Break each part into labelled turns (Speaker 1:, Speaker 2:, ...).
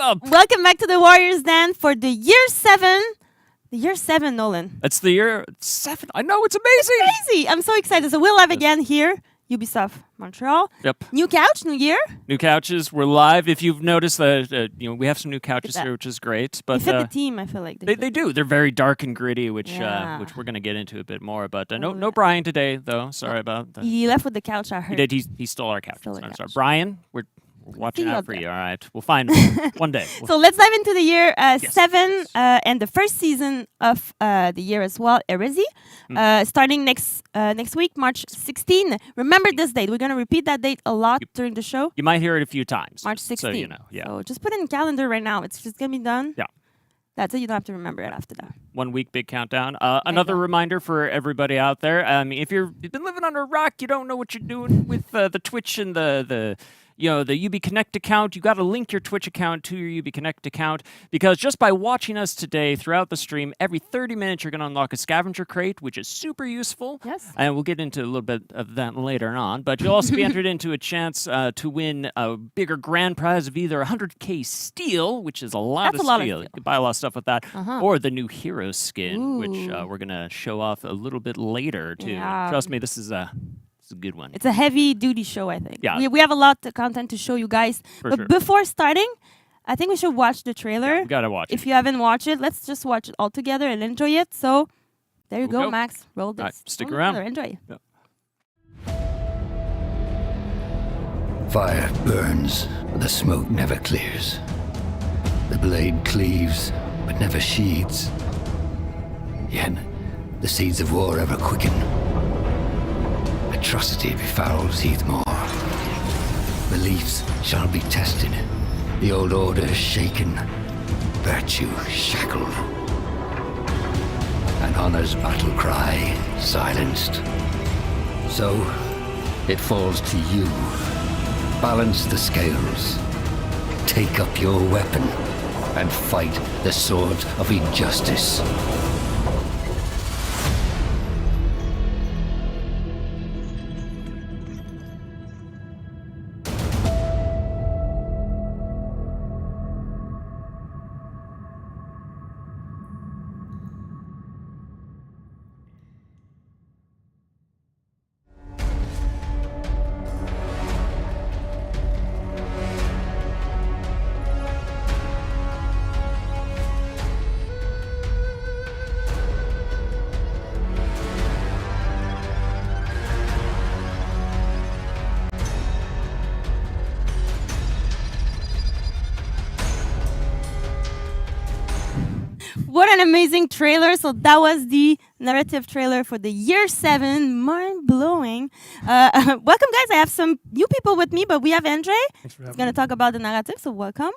Speaker 1: up?
Speaker 2: Welcome back to the Warriors Den for the year 7. The year 7, Nolan.
Speaker 1: It's the year 7. I know, it's amazing.
Speaker 2: It's crazy. I'm so excited. So we're live again here, Ubisoft Montreal.
Speaker 1: Yep.
Speaker 2: New couch, new year.
Speaker 1: New couches. We're live. If you've noticed that, we have some new couches here, which is great. But
Speaker 2: they fit the team. I feel like
Speaker 1: they do. They're very dark and gritty, which we're gonna get into a bit more. But no Brian today, though. Sorry about that.
Speaker 2: He left with the couch. I heard.
Speaker 1: He did. He stole our couch. Sorry, Brian. We're watching out for you. All right, we'll find him one day.
Speaker 2: So let's dive into the year 7 and the first season of the year as well, HERESY, starting next week, March 16. Remember this date. We're going to repeat that date a lot during the show.
Speaker 1: You might hear it a few times.
Speaker 2: March 16.
Speaker 1: So you know,
Speaker 2: So just put it in the calendar right now. It's just going to be done.
Speaker 1: Yeah.
Speaker 2: That's it. You don't have to remember it after that.
Speaker 1: 1 week, big countdown. Another reminder for everybody out there. If you've been living under a rock, you don't know what you're doing with the Twitch and the UB Connect account. You got to link your Twitch account to your UB Connect account, because just by watching us today throughout the stream, every 30 minutes you're going to unlock a scavenger crate, which is super useful.
Speaker 2: Yes.
Speaker 1: And we'll get into a little bit of that later on. But you'll also be entered into a chance to win a bigger grand prize of either 100k steel, which is a lot of steel. You can buy a lot of stuff with that, or the new hero skin, which we're going to show off a little bit later too. Yeah. Trust me, this is a good one.
Speaker 2: It's a heavy-duty show, I think.
Speaker 1: Yeah.
Speaker 2: We have a lot of content to show you guys. But before starting, I think we should watch the trailer.
Speaker 1: Yeah, we gotta watch it.
Speaker 2: If you haven't watched it, let's just watch it all together and enjoy it. So there you go, Max. Roll this.
Speaker 1: Right, stick around.
Speaker 2: Enjoy.
Speaker 1: Yep.
Speaker 3: Fire burns, but the smoke never clears. The blade cleaves, but never sheathes. Yet the seeds of war ever quicken. Atrocity befouls Heathmore. Beliefs shall be tested, the old order shaken, virtue shackled, and honor's battle cry silenced. So it falls to you. Balance the scales. Take up your weapon and fight the sword of injustice.
Speaker 2: What an amazing trailer. So that was the narrative trailer for the year 7. Mind-blowing. Welcome, guys. I have some new people with me, but we have Andre. He's going to talk about the narrative, so welcome.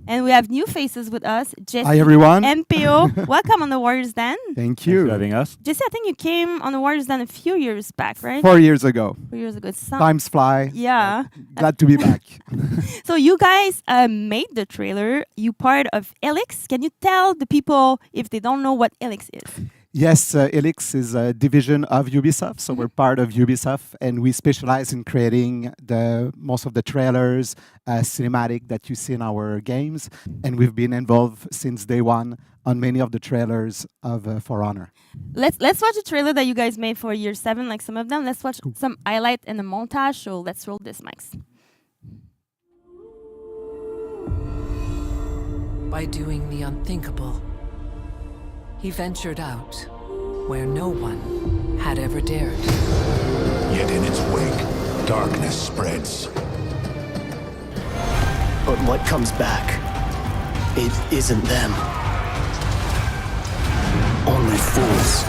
Speaker 2: And we have new faces with us. Jesse.
Speaker 4: Hi, everyone.
Speaker 2: MPO. Welcome on the Warriors Den.
Speaker 4: Thank you.
Speaker 5: Thanks for having us.
Speaker 2: Jesse, I think you came on the Warriors Den a few years back, right?
Speaker 4: 4 years ago.
Speaker 2: 4 years ago.
Speaker 4: Times fly.
Speaker 2: Yeah.
Speaker 4: Glad to be back.
Speaker 2: So you guys made the trailer. You part of HERESY. Can you tell the people if they don't know what HERESY is?
Speaker 4: Yes, HERESY is a division of Ubisoft, so we're part of Ubisoft, and we specialize in creating most of the trailers, cinematic that you see in our games, and we've been involved since day one on many of the trailers of For Honor.
Speaker 2: Let's watch the trailer that you guys made for year 7, like some of them. Let's watch some highlight and a montage. So let's roll this, Max.
Speaker 6: By doing the unthinkable, he ventured out where no one had ever dared.
Speaker 7: Yet in its wake, darkness spreads.
Speaker 8: But what comes back, it isn't them. Only fools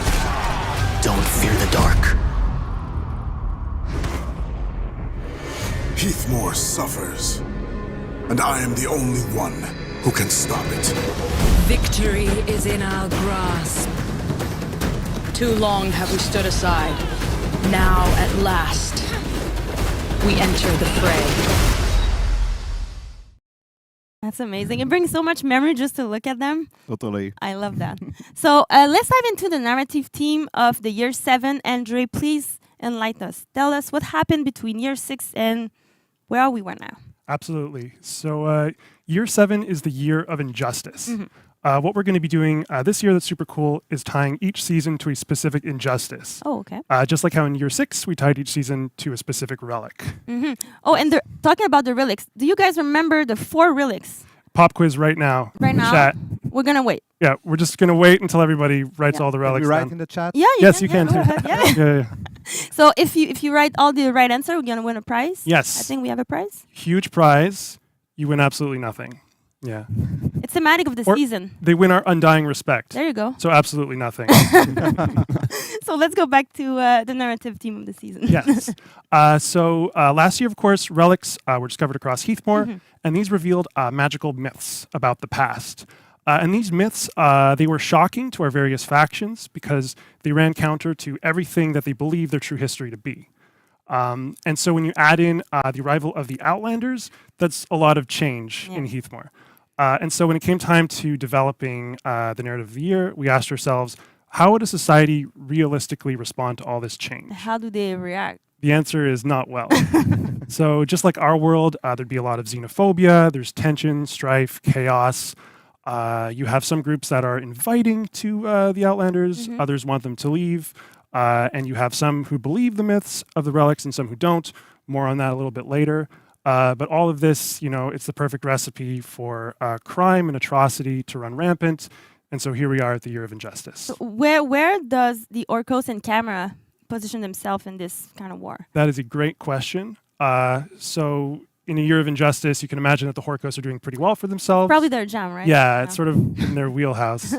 Speaker 8: don't fear the dark.
Speaker 7: Heathmore suffers, and I am the only one who can stop it.
Speaker 6: Victory is in our grasp.
Speaker 9: Too long have we stood aside. Now, at last, we enter the fray.
Speaker 2: That's amazing. It brings so much memory just to look at them.
Speaker 4: Totally.
Speaker 2: I love that. So let's dive into the narrative theme of the year 7. Andre, please enlighten us. Tell us what happened between year 6 and where are we right now?
Speaker 5: Absolutely. So Year 7 is the year of injustice. What we're going to be doing this year that's super cool is tying each season to a specific injustice.
Speaker 2: Oh, okay.
Speaker 5: Just like how in Year 6, we tied each season to a specific relic.
Speaker 2: Oh, and talking about the relics, do you guys remember the 4 relics?
Speaker 5: Pop quiz right now.
Speaker 2: Right now?
Speaker 5: Chat.
Speaker 2: We're going to wait.
Speaker 5: Yeah, we're just going to wait until everybody writes all the
Speaker 4: Can
Speaker 5: relics
Speaker 4: we write
Speaker 5: down.
Speaker 4: in the chat?
Speaker 2: Yeah,
Speaker 5: Yes, you can.
Speaker 2: Go ahead, yeah.
Speaker 5: Yeah.
Speaker 2: So if you write all the right answer, we're going to win a prize?
Speaker 5: Yes.
Speaker 2: I think we have a prize.
Speaker 5: Huge prize. You win absolutely nothing. Yeah.
Speaker 2: It's thematic of the
Speaker 5: Or-
Speaker 2: season.
Speaker 5: They win our undying respect.
Speaker 2: There you go.
Speaker 5: So absolutely nothing.
Speaker 2: So let's go back to the narrative team of the season.
Speaker 5: Yes. So last year, of course, relics were discovered across Heathmore, and these revealed magical myths about the past. And these myths, they were shocking to our various factions because they ran counter to everything that they believed their true history to be. And so when you add in the arrival of the Outlanders, that's a lot of change in Heathmore. And so when it came time to developing the narrative of the year, we asked ourselves, how would a society realistically respond to all this change?
Speaker 2: How do they react?
Speaker 5: The answer is not well. So just like our world, there'd be a lot of xenophobia, there's tension, strife, chaos. You have some groups that are inviting to the Outlanders, others want them to leave. And you have some who believe the myths of the relics and some who don't. More on that a little bit later. But all of this, it's the perfect recipe for crime and atrocity to run rampant. And so here we are at the Year of Injustice.
Speaker 2: So where does the Orcos and Camera position themselves in this kind of war?
Speaker 5: That is a great question. So in a Year of Injustice, you can imagine that the Horcos are doing pretty well for themselves.
Speaker 2: Probably their jam, right?
Speaker 5: Yeah, it's sort of in their wheelhouse.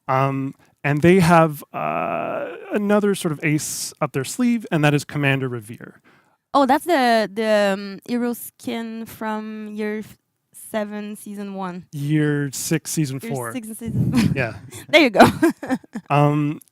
Speaker 5: And they have another sort of ace up their sleeve, and that is Commander Revere.
Speaker 2: Oh, that's the hero skin from Year 7, Season 1.
Speaker 5: Year 6, Season
Speaker 2: Year
Speaker 5: 4.
Speaker 2: 6, Season
Speaker 5: Yeah.
Speaker 2: There you go.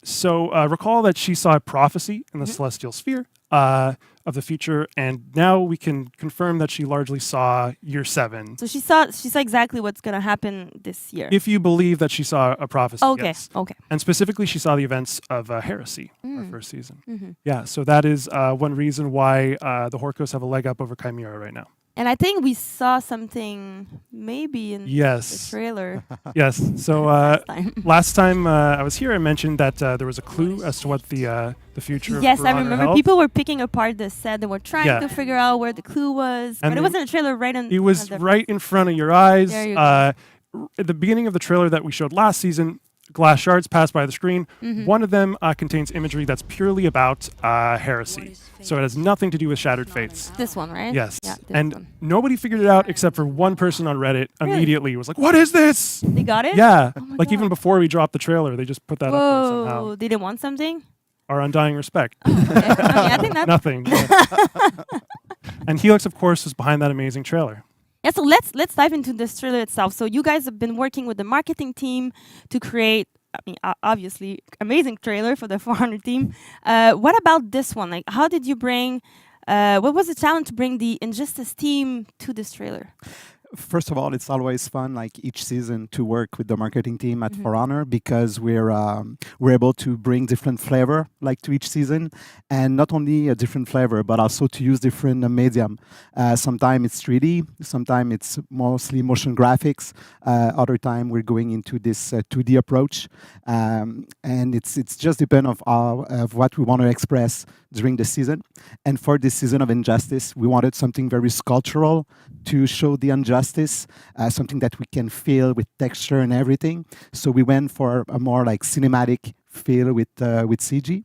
Speaker 5: So recall that she saw a prophecy in the celestial sphere of the future, and now we can confirm that she largely saw Year 7.
Speaker 2: So she saw exactly what's going to happen this year.
Speaker 5: If you believe that she saw a prophecy,
Speaker 2: Okay,
Speaker 5: yes.
Speaker 2: okay.
Speaker 5: And specifically, she saw the events of Heresy, our first season. Yeah, so that is one reason why the Horcos have a leg up over Chimera right now.
Speaker 2: And I think we saw something maybe in the trailer.
Speaker 5: Yes. So
Speaker 2: time.
Speaker 5: last time I was here, I mentioned that there was a clue as to what the future
Speaker 2: Yes,
Speaker 5: of
Speaker 2: I
Speaker 5: For Honor
Speaker 2: remember.
Speaker 5: held.
Speaker 2: People were picking apart the set. They were trying
Speaker 5: Yeah.
Speaker 2: to figure out where the clue was.
Speaker 5: And
Speaker 2: But it wasn't a trailer right in
Speaker 5: It was
Speaker 2: front of
Speaker 5: right in front of your eyes.
Speaker 2: There you go.
Speaker 5: At the beginning of the trailer that we showed last season, glass shards pass by the screen. One of them contains imagery that's purely about heresy. So it has nothing to do with Shattered Fates.
Speaker 2: This one, right?
Speaker 5: Yes.
Speaker 2: Yeah, this
Speaker 5: And
Speaker 2: one.
Speaker 5: nobody figured it out except for one person on Reddit immediately was like, what is this?
Speaker 2: They got it?
Speaker 5: Yeah.
Speaker 2: Oh my
Speaker 5: Like
Speaker 2: God.
Speaker 5: even before we dropped the trailer, they just put that up there somehow.
Speaker 2: Whoa, did they want something?
Speaker 5: Our undying respect.
Speaker 2: Okay. I think that's
Speaker 5: Nothing. Yeah. And Helix, of course, was behind that amazing trailer.
Speaker 2: Yeah, so let's dive into this trailer itself. So you guys have been working with the marketing team to create, obviously, amazing trailer for the 400 team. What about this one? Like, how did you bring? What was the challenge to bring the Injustice team to this trailer?
Speaker 4: First of all, it's always fun, like each season, to work with the marketing team at For Honor because we're able to bring different flavor, like to each season, and not only a different flavor, but also to use different medium. Sometimes it's 3D, sometimes it's mostly motion graphics. Other time we're going into this 2D approach, and it's just depend of what we want to express during the season. And for this season of Injustice, we wanted something very sculptural to show the injustice, something that we can feel with texture and everything. So we went for a more like cinematic feel with CG.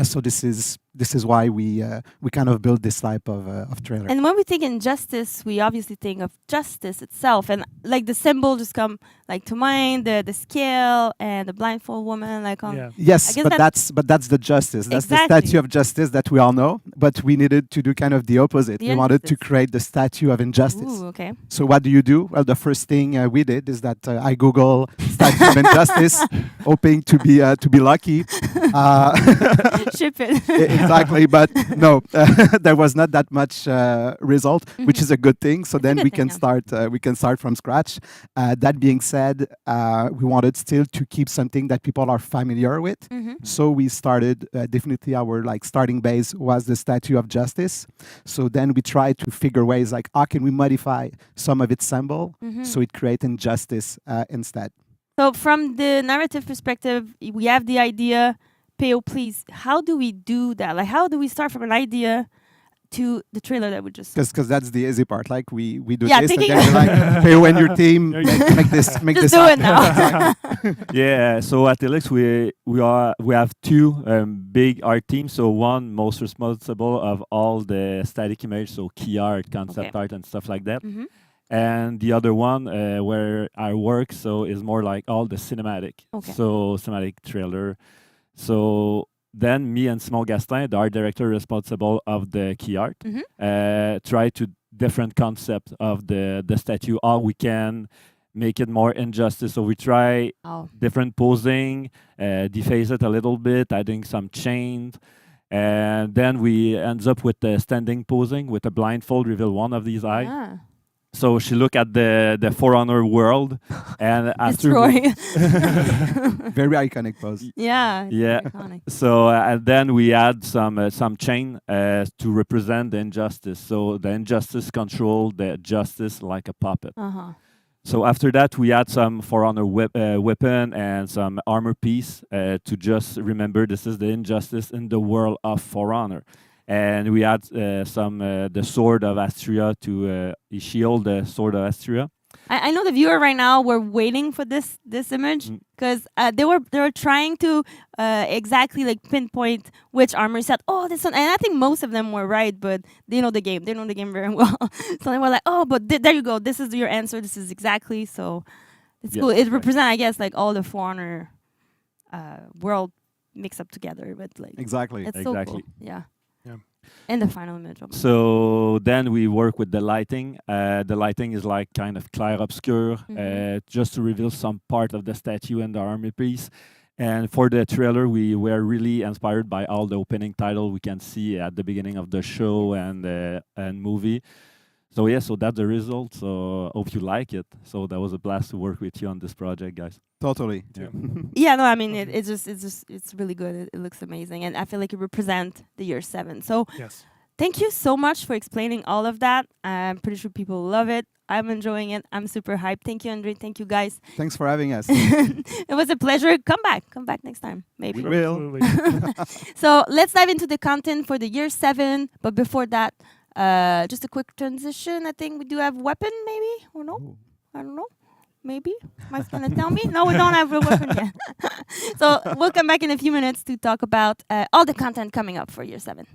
Speaker 4: So this is why we kind of build this type of trailer.
Speaker 2: And when we think Injustice, we obviously think of justice itself, and like the symbol just come like to mind, the scale and the blindfold woman, like on.
Speaker 5: Yeah.
Speaker 4: Yes,
Speaker 2: I guess
Speaker 4: but that's the justice. That's
Speaker 2: Exactly.
Speaker 4: the statue of justice that we all know. But we needed to do kind of the opposite.
Speaker 2: The
Speaker 4: We wanted to
Speaker 2: injustice.
Speaker 4: create the statue of injustice.
Speaker 2: Ooh, okay.
Speaker 4: So what do? Well, the first thing we did is that I Google statue of injustice, hoping to be lucky.
Speaker 2: Ship it.
Speaker 4: Exactly, but no, there was not that much result, which is a good thing. So then
Speaker 2: good
Speaker 4: we
Speaker 2: thing,
Speaker 4: can start. We can start from scratch. That being said, we wanted still to keep something that people are familiar with. So we started. Definitely, our starting base was the Statue of Justice. So then we tried to figure ways like how can we modify some of its symbol so it creates injustice instead.
Speaker 2: So from the narrative perspective, we have the idea. Peo, please, how do we do that? Like, how do we start from an idea to the trailer that we just saw?
Speaker 4: Because that's the easy part. Like we do
Speaker 2: Yeah,
Speaker 4: this, and
Speaker 2: thinking-
Speaker 4: then we're like, Peo and your team make this
Speaker 2: Just do it
Speaker 4: happen.
Speaker 2: now.
Speaker 10: Yeah, so at RELICS we have two big art teams. So one most responsible of all the static image, so key art, concept art, and stuff like that. And the other one where I work, so is more like all the cinematic, so cinematic trailer. So then me and Simon Gastin, the art director responsible of the key art, try to different concept of the statue, how we can make it more injustice. So we try different posing, deface it a little bit, adding some chains. And then we ends up with the standing posing with a blindfold, reveal one of these eyes. So she look at the For Honor world, and after
Speaker 2: Destroy.
Speaker 4: Very iconic pose.
Speaker 2: Yeah.
Speaker 10: yeah.
Speaker 2: Iconic.
Speaker 10: So and then we add some chain to represent the injustice. So the injustice control the justice like a puppet. So after that, we add some For Honor weapon and some armor piece to just remember this is the injustice in the world of For Honor. And we add the sword of Astria to shield the sword of Astria.
Speaker 2: I know the viewer right now were waiting for this image because they were trying to exactly like pinpoint which armor set. Oh, this one, and I think most of them were right, but they know the game. They know the game very well. So they were like, oh, but there you go. This is your answer. This is exactly. So it's cool. It represents, I guess, like all the For Honor world mixed up together. But like
Speaker 4: Exactly.
Speaker 2: it's so cool. Yeah. And the final image.
Speaker 10: So then we work with the lighting. The lighting is like kind of clair obscur, just to reveal some part of the statue and the armor piece. And for the trailer, we were really inspired by all the opening title we can see at the beginning of the show and movie. So yeah, so that's the result. So hope you like it. So that was a blast to work with you on this project, guys.
Speaker 4: Totally.
Speaker 2: Yeah, no, I mean it's really good. It looks amazing, and I feel like it represents the year 7. So thank you so much for explaining all of that. I'm pretty sure people love it. I'm enjoying it. I'm super hyped. Thank you, Andre. Thank you, guys.
Speaker 4: Thanks for having us.
Speaker 2: It was a pleasure. Come back next time, maybe.
Speaker 4: We will.
Speaker 2: So let's dive into the content for the year 7. But before that, just a quick transition. I think we do have weapon, maybe or no? Ooh. I don't know. Maybe Mike's gonna tell me. No, we don't have a weapon yet. So we'll come back in a few minutes to talk about all the content coming up for year 7.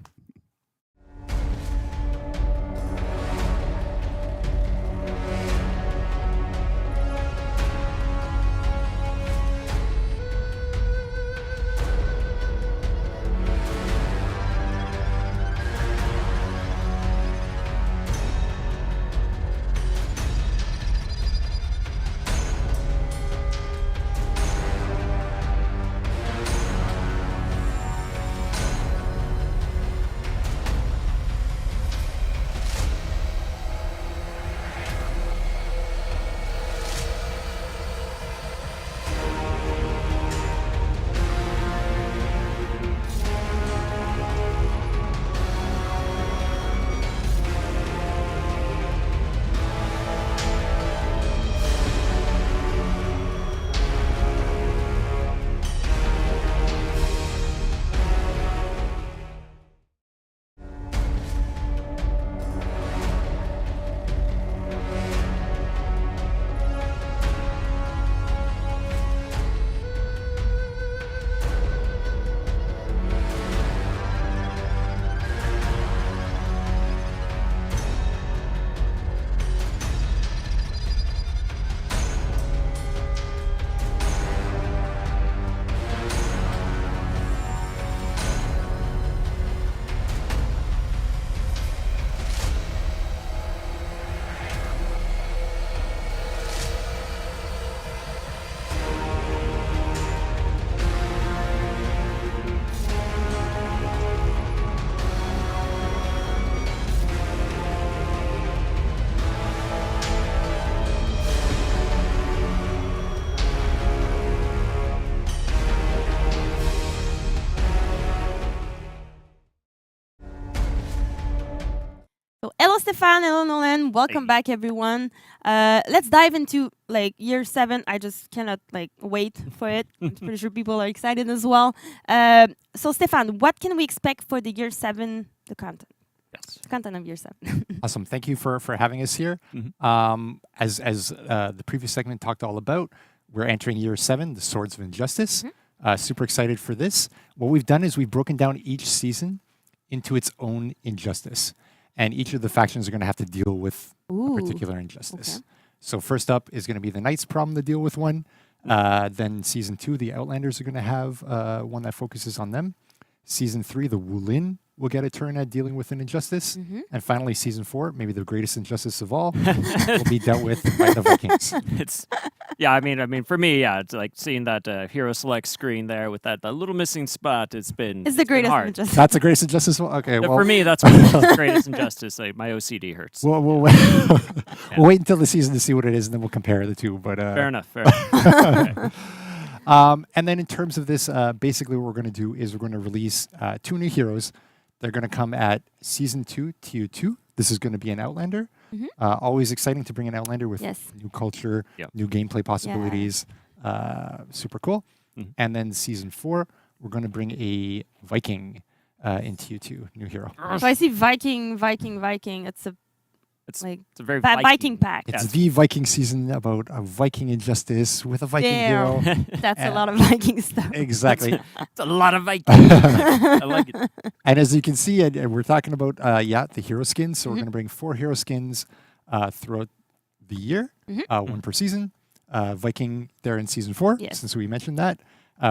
Speaker 2: Stefan. Hello, Nolan. Welcome back, everyone. Let's dive into like year 7. I just cannot like wait for it. I'm pretty sure people are excited as well. So, Stefan, what can we expect for the year 7? The content.
Speaker 1: Yes.
Speaker 2: The content of year 7.
Speaker 11: Awesome. Thank you for having us here. As the previous segment talked all about, we're entering year 7, the Swords of Injustice. Super excited for this. What we've done is we've broken down each season into its own injustice. And each of the factions are going to have to deal with a particular injustice.
Speaker 2: Okay.
Speaker 11: So first up is going to be the Knights' problem to deal with one. Then Season 2, the Outlanders are going to have one that focuses on them. Season 3, the Wulin will get a turn at dealing with an injustice. And finally, Season 4, maybe the greatest injustice of all, will be dealt with by the Vikings.
Speaker 1: I mean, for me, it's like seeing that Hero Select screen there with that little missing spot. It's
Speaker 2: the greatest
Speaker 1: hard.
Speaker 2: injustice.
Speaker 11: That's the greatest injustice? Okay, well.
Speaker 1: For me, that's the greatest injustice. Like, my OCD hurts.
Speaker 11: We'll wait until the season to see what it is, and then we'll compare the two. But
Speaker 1: Fair enough. Okay.
Speaker 11: And then in terms of this, basically what we're going to do is we're going to release 2 new heroes. They're going to come at Season 2, TU2. This is going to be an Outlander. Always exciting to bring an Outlander with new culture, new gameplay possibilities. Super cool. And then Season 4, we're going to bring a Viking in TU2, new hero.
Speaker 2: So I see Viking. It's
Speaker 1: a very
Speaker 2: Viking pack.
Speaker 11: It's the Viking season about a Viking injustice with a Viking hero.
Speaker 2: That's a lot of Viking stuff.
Speaker 11: Exactly.
Speaker 1: It's a lot of Vikings. I like it.
Speaker 11: And as you can see, and we're talking about, the hero skins. So we're going to bring 4 hero skins throughout the year, 1 per season. Viking there in Season 4, since we mentioned that.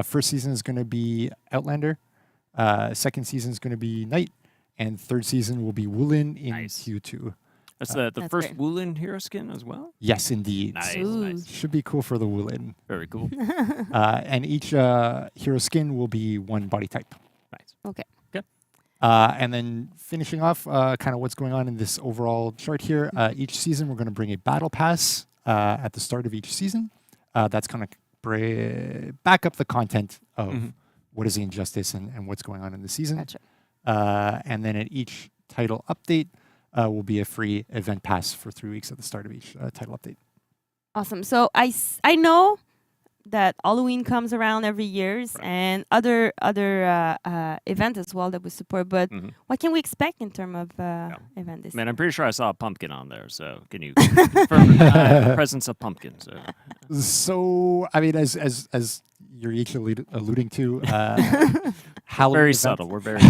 Speaker 11: First season is going to be Outlander. Second season is going to be Knight. And third season will be Wulin in Q2.
Speaker 1: That's the first Wulin hero skin as well?
Speaker 11: Yes, indeed.
Speaker 1: Nice.
Speaker 11: Should be cool for the Wulin.
Speaker 1: Very cool.
Speaker 11: And each hero skin will be 1 body type.
Speaker 1: Nice.
Speaker 2: Okay.
Speaker 1: Good.
Speaker 11: And then finishing off kind of what's going on in this overall chart here. Each season, we're going to bring a battle pass at the start of each season. That's going to back up the content of what is the injustice and what's going on in the season.
Speaker 2: Gotcha.
Speaker 11: And then at each title update, will be a free event pass for 3 weeks at the start of each title update.
Speaker 2: Awesome. So I know that Halloween comes around every year and other events as well that we support. But what can we expect in terms of event this year?
Speaker 1: Man, I'm pretty sure I saw a pumpkin on there. So can you confirm the presence of pumpkins?
Speaker 11: So I mean, as you're each alluding to, Halloween
Speaker 1: very
Speaker 11: event.
Speaker 1: subtle. We're very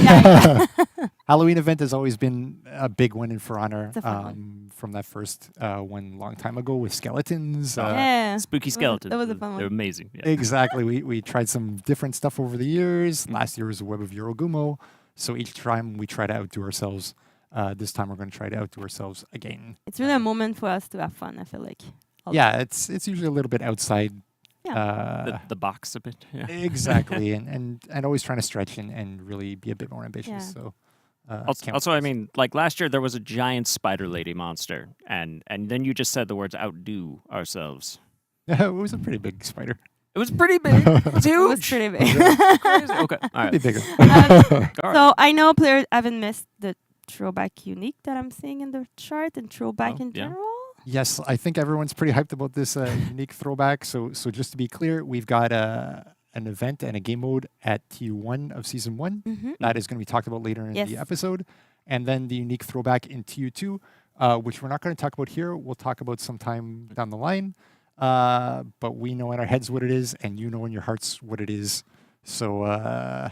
Speaker 11: Halloween event has always been a big one in For Honor. From that first one long time ago with skeletons.
Speaker 1: Spooky skeletons.
Speaker 2: That was a fun one.
Speaker 1: They're amazing. Yeah.
Speaker 11: Exactly. We tried some different stuff over the years. Last year was the Web of Yorogumo. So each time we try to outdo ourselves. This time we're going to try to outdo ourselves again.
Speaker 2: It's really a moment for us to have fun, I feel like.
Speaker 11: It's usually a little bit outside.
Speaker 1: The box a bit. Yeah.
Speaker 11: Exactly. and always trying to stretch and really be a bit more ambitious.
Speaker 2: Yeah.
Speaker 11: So
Speaker 1: also, I mean, like last year there was a giant spider lady monster, and then you just said the words "outdo ourselves."
Speaker 11: It was a pretty big spider.
Speaker 1: It was pretty big. It was huge.
Speaker 2: It was pretty big.
Speaker 1: Crazy. Okay, all right.
Speaker 11: Bigger.
Speaker 2: So I know players haven't missed the throwback unique that I'm seeing in the chart and throwback in general.
Speaker 11: Yes, I think everyone's pretty hyped about this unique throwback. So just to be clear, we've got an event and a game mode at TU1 of Season 1. That is going to be talked about later in the episode. And then the unique throwback in TU2, which we're not going to talk about here. We'll talk about sometime down the line. But we know in our heads what it is, and you know in your hearts what it is. So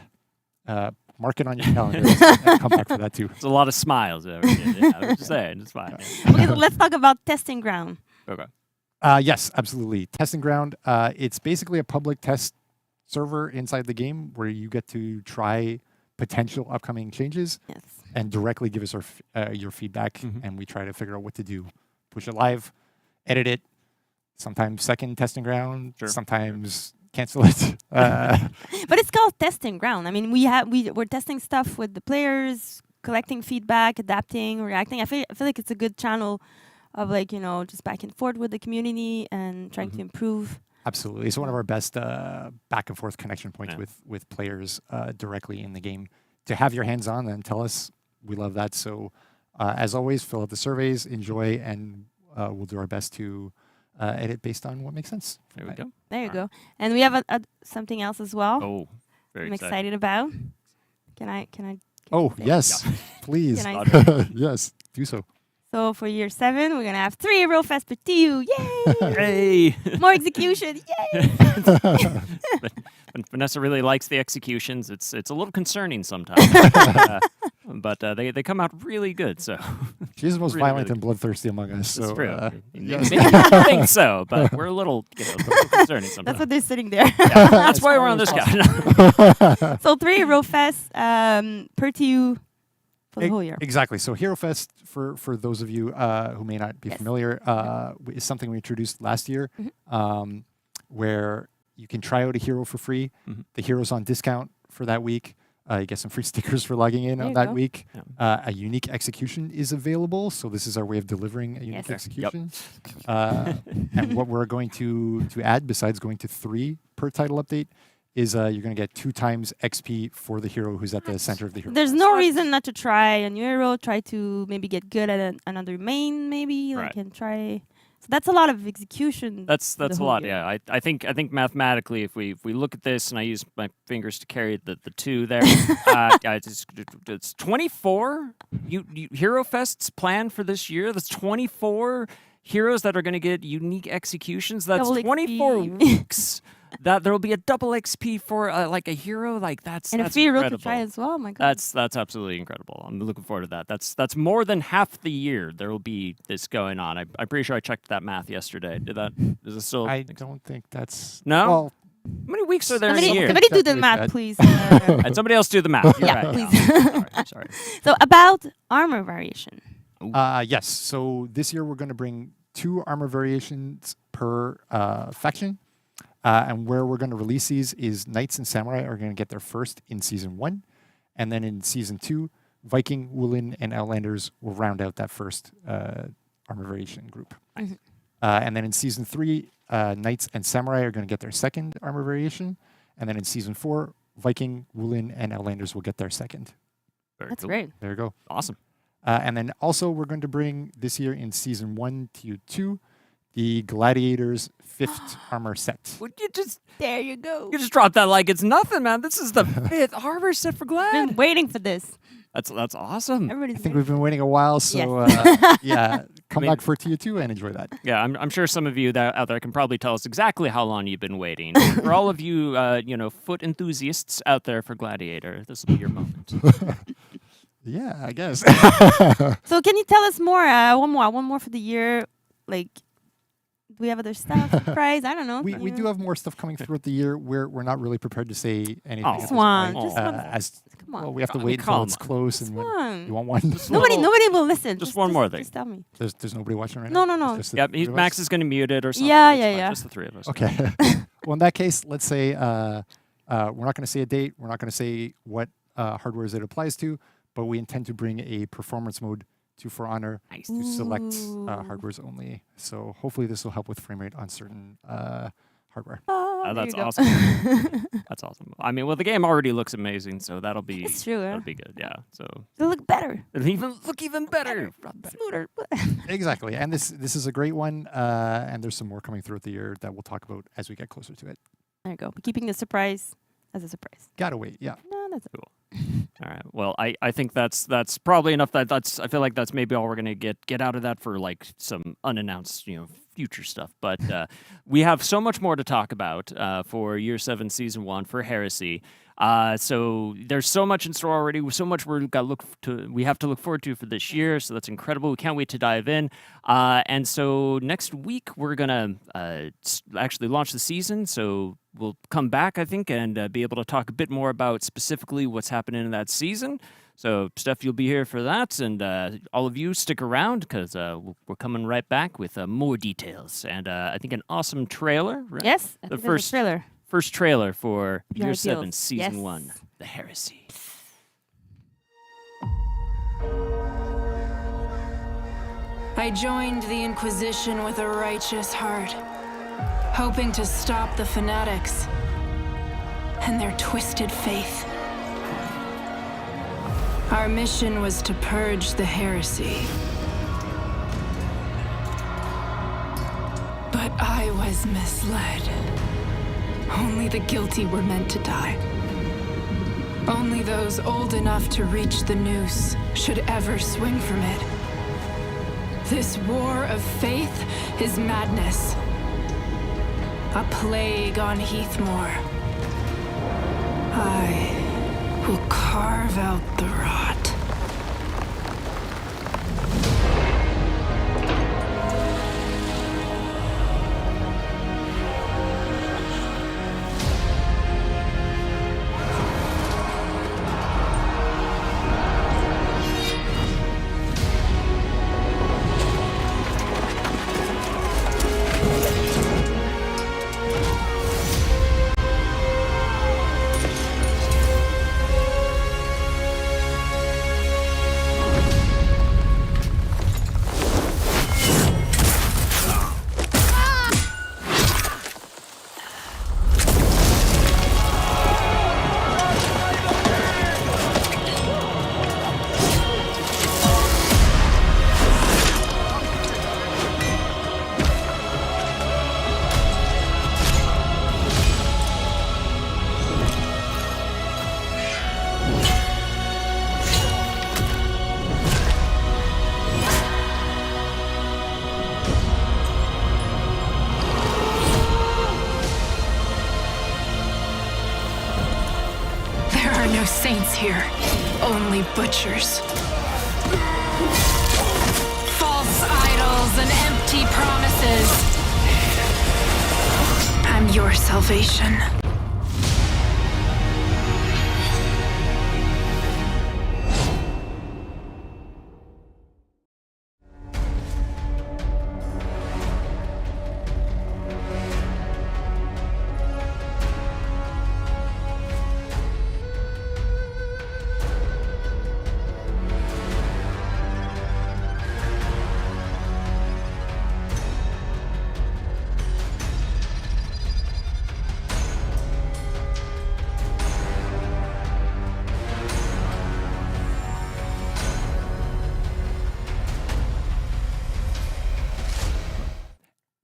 Speaker 11: mark it on your calendar and come back for that too.
Speaker 1: It's a lot of smiles. I was just saying, it's fine.
Speaker 2: Okay, so let's talk about testing ground.
Speaker 1: Okay.
Speaker 11: Yes, absolutely. Testing ground. It's basically a public test server inside the game where you get to try potential upcoming changes and directly give us your feedback, and we try to figure out what to do. Push it live, edit it. Sometimes second testing ground. Sometimes cancel it.
Speaker 2: But it's called testing ground. I mean, we're testing stuff with the players, collecting feedback, adapting, reacting. I feel like it's a good channel of just back and forth with the community and trying to improve.
Speaker 11: Absolutely. It's one of our best back and forth connection points with players directly in the game. To have your hands on and tell us, we love that. So As always, fill out the surveys, enjoy, and we'll do our best to edit based on what makes sense.
Speaker 1: There we go.
Speaker 2: There you go. And we have something else as well.
Speaker 1: Oh, very
Speaker 2: I'm excited about. Can I?
Speaker 11: Oh,
Speaker 2: say it?
Speaker 11: yes. Please.
Speaker 2: Can I
Speaker 11: Yes, do so.
Speaker 2: So for year 7, we're gonna have 3 Euro Fest per TU. Yay!
Speaker 1: Hey!
Speaker 2: More execution. Yay!
Speaker 1: When Vanessa really likes the executions. It's a little concerning sometimes, but they come out really good. So
Speaker 11: she's the most
Speaker 1: really,
Speaker 11: violent
Speaker 1: really
Speaker 11: and bloodthirsty among us.
Speaker 1: That's
Speaker 11: so,
Speaker 1: true.
Speaker 11: yes.
Speaker 1: Maybe you don't think so, but we're a little concerning sometimes.
Speaker 2: That's what they're sitting there.
Speaker 1: Yeah, that's why we're on this guy.
Speaker 2: So 3 Euro Fest per TU for the whole year.
Speaker 11: Exactly. So Hero Fest, for those of you who may not be familiar, is something we introduced last year, where you can try out a hero for free. The hero's on discount for that week. You get some free stickers for logging in on that week. A unique execution is available. So this is our way of delivering a unique execution. And what we're going to add, besides going to 3 per title update, is you're going to get 2 times XP for the hero who's at the center of the hero.
Speaker 2: There's no reason not to try a new hero. Try to maybe get good at another main, maybe like and try. So that's a lot of execution.
Speaker 1: That's a lot. Year. Yeah, I think mathematically, if we look at this, and I use my fingers to carry the 2 there, it's 24 Hero Fests planned for this year. That's 24 heroes that are going to get unique executions. That's
Speaker 2: Double
Speaker 1: 24
Speaker 2: XP.
Speaker 1: weeks. That there will be a double XP for like a hero, like that's
Speaker 2: and
Speaker 1: that's
Speaker 2: a free hero
Speaker 1: incredible.
Speaker 2: to try as well. Oh my God,
Speaker 1: that's absolutely incredible. I'm looking forward to that. That's more than half the year there will be this going on. I'm pretty sure I checked that math yesterday. Is it still?
Speaker 11: I don't think that's
Speaker 1: no.
Speaker 11: Well,
Speaker 1: how many weeks are there in a year?
Speaker 2: Somebody do the math, please.
Speaker 1: And somebody else do the math. You're
Speaker 2: Yeah,
Speaker 1: right.
Speaker 2: please.
Speaker 1: Sorry.
Speaker 2: So about armor variation.
Speaker 11: Yes. So this year we're going to bring 2 armor variations per faction. And where we're going to release these is Knights and Samurai are going to get their first in Season 1. And then in Season 2, Viking, Woolen, and Outlanders will round out that first armor variation group. And then in Season 3, Knights and Samurai are going to get their second armor variation. And then in Season 4, Viking, Woolen, and Outlanders will get their second.
Speaker 2: That's great.
Speaker 11: There you go.
Speaker 1: Awesome.
Speaker 11: And then also we're going to bring this year in Season 1 to 2 the Gladiators 5th armor set.
Speaker 1: Would you just
Speaker 2: there you go.
Speaker 1: You just dropped that like it's nothing, man. This is the 5th armor set for Glad.
Speaker 2: Been waiting for this.
Speaker 1: That's awesome.
Speaker 2: Everybody's
Speaker 11: I think we've been waiting a while, so yeah, come back for TU2 and enjoy that.
Speaker 1: Yeah, I'm sure some of you out there can probably tell us exactly how long you've been waiting. For all of you, foot enthusiasts out there for Gladiator, this will be your moment.
Speaker 11: Yeah, I guess.
Speaker 2: So can you tell us more? One more for the year, like. Do we have other stuff? Surprise? I don't know.
Speaker 11: We do have more stuff coming throughout the year. We're not really prepared to say anything.
Speaker 2: Oh,
Speaker 11: at this
Speaker 2: one.
Speaker 11: point.
Speaker 2: Just one. Come on.
Speaker 11: Well, we have to wait until it's close. And when, you want one?
Speaker 2: Nobody will listen.
Speaker 1: Just one more thing.
Speaker 2: Just tell me.
Speaker 11: There's nobody watching right now?
Speaker 2: No.
Speaker 1: Yep, Max is going to mute it or something.
Speaker 2: Yeah.
Speaker 1: Just the 3 of us.
Speaker 11: Okay. Well, in that case, let's say we're not going to say a date. We're not going to say what hardware it applies to, but we intend to bring a performance mode to For Honor to select hardwares only. So hopefully this will help with frame rate on certain hardware.
Speaker 1: That's awesome. That's awesome. I mean, well, the game already looks amazing, so that'll be that'll be good. Yeah. So
Speaker 2: it'll look better.
Speaker 1: It'll look even better.
Speaker 2: Smoother.
Speaker 11: Exactly. And this is a great one. And there's some more coming throughout the year that we'll talk about as we get closer to it.
Speaker 2: There you go. Keeping the surprise as a surprise.
Speaker 11: Gotta wait. Yeah.
Speaker 2: No, that's
Speaker 1: cool. All right. Well, I think that's probably enough. I feel like that's maybe all we're gonna get out of that for like some unannounced future stuff. But we have so much more to talk about for Year 7 Season 1 for Heresy. So there's so much in store already. So much we have to look forward to for this year. So that's incredible. We can't wait to dive in. And so next week we're gonna actually launch the season. So we'll come back, I think, and be able to talk a bit more about specifically what's happening in that season. So Steph, you'll be here for that, and all of you stick around because we're coming right back with more details and I think an awesome trailer. Right?
Speaker 2: Yes, the first trailer.
Speaker 1: First trailer for Year 7 Season
Speaker 2: yes.
Speaker 1: 1, The Heresy.
Speaker 12: I joined the Inquisition with a righteous heart, hoping to stop the fanatics and their twisted faith. Our mission was to purge the heresy. But I was misled. Only the guilty were meant to die. Only those old enough to reach the noose should ever swing from it. This war of faith is madness. A plague on Heathmore. I will carve out the rot. No saints here, only butchers. False idols and empty promises. I'm your salvation.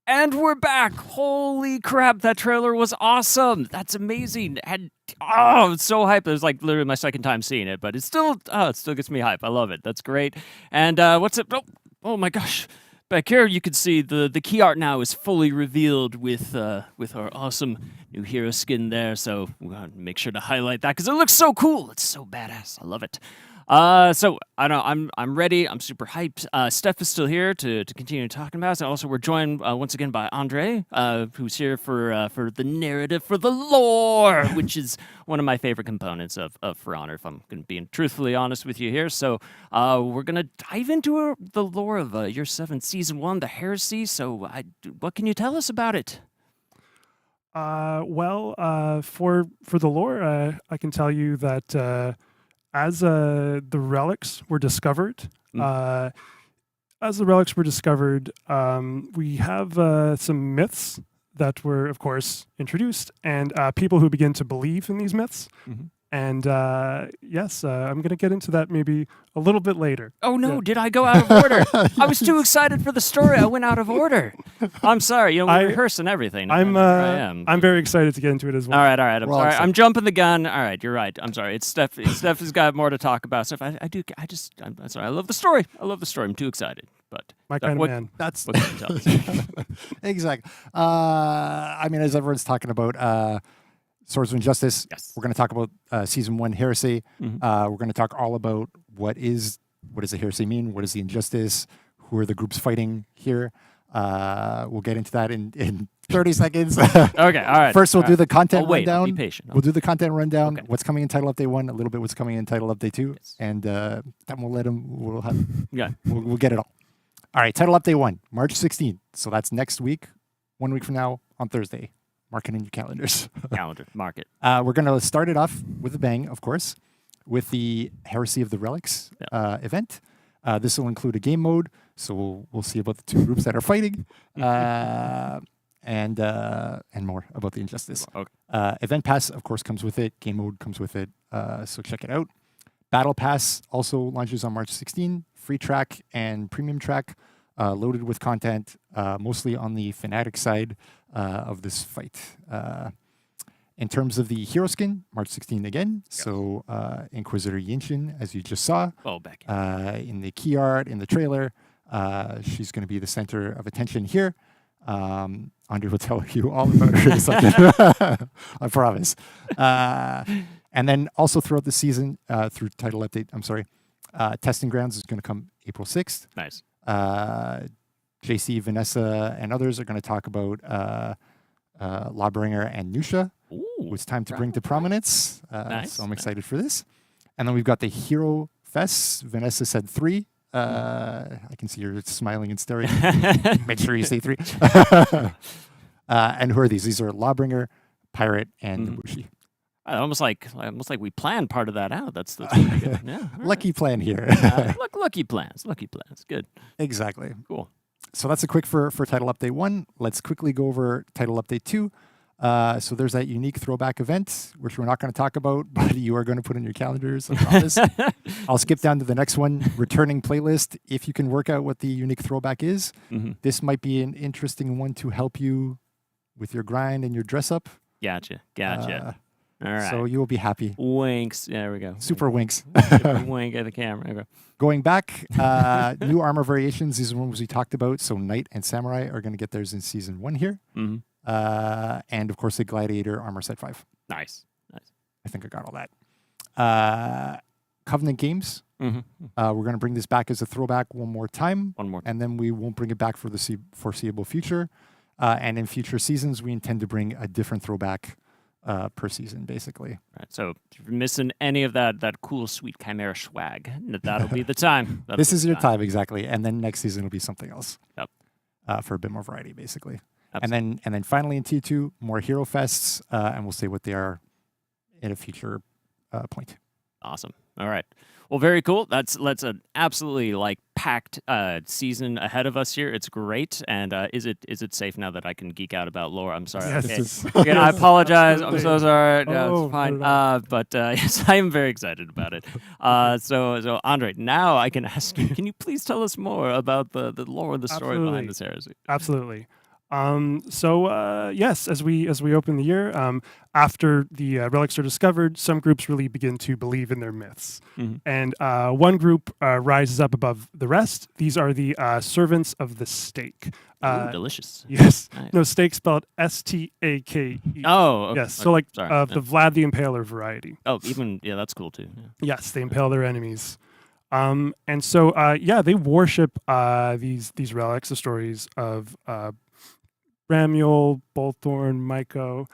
Speaker 1: And we're back. Holy crap, that trailer was awesome. That's amazing. And it's so hype. It was like literally my second time seeing it, but it still gets me hype. I love it. That's great. And what's it? Oh my gosh. Back here you can see the key art now is fully revealed with our awesome new hero skin there. So we're gonna make sure to highlight that because it looks so cool. It's so badass. I love it. So I know I'm ready. I'm super hyped. Steph is still here to continue talking about it. And also, we're joined once again by Andre, who's here for the narrative, for the lore, which is one of my favorite components of For Honor. If I'm going to be truthfully honest with you here, so we're gonna dive into the lore of Year 7 Season 1, the Heresy. So, what can you tell us about it?
Speaker 5: For the lore, I can tell you that. As the relics were discovered, we have some myths that were, of course, introduced, and people who begin to believe in these myths. Mm-hmm. And yes, I'm going to get into that maybe a little bit later.
Speaker 1: Oh no, did I go out of order? I was too excited for the story. I went out of order. I'm sorry. We rehearse and everything.
Speaker 5: I'm very excited to get into it as well.
Speaker 1: All right. I'm sorry. I'm jumping the gun. All right, you're right. I'm sorry. It's Steph. Steph has got more to talk about. Steph, I'm sorry. I love the story. I'm too excited. But
Speaker 5: my kind of man.
Speaker 11: That's
Speaker 1: what can you tell us?
Speaker 11: Exactly. I mean, as everyone's talking about Swords of Injustice,
Speaker 1: yes.
Speaker 11: We're going to talk about Season 1 Heresy. Mm-hmm. We're going to talk all about what does the Heresy mean? What is the Injustice? Who are the groups fighting here? We'll get into that in 30 seconds.
Speaker 1: Okay, all right.
Speaker 11: First, we'll do the content rundown.
Speaker 1: Be patient.
Speaker 11: We'll do the content rundown. Okay. What's coming in Title Update 1, a little bit what's coming in Title Update 2, yes. And then we'll get it all. All right, Title Update 1, March 16th. So that's next week, 1 week from now on Thursday. Mark it in your calendars.
Speaker 1: Mark it.
Speaker 11: We're going to start it off with a bang, of course, with the Heresy of the Relics event. This will include a game mode, so we'll see about the two groups that are fighting, and more about the Injustice. Okay. Event Pass, of course, comes with it. Game mode comes with it, so check it out. Battle Pass also launches on March 16. Free track and premium track, loaded with content, mostly on the Fnatic side of this fight. In terms of the hero skin, March 16 again. Yep. So Inquisitor Yinshin, as you just saw, in the key art, in the trailer, she's going to be the center of attention here. Andre will tell you all about her in a second. I promise. And then also throughout the season, through title update, Testing Grounds is going to come April 6th.
Speaker 1: Nice.
Speaker 11: JC, Vanessa, and others are going to talk about Lawbringer and Nusha. Ooh, it's time to bring to prominence.
Speaker 1: Nice.
Speaker 11: So I'm excited for this. And then we've got the Hero Fest. Vanessa said 3. I can see you're smiling and staring. Make sure you say 3. And who are these? These are Lawbringer, Pirate, and Nabushi.
Speaker 1: Almost like we planned part of that out. That's pretty good. Yeah,
Speaker 11: lucky plan here.
Speaker 1: Lucky plans. Good.
Speaker 11: Exactly.
Speaker 1: Cool.
Speaker 11: So that's a quick for Title Update 1. Let's quickly go over Title Update 2. So there's that unique throwback event, which we're not going to talk about, but you are going to put in your calendars, I promise. I'll skip down to the next one, returning playlist. If you can work out what the unique throwback is, this might be an interesting one to help you with your grind and your dress up.
Speaker 1: Gotcha. All right.
Speaker 11: So you will be happy.
Speaker 1: Winks. There we go.
Speaker 11: Super winks.
Speaker 1: Super wink at the camera. Okay.
Speaker 11: Going back, new armor variations. These are ones we talked about. So Knight and Samurai are going to get theirs in Season 1 here. And of course, the Gladiator armor set 5.
Speaker 1: Nice.
Speaker 11: I think I got all that. Covenant Games. We're going to bring this back as a throwback one more time. And then we won't bring it back for the foreseeable future. And in future seasons, we intend to bring a different throwback per season, basically.
Speaker 1: Right. So if you're missing any of that cool, sweet Chimera swag, that'll be the time.
Speaker 11: This is your time, exactly. And then next season will be something else.
Speaker 1: Yep.
Speaker 11: For a bit more variety, basically.
Speaker 1: Absolutely.
Speaker 11: And then finally in T2, more Hero Fests, and we'll say what they are at a future point.
Speaker 1: Awesome. All right. Well, very cool. That's an absolutely packed season ahead of us here. It's great. And is it safe now that I can geek out about lore? I'm sorry.
Speaker 5: Yes.
Speaker 1: Okay, I apologize. I'm so sorry. No, it's fine. But yes, I am very excited about it. So Andre, now I can ask you. Can you please tell us more about the lore and the story behind this heresy?
Speaker 5: Absolutely. Yes, as we open the year, after the relics are discovered, some groups really begin to believe in their myths. And one group rises up above the rest. These are the servants of the stake.
Speaker 1: Ooh, delicious.
Speaker 5: Yes.
Speaker 1: Nice.
Speaker 5: No, stake spelled S-T-A-K-E.
Speaker 1: Oh, okay.
Speaker 5: Yes. So the Vlad the Impaler variety.
Speaker 1: Oh, that's cool too. Yeah.
Speaker 5: Yes, they impale their enemies. And so they worship these relics, the stories of Ramuel, Bolthorn, Myko,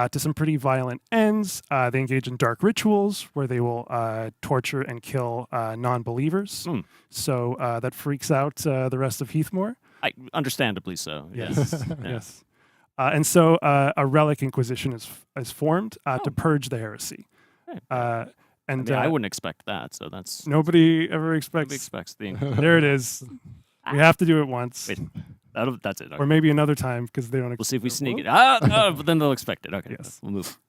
Speaker 5: to some pretty violent ends. They engage in dark rituals where they will torture and kill non-believers. So that freaks out the rest of Heathmoor.
Speaker 1: Understandably so.
Speaker 5: Yes. Yes. And so a relic inquisition is formed to purge the heresy. And
Speaker 1: I wouldn't expect that. So that's
Speaker 5: nobody ever expects.
Speaker 1: Nobody expects the.
Speaker 5: There it is. We have to do it once.
Speaker 1: Wait. That's it. Okay.
Speaker 5: Or maybe another time because they don't.
Speaker 1: We'll see if we sneak it. But then they'll expect it. Okay,
Speaker 5: yes.
Speaker 1: We'll move.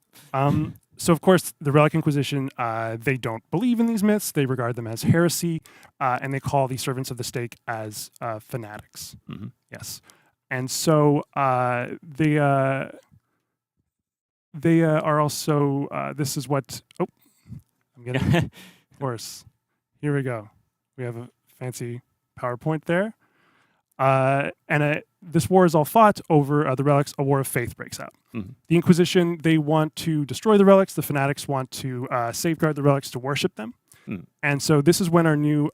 Speaker 5: So of course, the Relic Inquisition, they don't believe in these myths. They regard them as heresy, and they call the servants of the stake as fanatics. Yes, and so they are also. This is what. Oh, I'm getting. Of course, here we go. We have a fancy PowerPoint there. This war is all fought over the relics. A war of faith breaks out. The Inquisition, they want to destroy the relics. The fanatics want to safeguard the relics to worship them. And so this is when our new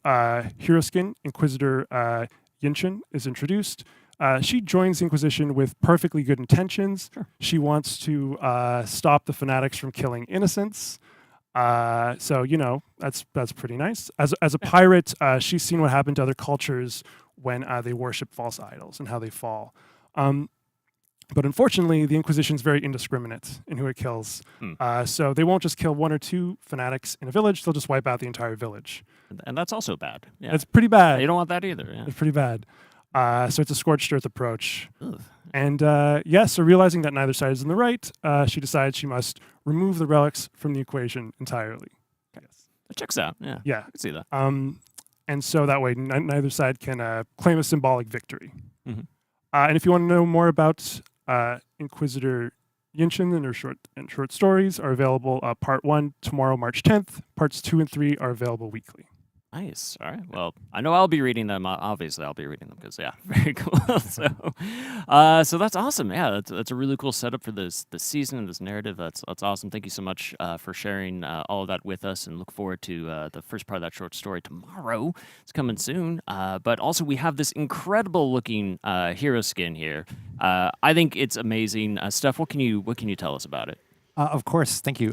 Speaker 5: hero skin, Inquisitor Yinshin, is introduced. She joins the Inquisition with perfectly good intentions. She wants to stop the fanatics from killing innocents. So that's pretty nice. As a pirate, she's seen what happened to other cultures when they worship false idols and how they fall. But unfortunately, the Inquisition is very indiscriminate in who it kills. So they won't just kill 1 or 2 fanatics in a village; they'll just wipe out the entire village.
Speaker 1: And that's also bad. Yeah.
Speaker 5: It's pretty bad.
Speaker 1: You don't want that either. Yeah.
Speaker 5: It's pretty bad. So it's a scorched earth approach. And so realizing that neither side is in the right, she decides she must remove the relics from the equation entirely.
Speaker 1: It checks out. Yeah.
Speaker 5: Yeah.
Speaker 1: I can see that.
Speaker 5: And so that way, neither side can claim a symbolic victory.
Speaker 1: Mhm.
Speaker 5: And if you want to know more about Inquisitor Yinshin and her short stories are available. Part 1 tomorrow, March 10th. Parts 2 and 3 are available weekly.
Speaker 1: Nice. All right. Well, I know I'll be reading them. Obviously, I'll be reading them because, yeah, very cool. So that's awesome. Yeah, that's a really cool setup for the season and this narrative. That's awesome. Thank you so much for sharing all of that with us, and look forward to the first part of that short story tomorrow. It's coming soon. But also, we have this incredible looking hero skin here. I think it's amazing. Steph, what can you tell us about it?
Speaker 11: Of course, thank you.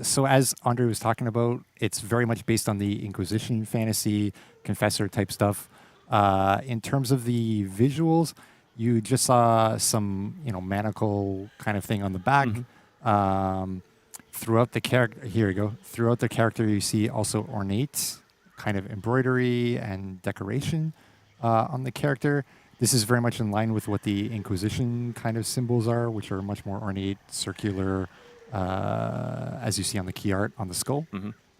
Speaker 11: So as Andre was talking about, it's very much based on the Inquisition fantasy, Confessor type stuff. In terms of the visuals, you just saw some, manacle kind of thing on the back. Throughout the character, here we go. Throughout the character, you see also ornate kind of embroidery and decoration on the character. This is very much in line with what the Inquisition kind of symbols are, which are much more ornate, circular, as you see on the key art on the skull,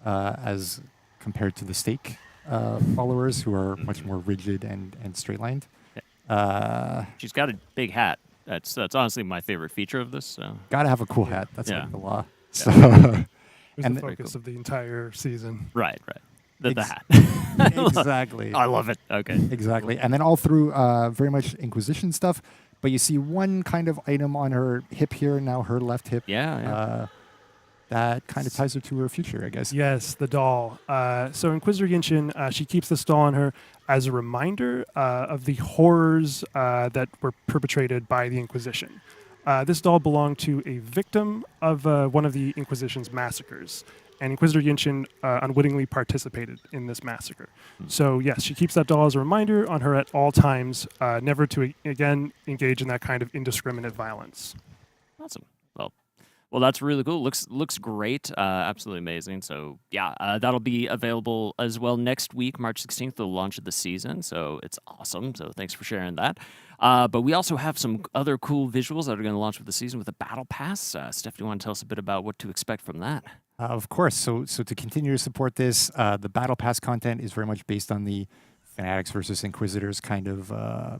Speaker 11: as compared to the stake followers, who are much more rigid and straight-lined.
Speaker 1: She's got a big hat. That's honestly my favorite feature of this. So.
Speaker 11: Gotta have a cool hat. That's like the law. So,
Speaker 5: and the focus of the entire season.
Speaker 1: Right. The hat.
Speaker 11: Exactly.
Speaker 1: I love it. Okay.
Speaker 11: Exactly. And then all through very much Inquisition stuff. But you see one kind of item on her hip here, now her left hip.
Speaker 1: Yeah.
Speaker 11: That kind of ties her to her future, I guess.
Speaker 5: Yes, the doll. So Inquisitor Yinshin, she keeps this doll on her as a reminder of the horrors that were perpetrated by the Inquisition. This doll belonged to a victim of one of the Inquisition's massacres. And Inquisitor Yinshin unwittingly participated in this massacre. So yes, she keeps that doll as a reminder on her at all times, never to again engage in that kind of indiscriminate violence.
Speaker 1: Awesome. Well, that's really cool. Looks great. Absolutely amazing. So yeah, that'll be available as well next week, March 16th, the launch of the season. So it's awesome. So thanks for sharing that. But we also have some other cool visuals that are going to launch with the season with the Battle Pass. Steph, do you want to tell us a bit about what to expect from that?
Speaker 11: Of course. So to continue to support this, the Battle Pass content is very much based on the Fanatics versus Inquisitors kind of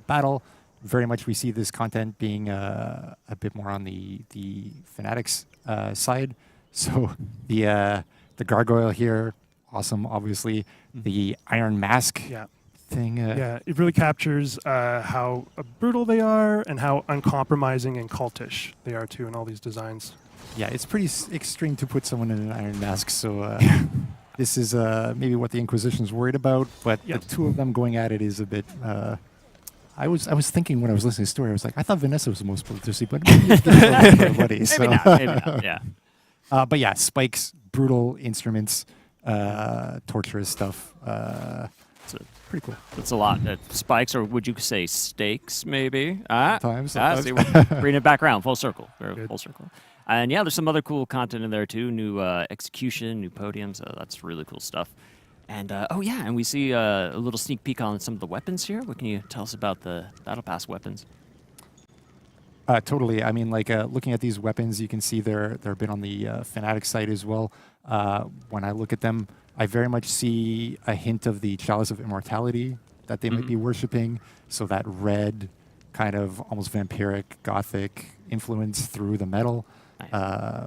Speaker 11: battle. Very much we see this content being a bit more on the Fanatics side. So the gargoyle here, awesome, obviously. The iron mask thing.
Speaker 5: It really captures how brutal they are and how uncompromising and cultish they are too in all these designs.
Speaker 11: Yeah, it's pretty extreme to put someone in an iron mask, so this is maybe what the Inquisition's worried about, but the two of them going at it is a bit... I was thinking when I was listening to the story, I was like, I thought Vanessa was the most bloodthirsty, but maybe everybody.
Speaker 1: Maybe not, yeah.
Speaker 11: But yeah, spikes, brutal instruments, torturous stuff. Pretty cool.
Speaker 1: That's a lot. Spikes, or would you say stakes, maybe?
Speaker 11: Sometimes.
Speaker 1: See, we're bringing it back around, full circle. Full circle. And yeah, there's some other cool content in there too. New execution, new podiums. That's really cool stuff. And and we see a little sneak peek on some of the weapons here. What can you tell us about the Battle Pass weapons?
Speaker 11: Totally. I mean, like looking at these weapons, you can see they're a bit on the Fanatic side as well. When I look at them, I very much see a hint of the Chalice of Immortality that they might be worshipping. So that red kind of almost vampiric, gothic influence through the metal.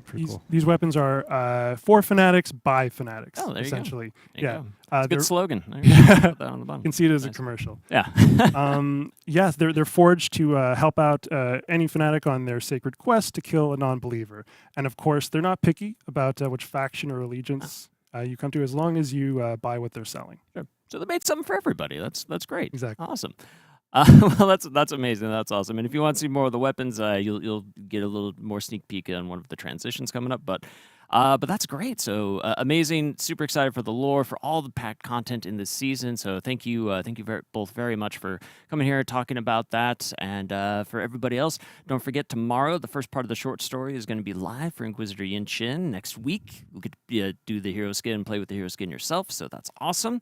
Speaker 11: Pretty cool.
Speaker 5: These weapons are for Fanatics by Fanatics,
Speaker 1: there
Speaker 5: essentially.
Speaker 1: You go. It's a good slogan. Put that on the bottom.
Speaker 5: You can see it as a commercial.
Speaker 1: Yeah.
Speaker 5: Yes, they're forged to help out any Fanatic on their sacred quest to kill a non-believer. And of course, they're not picky about which faction or allegiance you come to, as long as you buy what they're selling.
Speaker 1: Sure. So they made something for everybody. That's great.
Speaker 5: Exactly.
Speaker 1: Awesome. Well, that's amazing. That's awesome. And if you want to see more of the weapons, you'll get a little more sneak peek on one of the transitions coming up. But that's great. So amazing. Super excited for the lore, for all the packed content in this season. So thank you both very much for coming here and talking about that. And for everybody else, don't forget tomorrow the first part of the short story is going to be live for Inquisitor Yinshin. Next week, you get to do the hero skin and play with the hero skin yourself. So that's awesome.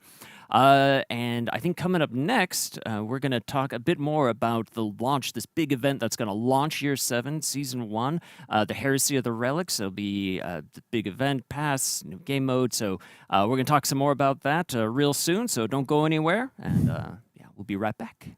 Speaker 1: And I think coming up next, we're going to talk a bit more about the launch, this big event that's going to launch Year 7, Season 1, the Heresy of the Relics. It'll be the big event, pass, new game mode. So we're going to talk some more about that real soon, so don't go anywhere. And yeah, we'll be right back.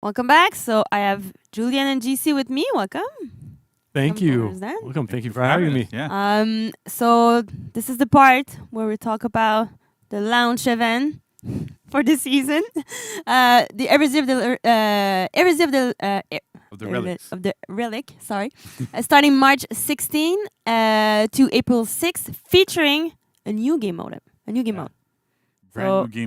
Speaker 2: Welcome back. So I have Julian and GC with me. Welcome.
Speaker 5: Thank you. Welcome. Thank you for having me.
Speaker 2: So this is the part where we talk about the launch event. for the season. The Heresy of the
Speaker 13: Relics.
Speaker 2: Of the Relic, sorry, starting March 16 to April 6, featuring a new game mode.
Speaker 13: Brand new game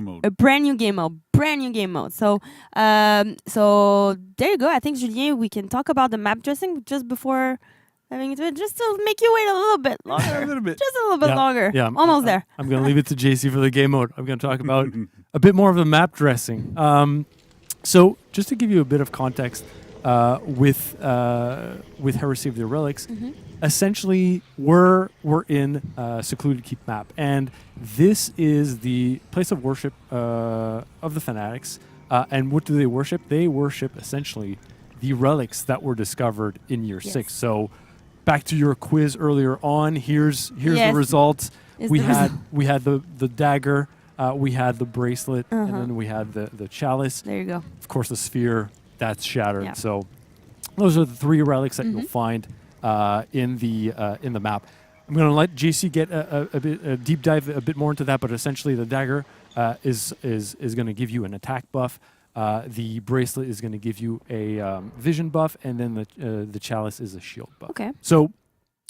Speaker 13: mode.
Speaker 2: A brand new game mode. So, so there you go. I think Julien, we can talk about the map dressing just before having to just to make you wait a little bit longer.
Speaker 13: A little bit.
Speaker 2: Just a little bit longer.
Speaker 14: Yeah,
Speaker 2: Almost there.
Speaker 14: I'm going to leave it to JC for the game mode. I'm going to talk about a bit more of the map dressing. So just to give you a bit of context with Heresy of the Relics, essentially we're in Secluded Keep map, and this is the place of worship of the fanatics. And what do they worship? They worship essentially the relics that were discovered in year 6. So back to your quiz earlier on, here's the results. We had the dagger, we had the bracelet, and then we had the chalice.
Speaker 2: There you go.
Speaker 14: Of course, the sphere that's shattered. Yeah. So those are the 3 relics that you'll find in the map. I'm going to let JC get a deep dive a bit more into that, but essentially the dagger is going to give you an attack buff. The bracelet is going to give you a vision buff, and then the chalice is a shield buff.
Speaker 2: Okay.
Speaker 14: So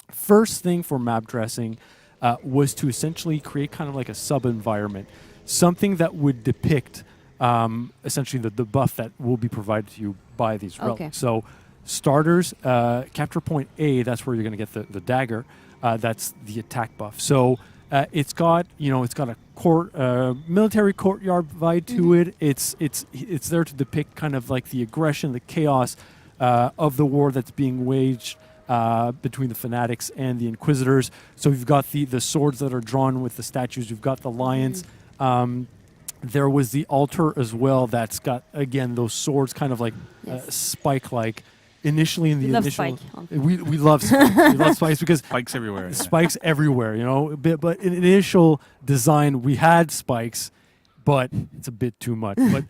Speaker 14: first thing for map dressing was to essentially create kind of like a sub-environment, something that would depict essentially the buff that will be provided to you by these relics.
Speaker 2: Okay.
Speaker 14: So starters, capture point A, that's where you're going to get the dagger. That's the attack buff. So it's got a military courtyard vibe to it. It's there to depict kind of like the aggression, the chaos of the war that's being waged between the fanatics and the inquisitors. So you've got the swords that are drawn with the statues. You've got the lions. There was the altar as well. That's got again those swords, kind of like spike-like. Initially, in the initial, we love spikes. We love spikes because
Speaker 13: spikes everywhere.
Speaker 14: Spikes everywhere, you know. But in initial design, we had spikes, but it's a bit too much. But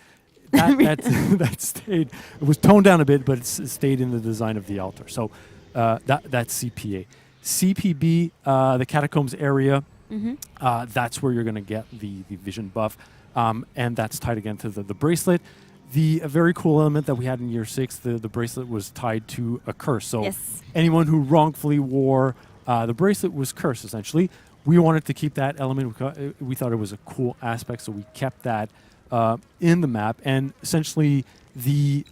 Speaker 14: that stayed. It was toned down a bit, but it stayed in the design of the altar. So that's CPA. CPB, the catacombs area. That's where you're going to get the vision buff, and that's tied again to the bracelet. A very cool element that we had in year 6, the bracelet was tied to a curse. So anyone who wrongfully wore the bracelet was cursed, essentially. We wanted to keep that element. We thought it was a cool aspect, so we kept that in the map. And essentially, the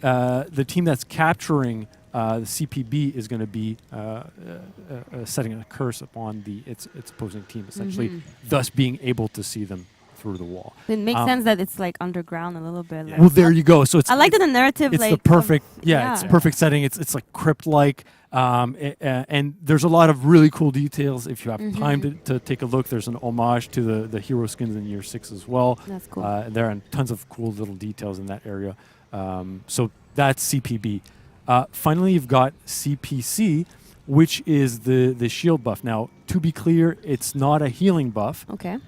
Speaker 14: team that's capturing the CPB is going to be setting a curse upon its opposing team, essentially, thus being able to see them through the wall.
Speaker 2: It makes sense that it's like underground a little bit. Like
Speaker 14: well, there you go. So
Speaker 2: I like the narrative.
Speaker 14: It's
Speaker 2: like
Speaker 14: the perfect, it's perfect setting. It's like crypt-like, and there's a lot of really cool details. If you have time to take a look, there's an homage to the hero skins in year 6 as well.
Speaker 2: That's cool.
Speaker 14: There are tons of cool little details in that area. So that's CPB. Finally, you've got CPC, which is the shield buff. Now, to be clear, it's not a healing buff.
Speaker 2: Okay.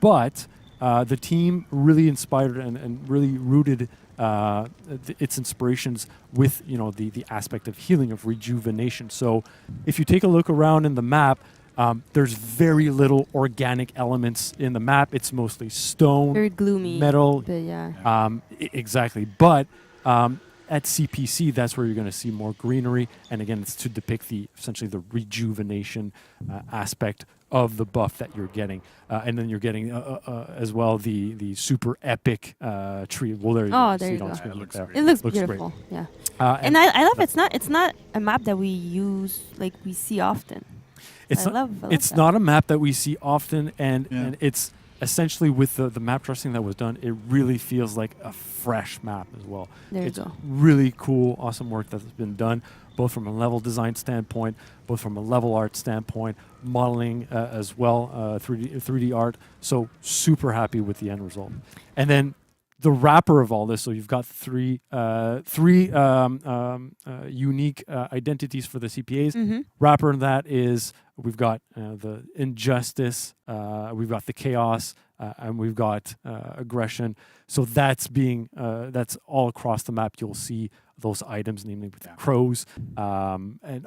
Speaker 14: But the team really inspired and really rooted its inspirations with the aspect of healing, of rejuvenation. So if you take a look around in the map, there's very little organic elements in the map. It's mostly stone,
Speaker 2: very gloomy,
Speaker 14: metal.
Speaker 2: But
Speaker 14: exactly. But at CPC, that's where you're going to see more greenery, and again, it's to depict essentially the rejuvenation aspect of the buff that you're getting, and then you're getting as well the super epic tree. Well, there you go.
Speaker 2: There you go.
Speaker 14: It
Speaker 2: looks beautiful.
Speaker 14: Great.
Speaker 2: Yeah, and I love it's not a map that we use we see often.
Speaker 14: It's not a map that we see often, and it's essentially with the map dressing that was done, it really feels like a fresh map as well.
Speaker 2: It's
Speaker 14: really cool, awesome work that's been done, both from a level design standpoint, both from a level art standpoint, modeling as well, 3D art. So super happy with the end result. And then the wrapper of all this, so you've got three unique identities for the CPAs. Wrapper in that is we've got the injustice, we've got the chaos, and we've got aggression. So that's that's all across the map. You'll see those items, namely with the crows, and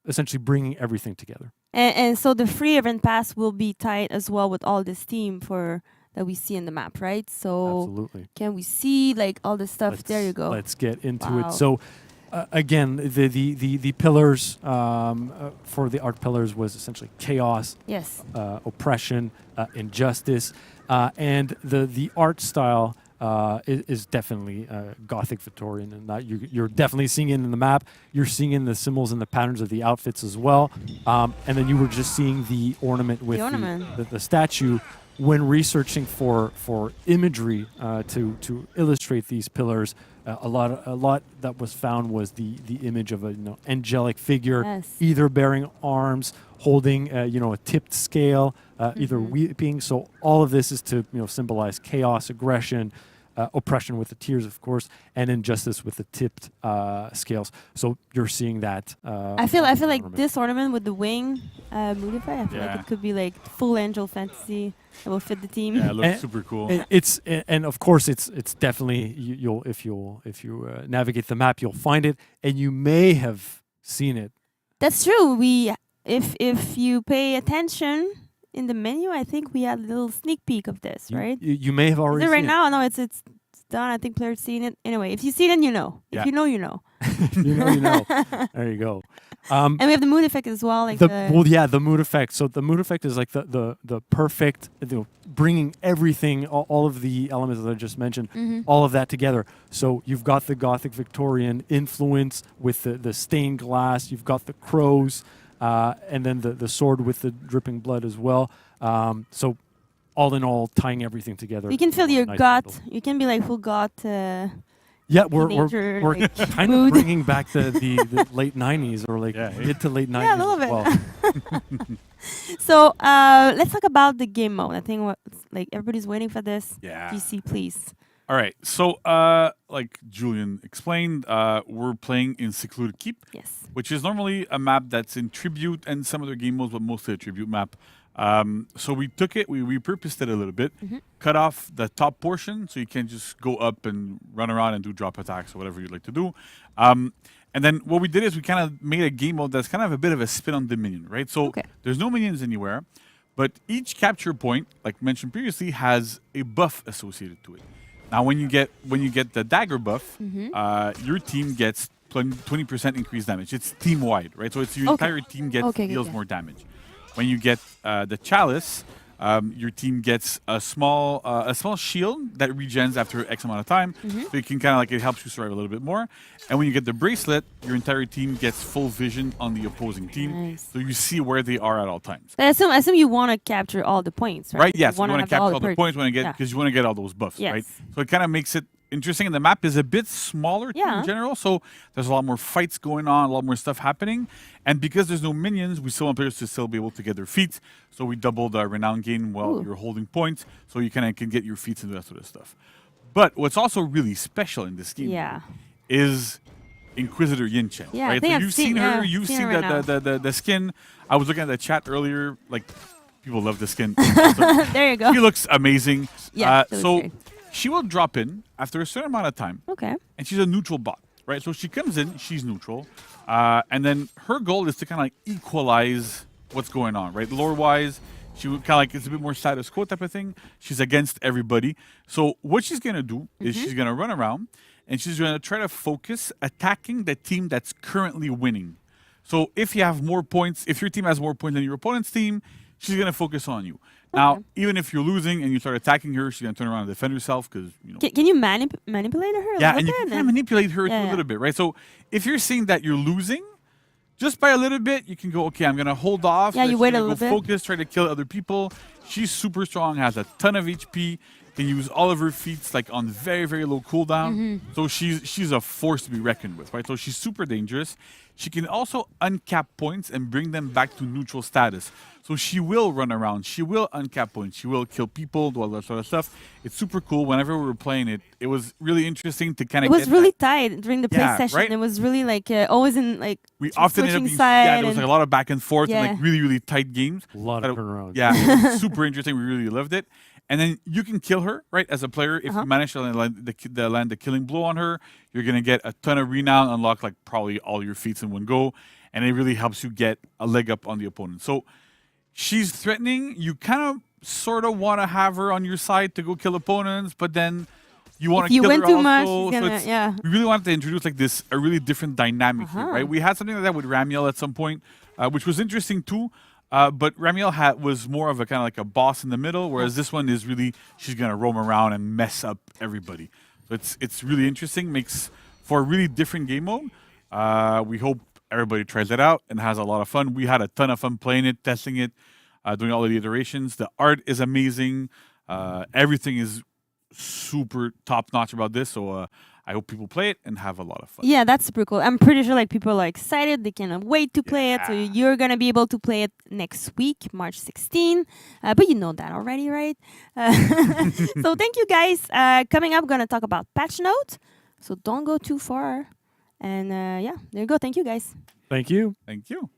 Speaker 14: essentially bringing everything together.
Speaker 2: And so the free event pass will be tied as well with all this team for that we see in the map, right? So
Speaker 14: Absolutely.
Speaker 2: can we see like all the stuff? There you go.
Speaker 14: Let's get into
Speaker 2: Wow.
Speaker 14: it. So again, the pillars for the art pillars was essentially chaos,
Speaker 2: Yes.
Speaker 14: oppression, injustice, and the art style is definitely Gothic Victorian, and that you're definitely seeing it in the map. You're seeing in the symbols and the patterns of the outfits as well, and then you were just seeing the ornament with the statue. When researching for imagery to illustrate these pillars, a lot that was found was the image of a angelic figure, either bearing arms, holding a tipped scale, either weeping. So all of this is to symbolize chaos, aggression, oppression with the tears, of course, and injustice with the tipped scales. So you're seeing that.
Speaker 2: I feel like this ornament with the wing modify. I feel like it could be like full angel fantasy. It will fit the team.
Speaker 13: Yeah, it looks super cool.
Speaker 14: And of course it's definitely if you navigate the map, you'll find it, and you may have seen it.
Speaker 2: That's true. If you pay attention in the menu, I think we had a little sneak peek of this, right?
Speaker 14: You may have already
Speaker 2: Is it right
Speaker 14: seen
Speaker 2: now? No, it's done. I think players seen it. Anyway, if you see it, then you know. If you know, you know.
Speaker 14: you know. There you go.
Speaker 2: And we have the mood effect as well. Like
Speaker 14: the mood effect. So the mood effect is like the perfect, bringing everything, all of the elements that I just mentioned, all of that together. So you've got the Gothic Victorian influence with the stained glass. You've got the crows, and then the sword with the dripping blood as well. So all in all, tying everything together.
Speaker 2: You can feel your
Speaker 14: nice
Speaker 2: gut.
Speaker 14: bundle.
Speaker 2: You can be like full gut.
Speaker 14: Yeah, we're
Speaker 2: like
Speaker 14: kind
Speaker 2: mood.
Speaker 14: of bringing back the late 90s or like mid to late 90s.
Speaker 2: Yeah, a little bit.
Speaker 14: Well.
Speaker 2: So let's talk about the game mode. I think everybody's waiting for this.
Speaker 13: Yeah.
Speaker 2: GC, please.
Speaker 13: All right. So like Julian explained, we're playing in Secluded Keep.
Speaker 2: Yes.
Speaker 13: Which is normally a map that's in Tribute and some other game modes, but mostly a Tribute map. So we took it, we repurposed it a little bit, cut off the top portion so you can just go up and run around and do drop attacks or whatever you'd like to do. And then what we did is we kind of made a game mode that's kind of a bit of a spin on the minion, right? So there's no minions anywhere, but each capture point, like mentioned previously, has a buff associated to it. Now, when you get the dagger buff, your team gets 20% increased damage. It's team-wide, right? So it's your entire team deals more damage. When you get the chalice, your team gets a small shield that regens after X amount of time. So you can kind of like, it helps you survive a little bit more. And when you get the bracelet, your entire team gets full vision on the opposing team. So you see where they are at all times.
Speaker 2: I assume you want to capture all the points, right?
Speaker 13: Right, yes. You want to capture all the points because you want to get all those buffs, right? So it kind of makes it interesting. And the map is a bit smaller in general, so there's a lot more fights going on, a lot more stuff happening. And because there's no minions, we still want players to still be able to get their feats. So we double the renown gain while you're holding points, so you kind of can get your feats and that sort of stuff. But what's also really special in this game is Inquisitor Yin Chen.
Speaker 2: Yeah,
Speaker 13: right?
Speaker 2: I think
Speaker 13: So you've seen her, you've seen the skin. I was looking at the chat earlier, like people love the skin.
Speaker 2: There you go.
Speaker 13: She looks amazing.
Speaker 2: Yeah,
Speaker 13: so she will drop in after a certain amount of time.
Speaker 2: Okay.
Speaker 13: And she's a neutral bot, right? So she comes in, she's neutral. And then her goal is to kind of like equalize what's going on, right? Lore-wise, she would kind of like, it's a bit more status quo type of thing. She's against everybody. So what she's going to do is she's going to run around and she's going to try to focus attacking the team that's currently winning. So if you have more points, if your team has more points than your opponent's team, she's going to focus on you. Now, even if you're losing and you start attacking her, she's going to turn around and defend herself because, you know.
Speaker 2: Can you manipulate her?
Speaker 13: Yeah, and you can kind of manipulate her a little bit, right? So if you're seeing that you're losing, just by a little bit, you can go, okay, I'm going to hold off.
Speaker 2: Yeah, you wait a little bit.
Speaker 13: Focus, try to kill other people. She's super strong, has a ton of HP, can use all of her feats like on very, very low cooldown. So she's a force to be reckoned with, right? So she's super dangerous. She can also uncap points and bring them back to neutral status. So she will run around, she will uncap points, she will kill people, do all that sort of stuff. It's super cool. Whenever we were playing it, it was really interesting to kind of.
Speaker 2: It was really tight during the play session.
Speaker 13: Right?
Speaker 2: It was really like always in like.
Speaker 13: We often ended up being, there was like a lot of back and forth and like really, really tight games.
Speaker 14: A lot of turnarounds.
Speaker 13: Yeah, it was super interesting. We really loved it. And then you can kill her, right, as a player. If you manage to land the killing blow on her, you're going to get a ton of renown, unlock like probably all your feats in one go. And it really helps you get a leg up on the opponent. So she's threatening. You kind of sort of want to have her on your side to go kill opponents, but then you want to
Speaker 2: you
Speaker 13: kill
Speaker 2: win
Speaker 13: her
Speaker 2: too
Speaker 13: also.
Speaker 2: much,
Speaker 13: So
Speaker 2: yeah.
Speaker 13: we really wanted to introduce like this a really different dynamic here, right? We had something like that with Ramiel at some point, which was interesting too. But Ramiel was more of a kind of like a boss in the middle, whereas this one is really she's gonna roam around and mess up everybody. So it's really interesting, makes for a really different game mode. We hope everybody tries it out and has a lot of fun. We had a ton of fun playing it, testing it, doing all of the iterations. The art is amazing. Everything is super top notch about this. So I hope people play it and have a lot of fun.
Speaker 2: Yeah, that's super cool. I'm pretty sure like people are excited. They cannot wait to play it. So you're gonna be able to play it next week, March 16. But you know that already, right? So thank you guys. Coming up, we're gonna talk about patch notes. So don't go too far. And yeah, there you go. Thank you guys.
Speaker 14: Thank you.
Speaker 13: Thank you.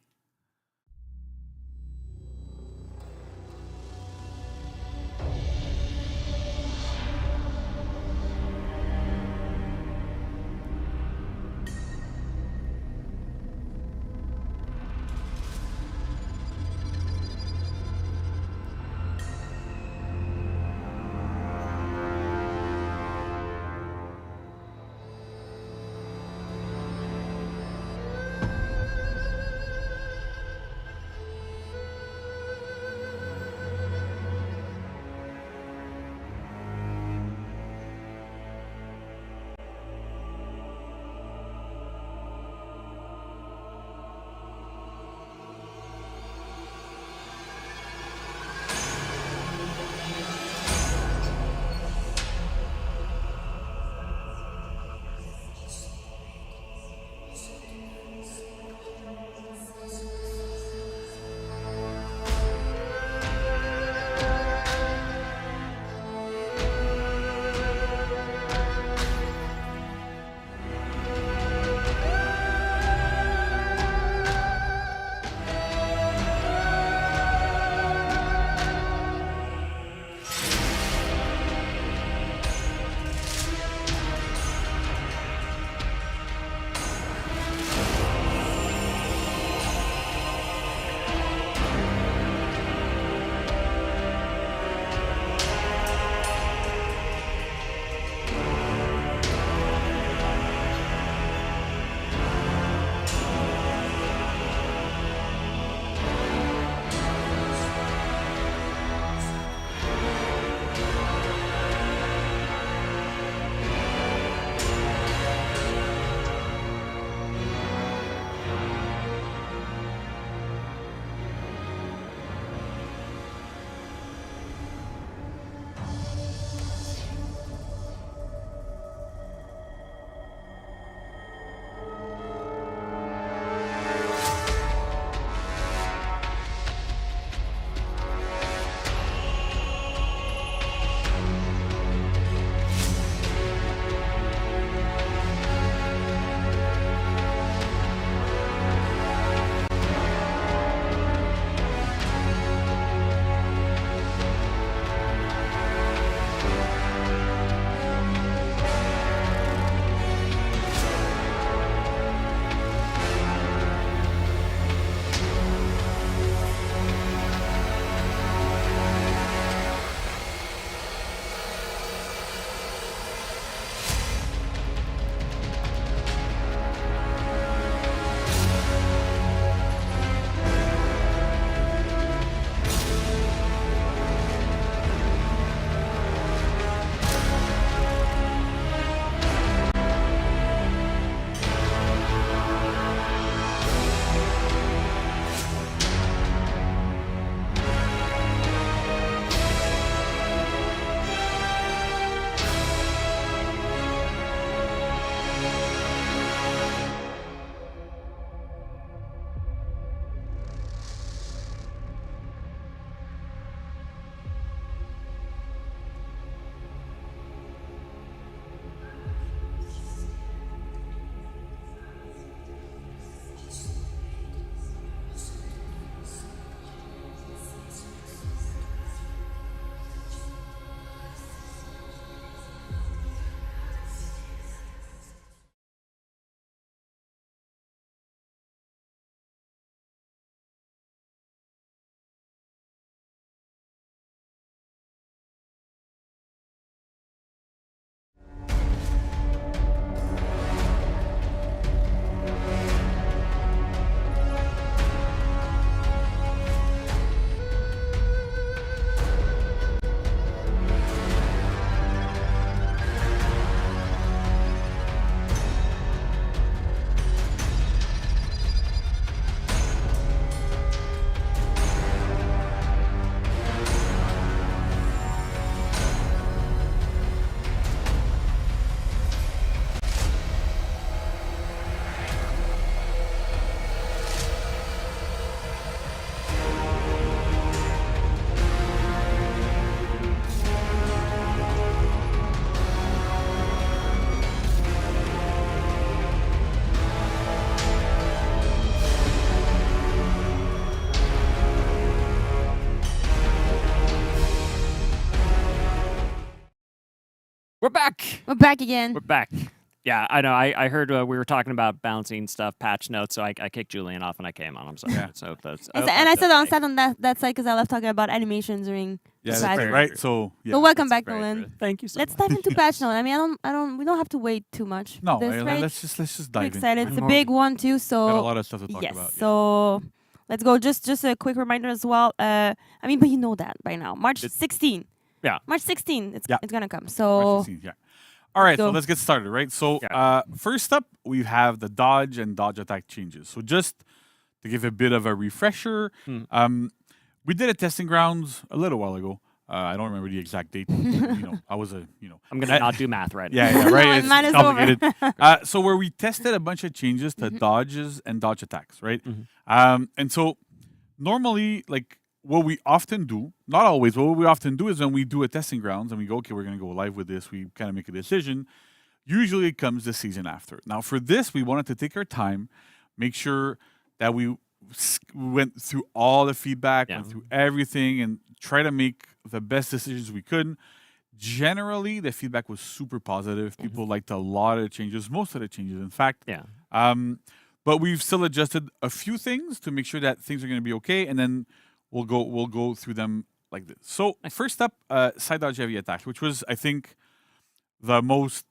Speaker 1: We're back.
Speaker 2: We're back again.
Speaker 1: We're back. Yeah, I know. I heard we were talking about balancing stuff, patch notes, so I kicked Julian off and I came on. I'm sorry.
Speaker 13: Yeah.
Speaker 1: So that's,
Speaker 2: And I sat on that side because I love talking about animations during
Speaker 13: Yeah,
Speaker 2: the
Speaker 13: that's
Speaker 2: patch.
Speaker 13: great, right? So, yeah.
Speaker 2: So welcome
Speaker 1: that's
Speaker 2: back,
Speaker 1: very
Speaker 2: Nolan.
Speaker 1: true. Thank you so
Speaker 2: Let's
Speaker 1: much.
Speaker 2: dive into patch note. I mean, we don't have to wait too much.
Speaker 13: No,
Speaker 2: This, right?
Speaker 13: let's just dive
Speaker 2: We're
Speaker 13: in.
Speaker 2: excited. It's a
Speaker 13: More-
Speaker 2: big one too. So
Speaker 13: Got a lot of stuff to talk
Speaker 2: yes.
Speaker 13: about. Yeah.
Speaker 2: So let's go. Just a quick reminder as well. I mean, but you know that by now. March 16.
Speaker 1: Yeah.
Speaker 2: March 16. It's gonna come.
Speaker 13: March
Speaker 2: So
Speaker 13: 16th, yeah. All right, so
Speaker 2: go.
Speaker 13: let's get started, right? So first up, we have the dodge and dodge attack changes. So just to give a bit of a refresher, we did a testing grounds a little while ago. I don't remember the exact date. I was
Speaker 1: I'm gonna not do math right now.
Speaker 13: Yeah, right.
Speaker 2: No, mine
Speaker 13: It's
Speaker 2: is over.
Speaker 13: complicated. So where we tested a bunch of changes to dodges and dodge attacks, right? And so normally, like what we often do, not always, but what we often do is when we do a testing grounds and we go, okay, we're going to go live with this, we kind of make a decision. Usually it comes the season after. Now for this, we wanted to take our time, make sure that we went through all the feedback, went through everything, and try to make the best decisions we could. Generally, the feedback was super positive. People liked a lot of the changes, most of the changes, in fact.
Speaker 1: Yeah.
Speaker 13: But we've still adjusted a few things to make sure that things are going to be okay, and then we'll go through them like this. So first up, side dodge heavy attack, which was I think the most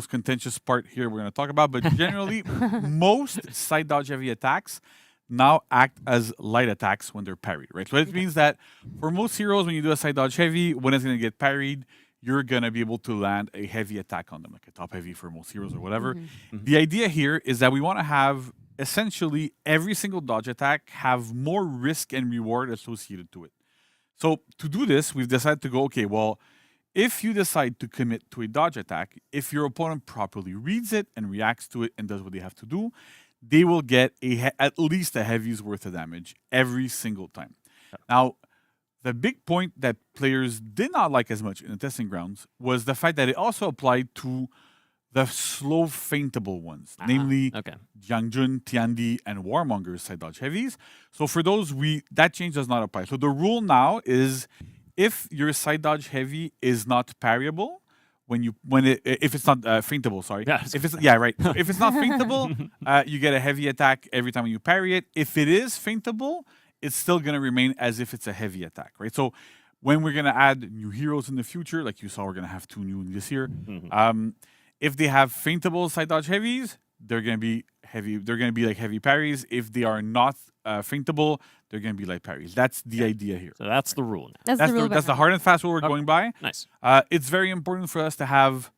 Speaker 13: contentious part here we're going to talk about. But generally, most side dodge heavy attacks now act as light attacks when they're parried, right? So it means that for most heroes, when you do a side dodge heavy, when it's going to get parried, you're going to be able to land a heavy attack on them, like a top heavy for most heroes or whatever. The idea here is that we want to have essentially every single dodge attack have more risk and reward associated to it. So to do this, we've decided to go, okay, well, if you decide to commit to a dodge attack, if your opponent properly reads it and reacts to it and does what they have to do, they will get at least a heavy's worth of damage every single time. Now, the big point that players did not like as much in the testing grounds was the fact that it also applied to the slow feintable ones, namely Jiangjun, Tiandi, and Warmonger's side dodge heavies. So for those, that change does not apply. So the rule now is if your side dodge heavy is not parryable, if it's not feintable, sorry.
Speaker 1: Yeah,
Speaker 13: if it's right. So if it's not feintable, you get a heavy attack every time you parry it. If it is feintable, it's still going to remain as if it's a heavy attack, right? So when we're going to add new heroes in the future, like you saw, we're going to have 2 new this year. If they have feintable side dodge heavies, they're going to be heavy. They're going to be like heavy parries. If they are not feintable, they're going to be light parries. That's the idea here.
Speaker 1: So that's the rule now.
Speaker 2: That's
Speaker 13: the hard and fast rule we're going by.
Speaker 1: Nice.
Speaker 13: It's very important for us to have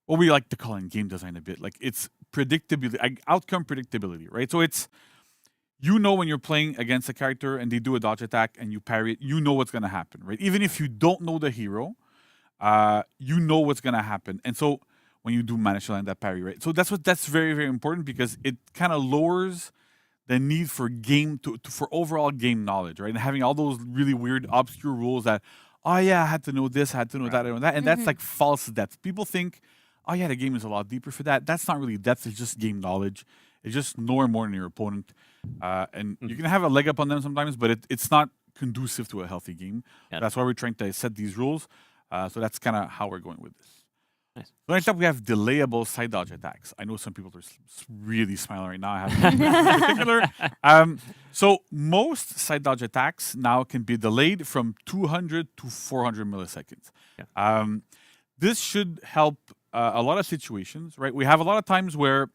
Speaker 13: what we like to call in game design a bit, like it's predictability, outcome predictability, right? So it's, when you're playing against a character and they do a dodge attack and you parry it, you know what's going to happen, right? Even if you don't know the hero, you know what's going to happen. And so when you do manage to land that parry, right? So that's very, very important because it kind of lowers the need for for overall game knowledge, right? And having all those really weird, obscure rules that, oh yeah, I had to know this, I had to know that, and that. And that's like false depth. People think, oh yeah, the game is a lot deeper for that. That's not really depth, it's just game knowledge. It's just knowing more than your opponent. And you can have a leg up on them sometimes, but it's not conducive to a healthy game. That's why we're trying to set these rules. So that's kind of how we're going with this.
Speaker 1: Nice.
Speaker 13: So next up, we have delayable side dodge attacks. I know some people are really smiling right now. I have in particular. So most side dodge attacks now can be delayed from 200 to 400 milliseconds. This should help a lot of situations, right? We have a lot of times where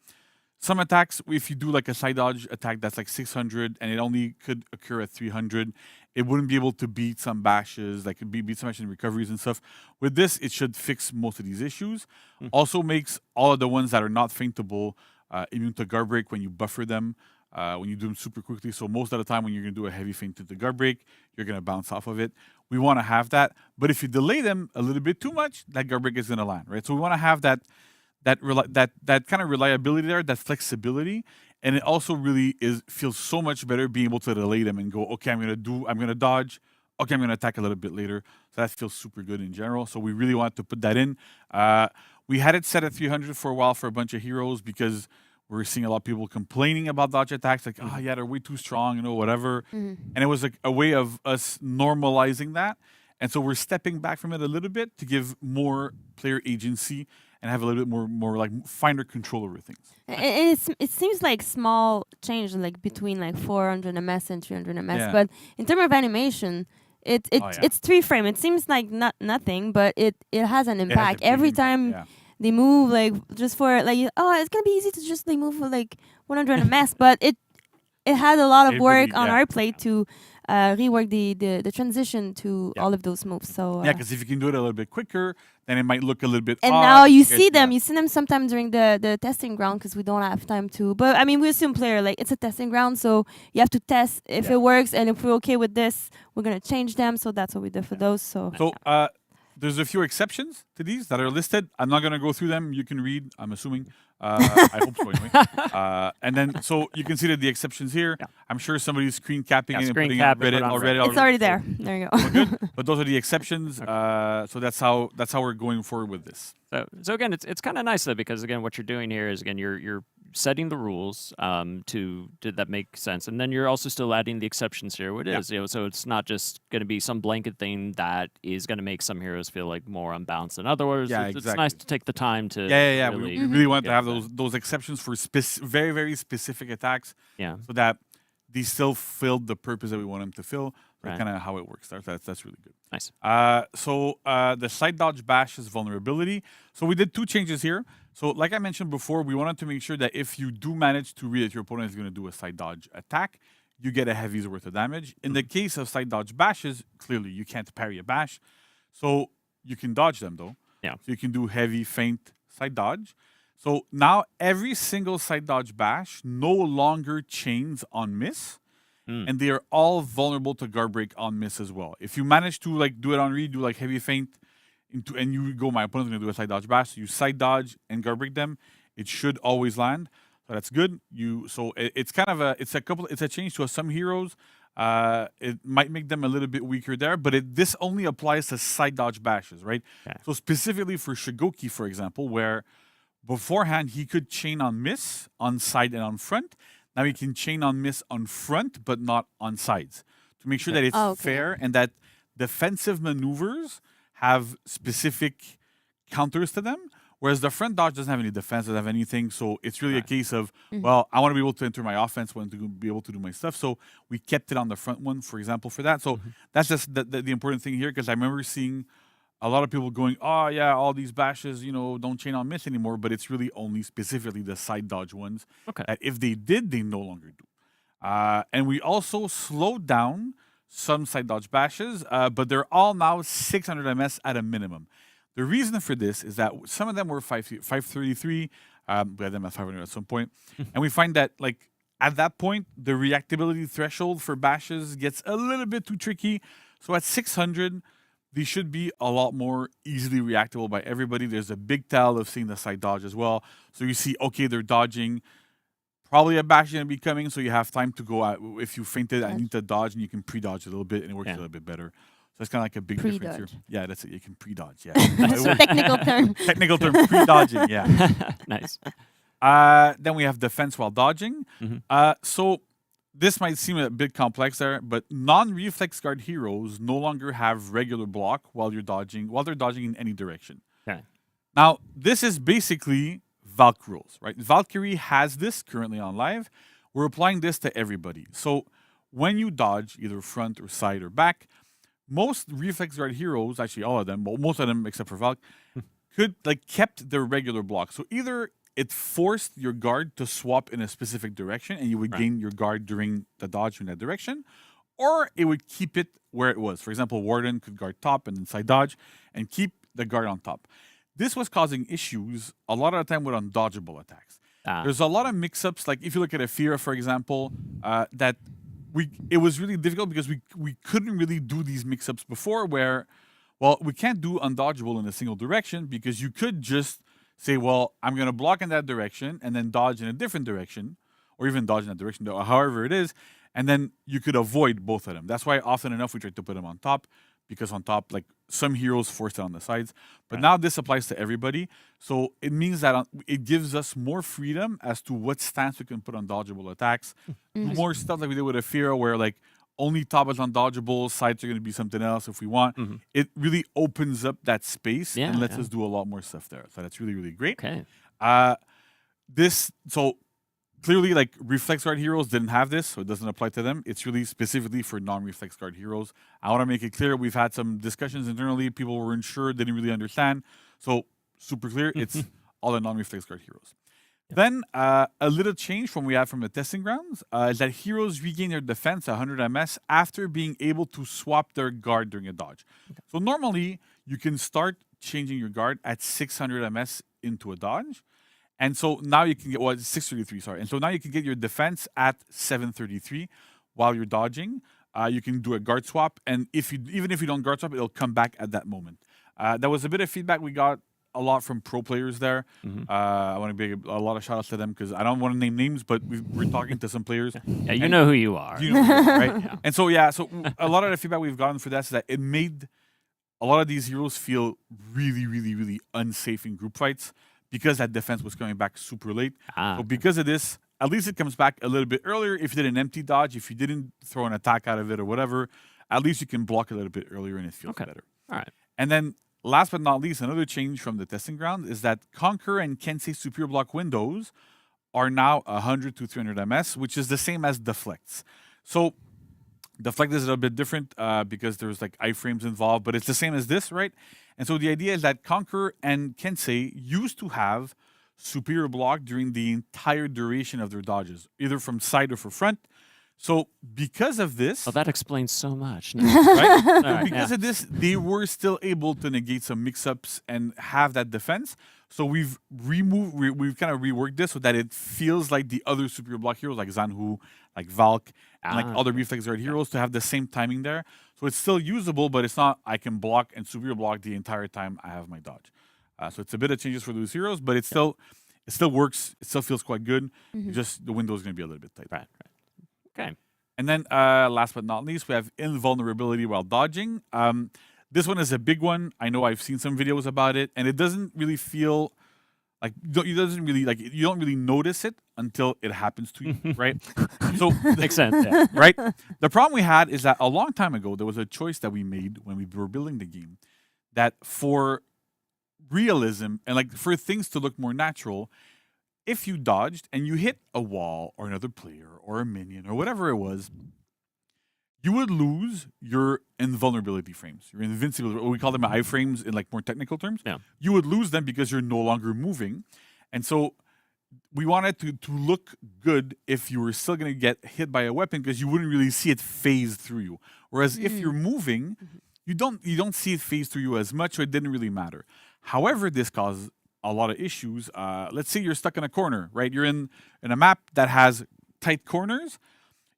Speaker 13: some attacks, if you do like a side dodge attack that's like 600 and it only could occur at 300, it wouldn't be able to beat some bashes, like beat some action recoveries and stuff. With this, it should fix most of these issues. Also makes all of the ones that are not feintable immune to guard break when you buffer them, when you do them super quickly. So most of the time when you're going to do a heavy feint into guard break, you're going to bounce off of it. We want to have that. But if you delay them a little bit too much, that guard break is going to land, right? So we want to have that kind of reliability there, that flexibility, and it also really feels so much better being able to delay them and go, okay, I'm gonna dodge, okay, I'm gonna attack a little bit later. So that feels super good in general. So we really wanted to put that in. We had it set at 300 for a while for a bunch of heroes because we're seeing a lot of people complaining about dodge attacks, like, oh yeah, they're way too strong, whatever. And it was like a way of us normalizing that. And so we're stepping back from it a little bit to give more player agency and have a little bit more like finer control over things.
Speaker 2: And it seems like small change, like between like 400 ms and 300 ms.
Speaker 13: Yeah.
Speaker 2: But in terms of animation, it's 3 frame. It seems like nothing, but it has an impact every time. They move, like just for like, it's gonna be easy to just like move for like 100 ms, but it had a lot of work on our plate to rework the transition to all of those moves. So
Speaker 13: because if you can do it a little bit quicker, then it might look a little bit.
Speaker 2: And
Speaker 13: odd.
Speaker 2: now you see them sometime during the testing ground because we don't have time to. But I mean, we assume player like it's a testing ground, so you have to test if it works, and if we're okay with this, we're gonna change them. So that's what we did for those. So
Speaker 13: there's a few exceptions to these that are listed. I'm not going to go through them. You can read, I'm assuming. I hope so anyway. And then, so you can see that the exceptions here. I'm sure somebody's screen capping it and putting it on Reddit already.
Speaker 2: It's already there. There you go.
Speaker 13: Good. But those are the exceptions. So that's how we're going forward with this.
Speaker 1: So again, it's kind of nice though, because again, what you're doing here is again you're setting the rules to that make sense, and then you're also still adding the exceptions here. What is so it's not just going to be some blanket thing that is going to make some heroes feel like more unbalanced than others. It's nice to take the time to
Speaker 13: Really, we really want to have those exceptions for very, very specific attacks. So that these still filled the purpose that we want them to fill. That's kind of how it works. That's really good.
Speaker 1: Nice.
Speaker 13: So the side dodge bash is vulnerability. So we did 2 changes here. So like I mentioned before, we wanted to make sure that if you do manage to read that your opponent is going to do a side dodge attack, you get a heavy's worth of damage. In the case of side dodge bashes, clearly you can't parry a bash. So you can dodge them though. So you can do heavy, feint, side dodge. So now every single side dodge bash no longer chains on miss. And they are all vulnerable to guard break on miss as well. If you manage to like do it on read, do like heavy feint, and you go, my opponent's gonna do a side dodge bash. So you side dodge and guard break them. It should always land. So that's good. It's kind of it's a change to some heroes. It might make them a little bit weaker there, but this only applies to side dodge bashes, right? So specifically for Shigoki, for example, where beforehand he could chain on miss on side and on front. Now he can chain on miss on front, but not on sides, to make sure that it's fair and that defensive maneuvers have specific counters to them, whereas the front dodge doesn't have any defense, doesn't have anything. So it's really a case of, well, I want to be able to enter my offense, want to be able to do my stuff. So we kept it on the front one, for example, for that. So that's just the important thing here, because I remember seeing a lot of people going, oh, yeah, all these bashes, don't chain on miss anymore, but it's really only specifically the side dodge ones that if they did, they no longer do. And we also slowed down some side dodge bashes, but they're all now 600 ms at a minimum. The reason for this is that some of them were 533. We had them at 500 at some point. And we find that, like, at that point, the reactability threshold for bashes gets a little bit too tricky. So at 600, these should be a lot more easily reactable by everybody. There's a big tell of seeing the side dodge as well. So you see, okay, they're dodging. Probably a bash is going to be coming, so you have time to go out. If you feinted, I need to dodge, and you can pre-dodge a little bit, and it works a little bit better. So it's kind of like a big difference here. Yeah, that's it. You can pre-dodge. Yeah.
Speaker 2: Technical term.
Speaker 13: Technical term, pre-dodging. Yeah.
Speaker 1: Nice.
Speaker 13: Then we have defense while dodging. So this might seem a bit complex there, but non-reflex guard heroes no longer have regular block while they're dodging in any direction. Now, this is basically Valk rules, right? Valkyrie has this currently on live. We're applying this to everybody. So when you dodge, either front or side or back, most reflex guard heroes, actually all of them, but most of them except for Valk, kept their regular block. So either it forced your guard to swap in a specific direction and you would gain your guard during the dodge in that direction, or it would keep it where it was. For example, Warden could guard top and then side dodge and keep the guard on top. This was causing issues a lot of the time with undodgeable attacks. There's a lot of mix-ups, like if you look at Aphira, for example, it was really difficult because we couldn't really do these mix-ups before where, well, we can't do undodgeable in a single direction because you could just say, well, I'm going to block in that direction and then dodge in a different direction, or even dodge in that direction, however it is, and then you could avoid both of them. That's why often enough we try to put them on top, because on top, like, some heroes force it on the sides. But now this applies to everybody. So it means that it gives us more freedom as to what stance we can put on dodgeable attacks. More stuff like we did with Aphira where, like, only top is undodgeable, sides are going to be something else if we want. It really opens up that space and lets us do a lot more stuff there. So that's really, really great.
Speaker 1: Okay.
Speaker 13: So clearly, like, Reflex Guard heroes didn't have this, so it doesn't apply to them. It's really specifically for non-Reflex Guard heroes. I want to make it clear, we've had some discussions internally. People were unsure, didn't really understand. So super clear, it's all the non-Reflex Guard heroes. Then a little change from we had from the testing grounds is that heroes regain their defense 100 MS after being able to swap their guard during a dodge. So normally, you can start changing your guard at 600 MS into a dodge. And so now you can get, 633, sorry. And so now you can get your defense at 733 while you're dodging. You can do a guard swap. And even if you don't guard swap, it'll come back at that moment. That was a bit of feedback we got a lot from pro players there. I want to give a lot of shout outs to them because I don't want to name names, but we're talking to some players.
Speaker 1: Yeah, you know who you are.
Speaker 13: You know who you are, right? Yeah. And so, so a lot of the feedback we've gotten for that is that it made a lot of these heroes feel really, really, really unsafe in group fights, because that defense was coming back super late. So because of this, at least it comes back a little bit earlier. If you did an empty dodge, if you didn't throw an attack out of it or whatever, at least you can block a little bit earlier and it feels better.
Speaker 1: All right.
Speaker 13: And then last but not least, another change from the testing ground is that Conquer and Kensei Superior Block windows are now 100 to 300 MS, which is the same as Deflects. So Deflect is a little bit different because there's like iframes involved, but it's the same as this, right? And so the idea is that Conquer and Kensei used to have superior block during the entire duration of their dodges, either from side or from front. So because of this...
Speaker 1: Oh, that explains so much.
Speaker 13: Right?
Speaker 1: Right,
Speaker 13: because of this, they were still able to negate some mix-ups and have that defense. So we've kind of reworked this so that it feels like the other superior block heroes, like Zanhu, like Valk, and like other Reflex Guard heroes, to have the same timing there. So it's still usable, but it's not I can block and superior block the entire time I have my dodge. So it's a bit of changes for those heroes, but it still works. It still feels quite good. Just the window is going to be a little bit tight.
Speaker 1: Right. Okay.
Speaker 13: And then last but not least, we have invulnerability while dodging. This one is a big one. I know I've seen some videos about it, and it doesn't really feel like you don't really notice it until it happens to you, right? So
Speaker 1: makes sense, yeah.
Speaker 13: Right? The problem we had is that a long time ago there was a choice that we made when we were building the game that for realism and like for things to look more natural, if you dodged and you hit a wall or another player or a minion or whatever it was, you would lose your invulnerability frames, your invincibility. We call them iframes in like more technical terms.
Speaker 1: Yeah.
Speaker 13: You would lose them because you're no longer moving. And so we wanted to look good if you were still going to get hit by a weapon because you wouldn't really see it phase through you. Whereas if you're moving, you don't see it phase through you as much, so it didn't really matter. However, this caused a lot of issues. Let's say you're stuck in a corner, right? You're in a map that has tight corners.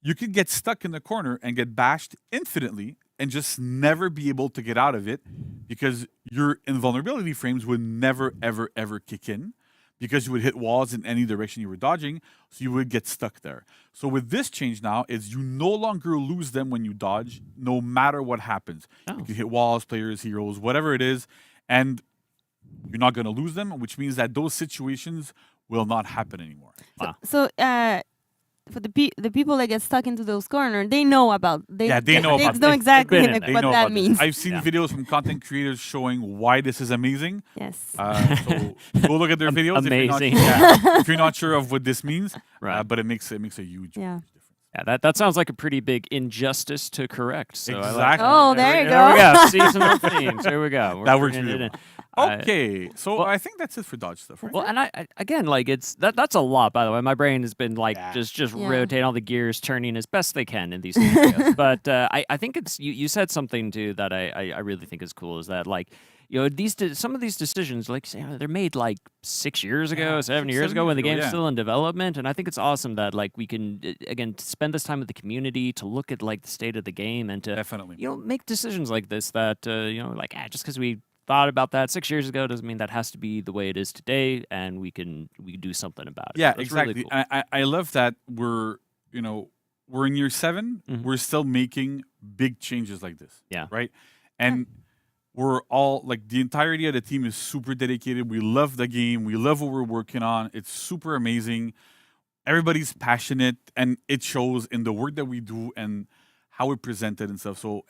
Speaker 13: You could get stuck in the corner and get bashed infinitely and just never be able to get out of it because your invulnerability frames would never, ever, ever kick in because you would hit walls in any direction you were dodging, so you would get stuck there. So with this change now is you no longer lose them when you dodge, no matter what happens. You can hit walls, players, heroes, whatever it is, and you're not going to lose them, which means that those situations will not happen anymore.
Speaker 2: So for the people that get stuck into those corners, they know about. They know exactly what that means.
Speaker 13: I've seen videos from content creators showing why this is amazing.
Speaker 2: Yes.
Speaker 13: So go look at their videos.
Speaker 1: Amazing.
Speaker 13: If you're not sure of what this means, but it makes a huge difference.
Speaker 1: Yeah, that sounds like a pretty big injustice to correct. So
Speaker 13: exactly.
Speaker 2: There you
Speaker 1: go. There we go. Seasonal themes. Here we go.
Speaker 13: That works really well. Okay, so I think that's it for dodge stuff, right?
Speaker 1: Well, and I again, like that's a lot. By the way, my brain has been like just rotating all the gears, turning as best they can in these scenarios. But I think it's you said something too that I really think is cool. Is that like some of these decisions, like they're made like 6 years ago, 7 years ago when the game's still in development, and I think it's awesome that like we can again spend this time with the community to look at like the state of the game and to
Speaker 13: definitely
Speaker 1: make decisions like this that like just because we thought about that 6 years ago doesn't mean that has to be the way it is today, and we can do something about it.
Speaker 13: Yeah,
Speaker 1: so
Speaker 13: exactly.
Speaker 1: Really cool.
Speaker 13: I love that we're in year 7. We're still making big changes like this.
Speaker 1: Yeah.
Speaker 13: Right. And we're all like the entirety of the team is super dedicated. We love the game. We love what we're working on. It's super amazing. Everybody's passionate, and it shows in the work that we do and how we present it and stuff. So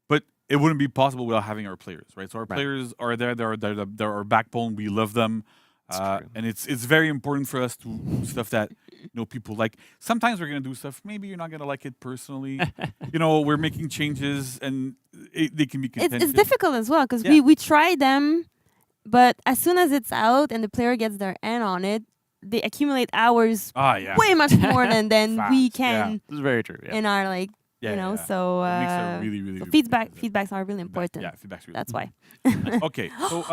Speaker 13: but it wouldn't be possible without having our players, right? So our players are there. They're our backbone. We love them. And it's very important for us to do stuff that people like. Sometimes we're gonna do stuff. Maybe you're not gonna like it personally. We're making changes, and they can be contentious.
Speaker 2: It's difficult as well because we try them, but as soon as it's out and the player gets their hand on it, they accumulate hours way much more than we can.
Speaker 1: Yeah. This is very true. Yeah.
Speaker 2: In our so
Speaker 13: it makes it really, really,
Speaker 2: so
Speaker 13: really
Speaker 2: feedbacks are really important.
Speaker 13: Yeah, feedback's really
Speaker 2: That's why.
Speaker 13: Okay, so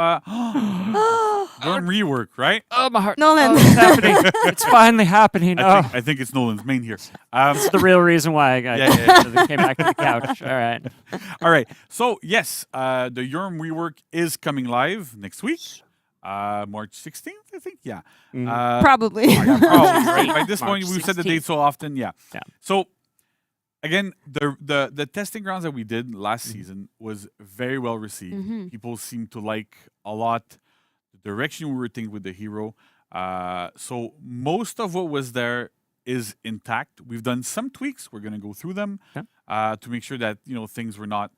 Speaker 13: Worm rework, right?
Speaker 1: Oh, my heart.
Speaker 2: Nolan.
Speaker 1: It's happening. It's finally happening.
Speaker 13: I think it's Nolan's main here.
Speaker 1: That's the real reason why I came back to the couch. All right.
Speaker 13: All right. So, yes, the Yorm rework is coming live next week. March 16th, I think. Yeah.
Speaker 2: Probably.
Speaker 13: Right? By this point, we've said the date so often. Yeah. So, again, the testing grounds that we did last season was very well received. People seemed to like a lot the direction we were taking with the hero. So most of what was there is intact. We've done some tweaks. We're going to go through them to make sure that things were not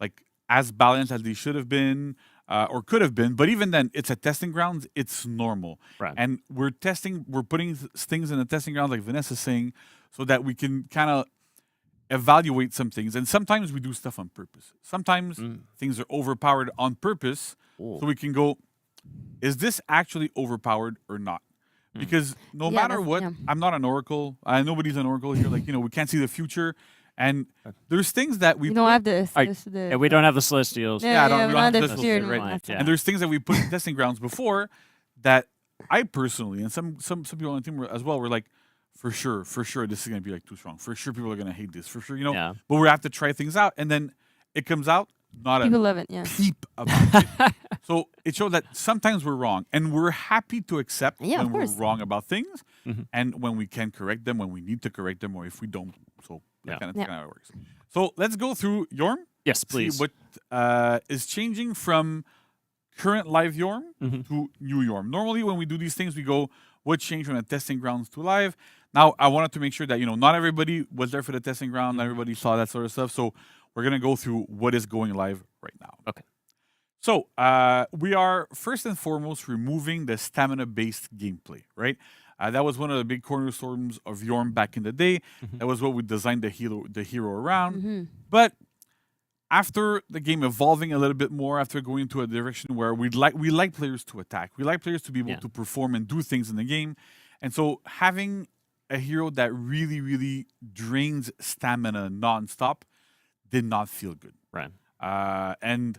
Speaker 13: like as balanced as they should have been or could have been. But even then, it's a testing grounds. It's normal.
Speaker 1: Right.
Speaker 13: And we're putting things in the testing grounds, like Vanessa's saying, so that we can kind of evaluate some things. And sometimes we do stuff on purpose. Sometimes things are overpowered on purpose. So we can go, is this actually overpowered or not? Because no matter what, I'm not an oracle. Nobody's an oracle here. Like, we can't see the future. And there's things that we
Speaker 2: don't have this.
Speaker 1: We don't have the celestials.
Speaker 13: We don't have the
Speaker 2: celestials,
Speaker 13: right? And there's things that we put in testing grounds before that I personally, and some people on the team as well, were like, for sure, this is going to be like too strong. For sure, people are going to hate this. For sure, But we have to try things out, and then it comes out. Not
Speaker 2: people
Speaker 13: a
Speaker 2: love it. Yeah.
Speaker 13: peep about it. So it showed that sometimes we're wrong, and we're happy to accept when we're wrong about things, and when we can correct them, when we need to correct them, or if we don't. So that kind of how it works. So let's go through Yorm.
Speaker 1: Yes, please.
Speaker 13: See what is changing from current live Yorm to new Yorm. Normally, when we do these things, we go, what changed from the testing grounds to live? Now, I wanted to make sure that, not everybody was there for the testing ground, not everybody saw that sort of stuff. So we're going to go through what is going live right now.
Speaker 1: Okay.
Speaker 13: So we are first and foremost removing the stamina-based gameplay, right? That was one of the big cornerstones of Yorm back in the day. That was what we designed the hero around. But after the game evolving a little bit more, after going into a direction where we like players to attack, we like players to be able to perform and do things in the game. And so having a hero that really, really drains stamina nonstop did not feel good.
Speaker 1: Right.
Speaker 13: And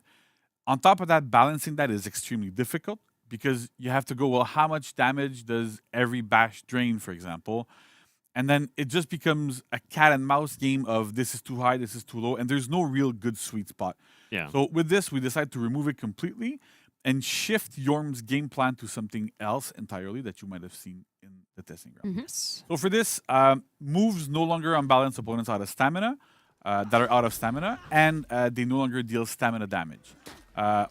Speaker 13: on top of that, balancing that is extremely difficult because you have to go, well, how much damage does every bash drain, for example? And then it just becomes a cat and mouse game of this is too high, this is too low, and there's no real good sweet spot.
Speaker 1: Yeah.
Speaker 13: So with this, we decided to remove it completely and shift Yorm's game plan to something else entirely that you might have seen in the testing ground. So for this, moves no longer unbalance opponents out of stamina, that are out of stamina, and they no longer deal stamina damage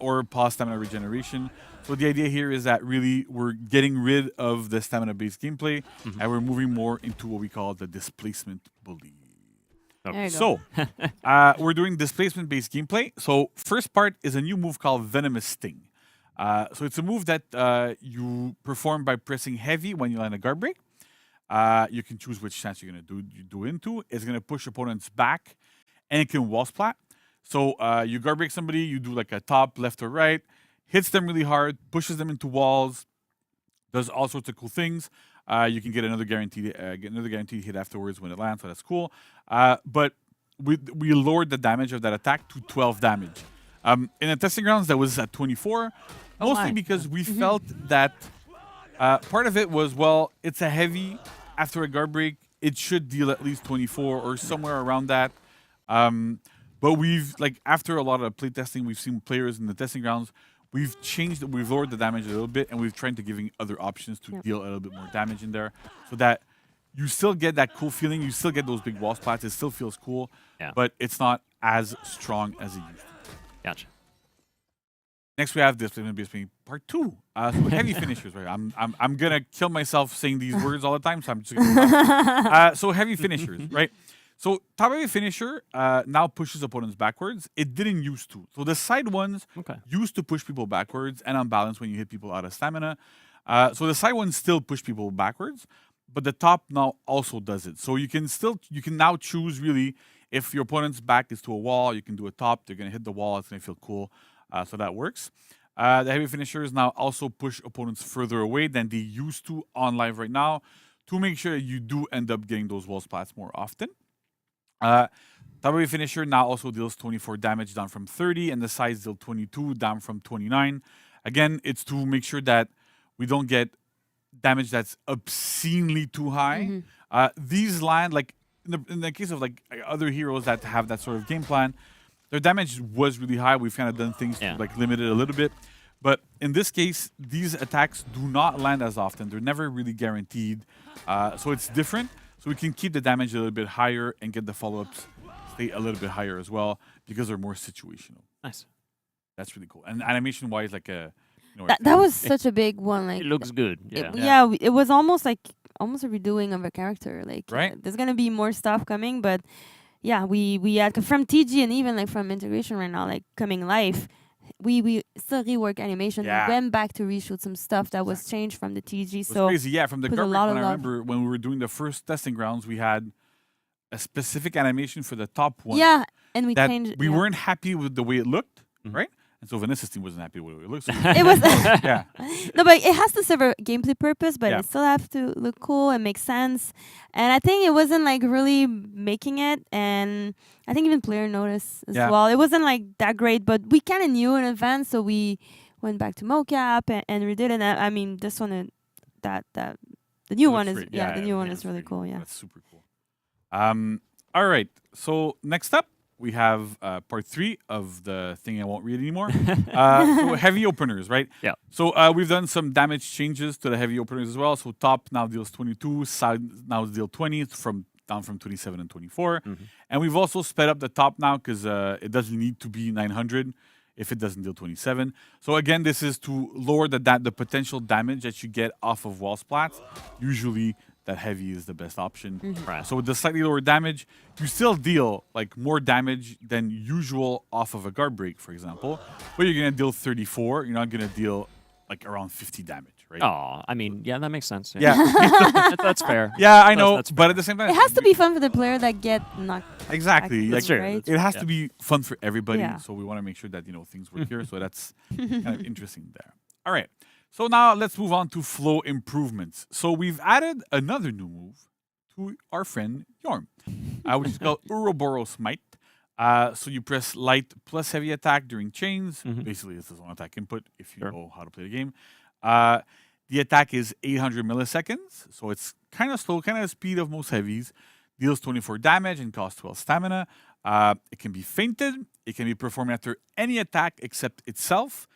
Speaker 13: or pause stamina regeneration. So the idea here is that really we're getting rid of the stamina-based gameplay and we're moving more into what we call the displacement bully.
Speaker 2: Okay.
Speaker 13: So we're doing displacement-based gameplay. So first part is a new move called Venomous Sting. So it's a move that you perform by pressing heavy when you land a guard break. You can choose which stance you're going to do into. It's going to push opponents back, and it can wall splat. So you guard break somebody, you do like a top, left, or right, hits them really hard, pushes them into walls, does all sorts of cool things. You can get another guaranteed hit afterwards when it lands, so that's cool. But we lowered the damage of that attack to 12 damage. In the testing grounds, that was at 24, mostly because we felt that part of it was, well, it's a heavy. After a guard break, it should deal at least 24 or somewhere around that. But after a lot of play testing, we've seen players in the testing grounds, we've lowered the damage a little bit, and we've tried to giving other options to deal a little bit more damage in there so that you still get that cool feeling, you still get those big wall splats, it still feels cool, but it's not as strong as it used to be.
Speaker 1: Gotcha.
Speaker 13: Next, we have Displacement-Based Part 2. So heavy finishers, right? I'm gonna kill myself saying these words all the time, so I'm just gonna so heavy finishers, right? So top heavy finisher now pushes opponents backwards. It didn't used to. So the side ones used to push people backwards and unbalance when you hit people out of stamina. So the side ones still push people backwards, but the top now also does it. So you can now choose really if your opponent's back is to a wall, you can do a top. They're gonna hit the wall. It's gonna feel cool. So that works. The heavy finishers now also push opponents further away than they used to on live right now to make sure that you do end up getting those wall splats more often. Top heavy finisher now also deals 24 damage down from 30, and the sides deal 22 down from 29. Again, it's to make sure that we don't get damage that's obscenely too high. These land, like in the case of like other heroes that have that sort of game plan, their damage was really high. We've kind of done things to like limit it a little bit. But in this case, these attacks do not land as often. They're never really guaranteed. So it's different. So we can keep the damage a little bit higher and get the follow-ups stay a little bit higher as well because they're more situational.
Speaker 1: Nice.
Speaker 13: That's really cool. And animation-wise, like a...
Speaker 2: That was such a big one. Like
Speaker 1: it looks good.
Speaker 2: It was almost a redoing of a character. Like there's gonna be more stuff coming, but yeah, we had from TG and even like from integration right now, like coming live, we still rework animation. We went back to reshoot some stuff that was changed from the TG. So
Speaker 13: crazy, yeah. From the government, I remember when we were doing the first testing grounds, we had a specific animation for the top one.
Speaker 2: Yeah, and we changed.
Speaker 13: We weren't happy with the way it looked, right? And so Vanessa's team wasn't happy with the way it looked. So
Speaker 2: it was
Speaker 13: yeah.
Speaker 2: No, but it has to serve a gameplay purpose, but it still have to look cool and make sense. And I think it wasn't like really making it, and I think even player noticed as well. It wasn't like that great, but we kind of knew in advance, so we went back to mocap and redid it. And I mean, this one, the new one is the new one is really cool. Yeah,
Speaker 13: that's super cool. All right, so next up, we have part 3 of the thing I won't read anymore. So heavy openers, right?
Speaker 1: Yeah.
Speaker 13: So we've done some damage changes to the heavy openers as well. So top now deals 22, side now deals 20, down from 27 and 24. And we've also sped up the top now because it doesn't need to be 900 if it doesn't deal 27. So again, this is to lower the potential damage that you get off of wall splats. Usually that heavy is the best option.
Speaker 1: Right.
Speaker 13: So with the slightly lower damage, you still deal like more damage than usual off of a guard break, for example. But you're gonna deal 34. You're not gonna deal like around 50 damage, right?
Speaker 1: Oh, I mean, yeah, that makes sense.
Speaker 13: Yeah,
Speaker 1: that's fair.
Speaker 13: Yeah, I know. But at the same time,
Speaker 2: it has to be fun for the player that get knocked.
Speaker 13: Exactly.
Speaker 2: Like, right?
Speaker 13: It has to be fun for everybody. So we want to make sure that things work here. So that's kind of interesting there. All right. So now let's move on to flow improvements. So we've added another new move to our friend Yorm, which is called Ouroboros Smite. So you press light plus heavy attack during chains. Basically, it's his own attack input if you know how to play the game. The attack is 800 milliseconds, so it's kind of slow, kind of the speed of most heavies. Deals 24 damage and costs 12 stamina. It can be feinted. It can be performed after any attack except itself.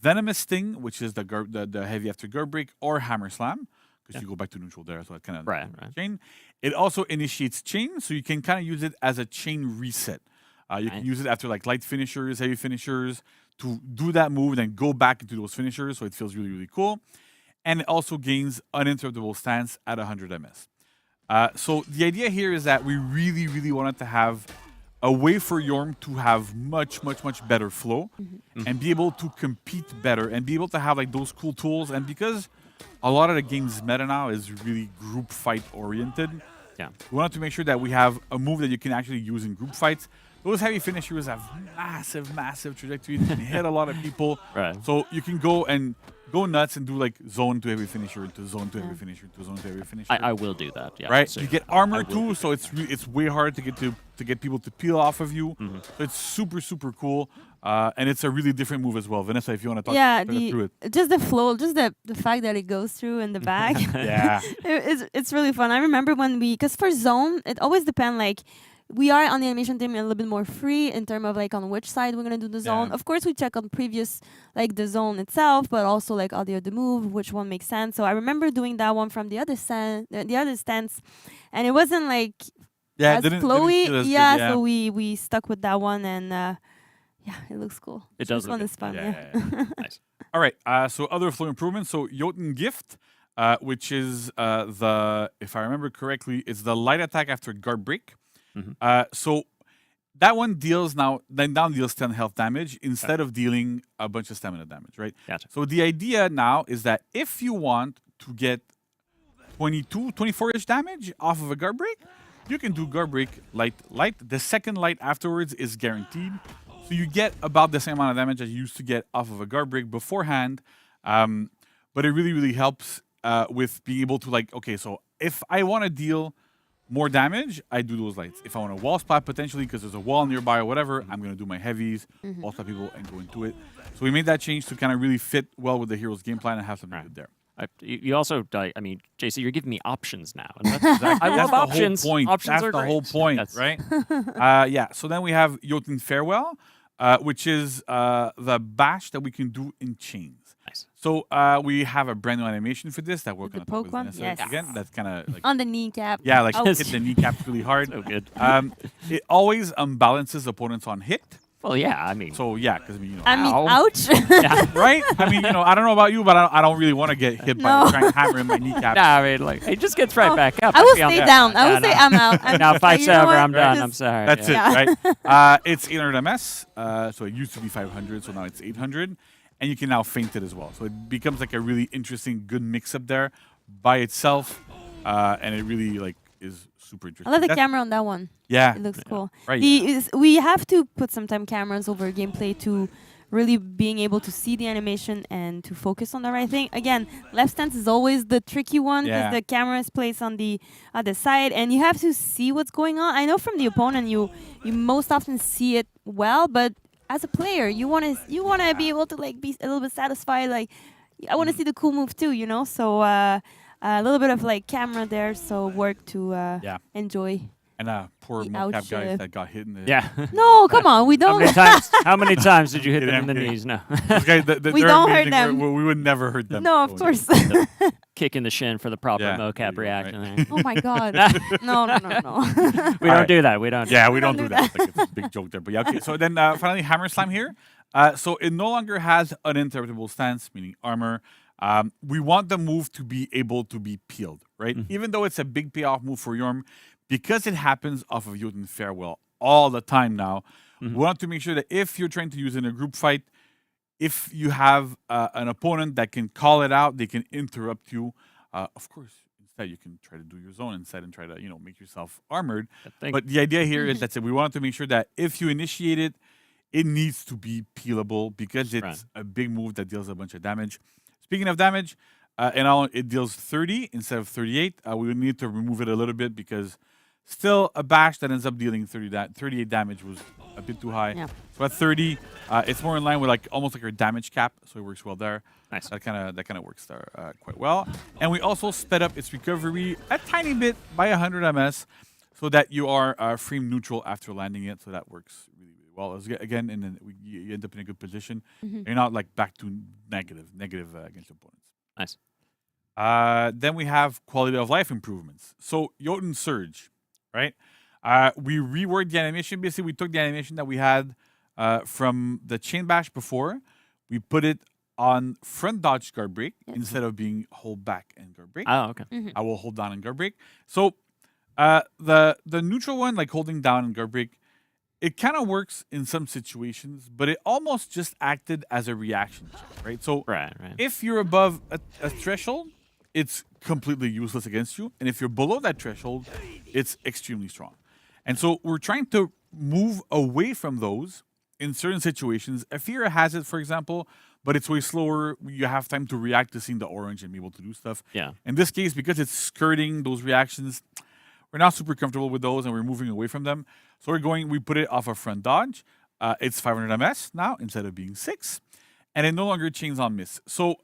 Speaker 13: Venomous Sting, which is the heavy after guard break, or Hammer Slam, because you go back to neutral there, so it kind of chain. It also initiates chain, so you can kind of use it as a chain reset. You can use it after like light finishers, heavy finishers, to do that move and then go back into those finishers, so it feels really, really cool. And it also gains uninterruptible stance at 100 ms. So the idea here is that we really, really wanted to have a way for Yorm to have much, much, much better flow and be able to compete better and be able to have like those cool tools. And because a lot of the game's meta now is really group fight oriented, we wanted to make sure that we have a move that you can actually use in group fights. Those heavy finishers have massive, massive trajectories. They can hit a lot of people. So you can go nuts and do like zone to heavy finisher to zone to heavy finisher to zone to heavy finisher.
Speaker 1: I will do that. Yeah.
Speaker 13: Right. You get armor too, so it's way hard to get people to peel off of you. So it's super, super cool, and it's a really different move as well. Vanessa, if you want to talk through it.
Speaker 2: Just the flow, just the fact that it goes through in the back. It's really fun. I remember when because for zone, it always depends like. We are on the animation team a little bit more free in terms of like on which side we're gonna do the zone. Of course, we check on previous like the zone itself, but also like all the other move, which one makes sense. So I remember doing that one from the other stance, and it wasn't like as flowy. So we stuck with that one, and it looks cool.
Speaker 1: It does.
Speaker 2: This one is fun.
Speaker 1: Nice.
Speaker 13: All right. So other flow improvements. So Jotun Gift, which is if I remember correctly, it's the light attack after guard break. So that one deals now deals 10 health damage instead of dealing a bunch of stamina damage, right?
Speaker 1: Gotcha.
Speaker 13: So the idea now is that if you want to get 24-ish damage off of a guard break, you can do guard break light. The second light afterwards is guaranteed. So you get about the same amount of damage as you used to get off of a guard break beforehand. But it really, really helps with being able to okay, so if I want to deal more damage, I do those lights. If I want to wall spot potentially because there's a wall nearby or whatever, I'm going to do my heavies, wall spot people, and go into it. So we made that change to kind of really fit well with the hero's game plan and have something good there.
Speaker 1: You also, I mean, JC, you're giving me options now. And that's exactly, I love options.
Speaker 13: The whole point.
Speaker 1: Options
Speaker 13: that's
Speaker 1: are
Speaker 13: the
Speaker 1: great.
Speaker 13: whole point, right? Yeah. So then we have Jotun Farewell, which is the bash that we can do in chains.
Speaker 1: Nice.
Speaker 13: So we have a brand new animation for this that we're going to talk about again. That's kind of like
Speaker 2: on the kneecap.
Speaker 13: Yeah, like hit the kneecap really hard.
Speaker 1: So good.
Speaker 13: It always unbalances opponents on hit.
Speaker 1: Well, yeah, I mean.
Speaker 13: So yeah, because
Speaker 2: ouch.
Speaker 13: Yeah, right? I mean, I don't know about you, but I don't really want to get hit by a giant hammer in my kneecap.
Speaker 1: Nah, I mean, like, it just gets right back up.
Speaker 2: I will stay down. I will say I'm out.
Speaker 1: Now, fight's over. I'm done. I'm sorry.
Speaker 13: That's it, right? It's 800 MS, so it used to be 500, so now it's 800. And you can now feint it as well. So it becomes like a really interesting, good mix-up there by itself. And it really, is super interesting.
Speaker 2: I love the camera on that one.
Speaker 13: Yeah.
Speaker 2: It looks cool.
Speaker 13: Right.
Speaker 2: We have to put sometime cameras over gameplay to really being able to see the animation and to focus on the right thing. Again, left stance is always the tricky one because the camera is placed on the other side and you have to see what's going on. I know from the opponent you most often see it well, but as a player, you want to be able to be a little bit satisfied. I want to see the cool move too, So a little bit of camera there, so work to enjoy.
Speaker 13: And poor mocap guys that got hit in the
Speaker 2: No, come on, we don't.
Speaker 1: How many times did you hit them in the knees? No.
Speaker 13: Guys,
Speaker 2: we don't hurt them.
Speaker 13: We would never hurt them.
Speaker 2: No, of course.
Speaker 1: Kick in the shin for the proper mocap reaction. Right.
Speaker 2: Oh my god. No.
Speaker 1: We don't do that. We don't.
Speaker 13: Yeah, we don't do that. It's a big joke there. But yeah, okay. So then finally, Hammer Slam here. So it no longer has uninterruptible stance, meaning armor. We want the move to be able to be peeled, right? Even though it's a big payoff move for Yorm, because it happens off of Jotun Farewell all the time now, we want to make sure that if you're trying to use it in a group fight, if you have an opponent that can call it out, they can interrupt you. Of course, instead you can try to do your zone instead and try to make yourself armored. But the idea here is that we want to make sure that if you initiate it, it needs to be peelable because it's a big move that deals a bunch of damage. Speaking of damage, it deals 30 instead of 38. We would need to remove it a little bit because still a bash that ends up dealing 38 damage was a bit too high.
Speaker 2: Yeah.
Speaker 13: So at 30, it's more in line with almost like our damage cap, so it works well there.
Speaker 1: Nice.
Speaker 13: That kind of works there quite well. And we also sped up its recovery a tiny bit by 100 MS, so that you are frame neutral after landing it. So that works really, really well. Again, and then you end up in a good position. You're not back to negative against opponents.
Speaker 1: Nice.
Speaker 13: Then we have quality of life improvements. So Jotun Surge, right? We reworked the animation. Basically, we took the animation that we had from the chain bash before. We put it on front dodge guard break instead of being hold back and guard break.
Speaker 1: Oh, okay.
Speaker 13: I will hold down and guard break. So the neutral one, like holding down and guard break, it kind of works in some situations, but it almost just acted as a reaction check, right? So if you're above a threshold, it's completely useless against you. And if you're below that threshold, it's extremely strong. And so we're trying to move away from those in certain situations. Afira has it, for example, but it's way slower. You have time to react to seeing the orange and be able to do stuff.
Speaker 1: Yeah.
Speaker 13: In this case, because it's skirting those reactions, we're not super comfortable with those and we're moving away from them. So we put it off a front dodge. It's 500 MS now instead of being 6. And it no longer chains on miss. So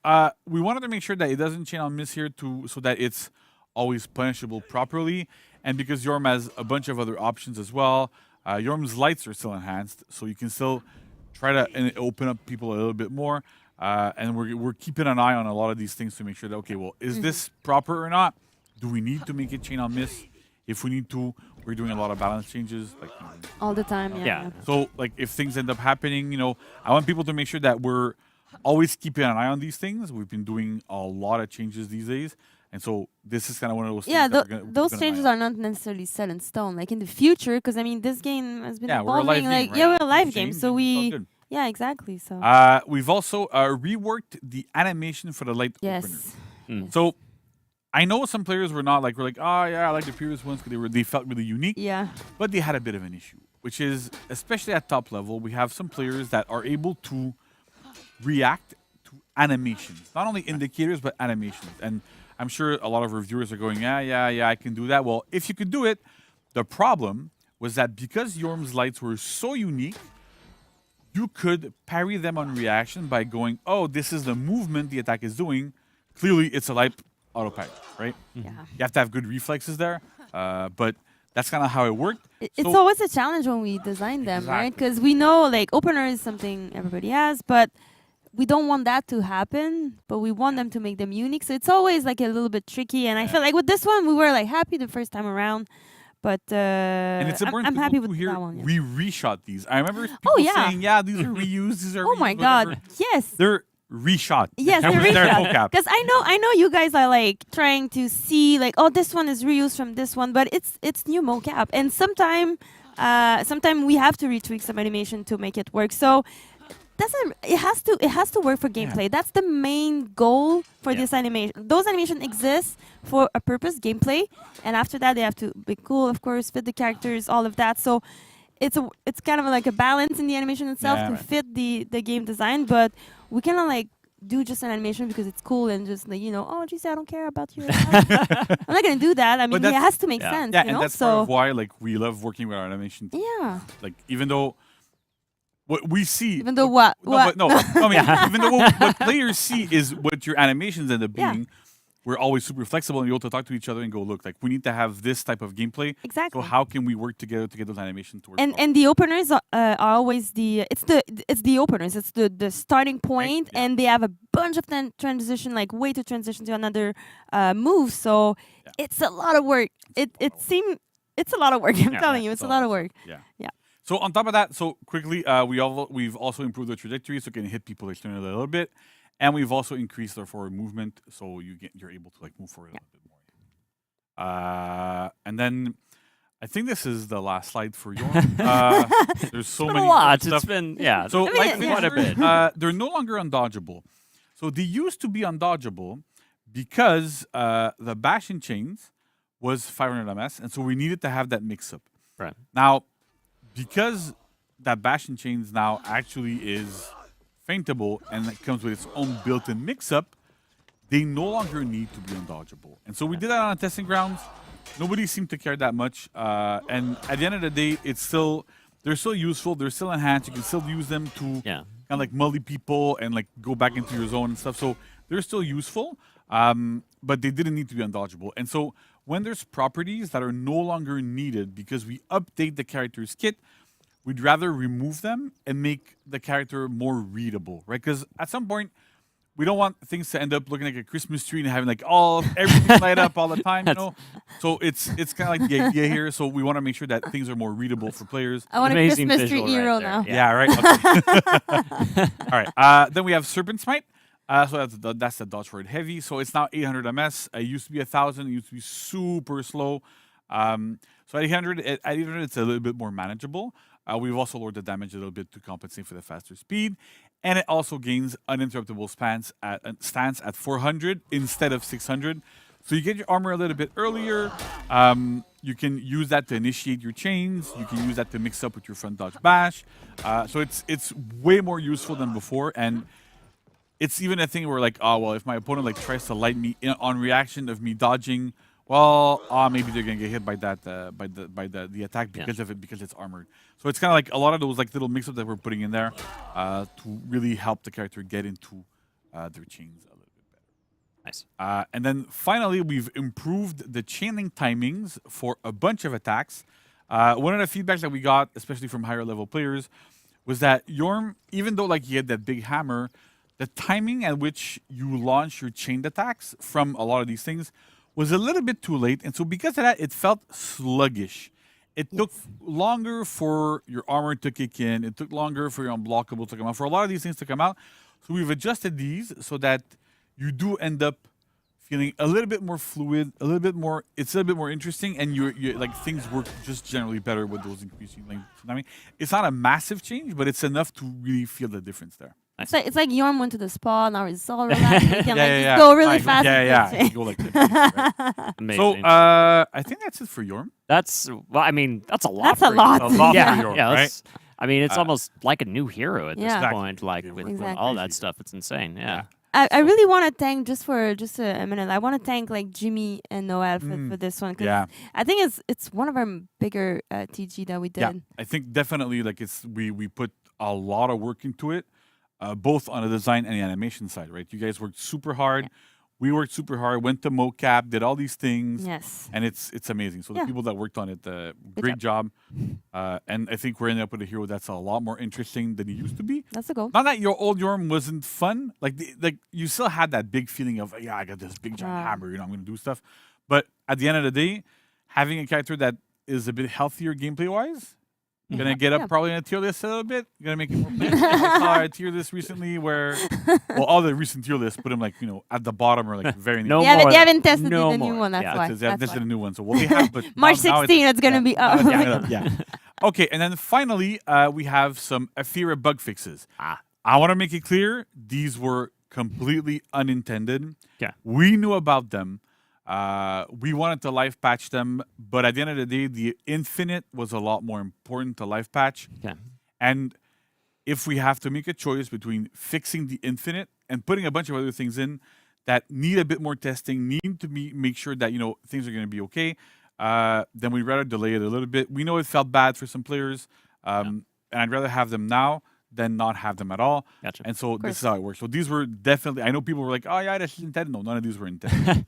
Speaker 13: we wanted to make sure that it doesn't chain on miss here so that it's always punishable properly. And because Yorm has a bunch of other options as well, Yorm's lights are still enhanced. So you can still try to open up people a little bit more. And we're keeping an eye on a lot of these things to make sure that, okay, well, is this proper or not? Do we need to make it chain on miss? If we need to, we're doing a lot of balance changes.
Speaker 2: All the time, yeah.
Speaker 13: So, if things end up happening, I want people to make sure that we're always keeping an eye on these things. We've been doing a lot of changes these days. And so this is kind of one of those
Speaker 2: Yeah,
Speaker 13: things that we're
Speaker 2: those
Speaker 13: gonna
Speaker 2: changes
Speaker 13: line
Speaker 2: are not necessarily set in stone. Like in the future, because I mean, this game has been
Speaker 13: Yeah, we're a live
Speaker 2: evolving. Like,
Speaker 13: game,
Speaker 2: yeah,
Speaker 13: right?
Speaker 2: we're a live
Speaker 13: Things
Speaker 2: game,
Speaker 13: change
Speaker 2: so
Speaker 13: and it's all
Speaker 2: we,
Speaker 13: good.
Speaker 2: yeah, exactly. So
Speaker 13: We've also reworked the animation for the light opener.
Speaker 2: yes.
Speaker 13: So I know some players were not like, we're like, oh yeah, I like the previous ones because they felt really unique.
Speaker 2: Yeah.
Speaker 13: But they had a bit of an issue, which is, especially at top level, we have some players that are able to react to animations. Not only indicators, but animations. And I'm sure a lot of reviewers are going, yeah, I can do that. Well, if you could do it, the problem was that because Yorm's lights were so unique, you could parry them on reaction by going, oh, this is the movement the attack is doing. Clearly, it's a light auto parry, right?
Speaker 2: Yeah.
Speaker 13: You have to have good reflexes there, but that's kind of how it worked.
Speaker 2: It's always a challenge when we design them, right? Because we know like opener is something everybody has, but we don't want that to happen, but we want them to make them unique. So it's always like a little bit tricky. And I feel like with this one, we were like happy the first time around. But
Speaker 13: and it's important
Speaker 2: I'm
Speaker 13: to
Speaker 2: happy
Speaker 13: note
Speaker 2: with
Speaker 13: here,
Speaker 2: that one. Yeah.
Speaker 13: we reshot these. I remember people saying, yeah, these are reused, these are
Speaker 2: Oh my
Speaker 13: reused,
Speaker 2: God,
Speaker 13: whatever.
Speaker 2: yes.
Speaker 13: They're reshot.
Speaker 2: Yes,
Speaker 13: That
Speaker 2: they're
Speaker 13: was their
Speaker 2: reshot.
Speaker 13: vocab.
Speaker 2: Because I know you guys are like trying to see like, oh, this one is reused from this one, but it's new mocap, and sometime we have to retweak some animation to make it work. So it has to work for gameplay. That's the main goal for this animation. Those animations exist for a purpose, gameplay, and after that they have to be cool, of course, fit the characters, all of that. So it's kind of like a balance in the animation itself to fit the game design, but we cannot like do just an animation because it's cool and just like, oh geez, I don't care about you. I'm not gonna do that. I mean, it has to make sense.
Speaker 13: Yeah,
Speaker 2: you
Speaker 13: and
Speaker 2: know?
Speaker 13: that's part of why like we love working with our animation team.
Speaker 2: Yeah.
Speaker 13: Like even though what we see,
Speaker 2: Even though what?
Speaker 13: I mean, even though what players see is what your animations end up being. We're always super flexible and able to talk to each other and go, look, like we need to have this type of gameplay.
Speaker 2: Exactly.
Speaker 13: So how can we work together to get those animations to work?
Speaker 2: And the openers are always it's the openers. It's the starting point, and they have a bunch of transition, like way to transition to another move. So it's a lot of work. It's a lot of work. I'm telling you, it's a lot of work. Yeah.
Speaker 13: So on top of that, so quickly, we've also improved the trajectory so it can hit people externally a little bit. And we've also increased our forward movement, so you're able to like move forward a little bit more. And then I think this is the last slide for Yorm. There's so many.
Speaker 1: A lot.
Speaker 13: Stuff.
Speaker 1: It's been
Speaker 13: So
Speaker 1: quite a bit.
Speaker 13: They're no longer undodgeable. So they used to be undodgeable because the bash and chains was 500 MS, and so we needed to have that mix up.
Speaker 1: Right
Speaker 13: now, because that bash and chains now actually is feintable and it comes with its own built-in mix-up, they no longer need to be undodgeable. And so we did that on testing grounds. Nobody seemed to care that much. And at the end of the day, they're still useful. They're still enhanced. You can still use them to kind of like mully people and like go back into your zone and stuff. So they're still useful, but they didn't need to be undodgeable. And so when there's properties that are no longer needed because we update the character's kit, we'd rather remove them and make the character more readable, right? Because at some point, we don't want things to end up looking like a Christmas tree and having like everything light up all the time, you know? So it's kind of like the idea here. So we want to make sure that things are more readable for players.
Speaker 2: I want a Christmas tree hero now.
Speaker 13: Yeah, right. Okay. All right. Then we have Serpent Smite. So that's the dodge forward heavy. So it's now 800 MS. It used to be 1,000. It used to be super slow. So at 800, it's a little bit more manageable. We've also lowered the damage a little bit to compensate for the faster speed. And it also gains uninterruptible stance at 400 instead of 600. So you get your armor a little bit earlier. You can use that to initiate your chains. You can use that to mix up with your front dodge bash. So it's way more useful than before. And it's even a thing where like, oh, well, if my opponent like tries to light me on reaction of me dodging, well, maybe they're gonna get hit by that by the attack because of it, because it's armored. So it's kind of like a lot of those like little mix-ups that we're putting in there to really help the character get into their chains a little bit better.
Speaker 1: Nice.
Speaker 13: And then finally, we've improved the chaining timings for a bunch of attacks. One of the feedbacks that we got, especially from higher level players, was that Yorm, even though like he had that big hammer, the timing at which you launch your chained attacks from a lot of these things was a little bit too late. And so because of that, it felt sluggish. It took longer for your armor to kick in. It took longer for your unblockable to come out, for a lot of these things to come out. So we've adjusted these so that you do end up feeling a little bit more fluid, a little bit more. It's a little bit more interesting, and you're like things work just generally better with those increasing length. I mean, it's not a massive change, but it's enough to really feel the difference there.
Speaker 2: It's like Yorm went to the spa, now it's all relaxed. You can just go really fast.
Speaker 13: Yeah. You go like this, right?
Speaker 1: Amazing.
Speaker 13: So I think that's it for Yorm.
Speaker 1: That's I mean, that's a lot.
Speaker 2: That's
Speaker 1: for
Speaker 2: a lot.
Speaker 13: A lot
Speaker 1: yeah,
Speaker 13: for Yorm,
Speaker 1: yeah.
Speaker 13: right?
Speaker 1: I mean, it's almost like a new hero at this
Speaker 2: Exactly.
Speaker 1: point. Like with all that stuff, it's insane. Yeah.
Speaker 2: I really want to thank just a minute. I want to thank like Jimmy and Noel for this one. 'Cause I think it's one of our bigger TG that we did.
Speaker 13: Yeah, I think definitely like we put a lot of work into it, both on the design and the animation side, right? You guys worked super hard.
Speaker 2: Yeah.
Speaker 13: We worked super hard. Went to mocap, did all these things.
Speaker 2: Yes.
Speaker 13: And it's amazing. So the people that worked on it, great job. And I think we're ending up with a hero that's a lot more interesting than he used to be.
Speaker 2: That's the goal.
Speaker 13: Not that your old Yorm wasn't fun. Like you still had that big feeling of I got this big giant hammer. I'm going to do stuff. But at the end of the day, having a character that is a bit healthier gameplay wise. Gonna get up probably in a tier list a little bit. Gonna make it more playable. I saw a tier list recently where, all the recent tier lists put him like at the bottom or like very.
Speaker 2: You haven't tested the new one. That's why.
Speaker 13: They haven't tested the new one. So what they have, but
Speaker 2: March 16, it's gonna be up.
Speaker 13: Yeah. Okay, and then finally we have some Aphira bug fixes. I want to make it clear these were completely unintended.
Speaker 1: Yeah.
Speaker 13: We knew about them. We wanted to live patch them, but at the end of the day, the infinite was a lot more important to live patch.
Speaker 1: Yeah.
Speaker 13: And if we have to make a choice between fixing the infinite and putting a bunch of other things in that need a bit more testing, need to make sure that things are going to be okay, then we'd rather delay it a little bit. We know it felt bad for some players, and I'd rather have them now than not have them at all.
Speaker 1: Gotcha.
Speaker 13: And so this is how it works. So these were definitely, I know people were like, oh yeah, that's intended. No, none of these were intended.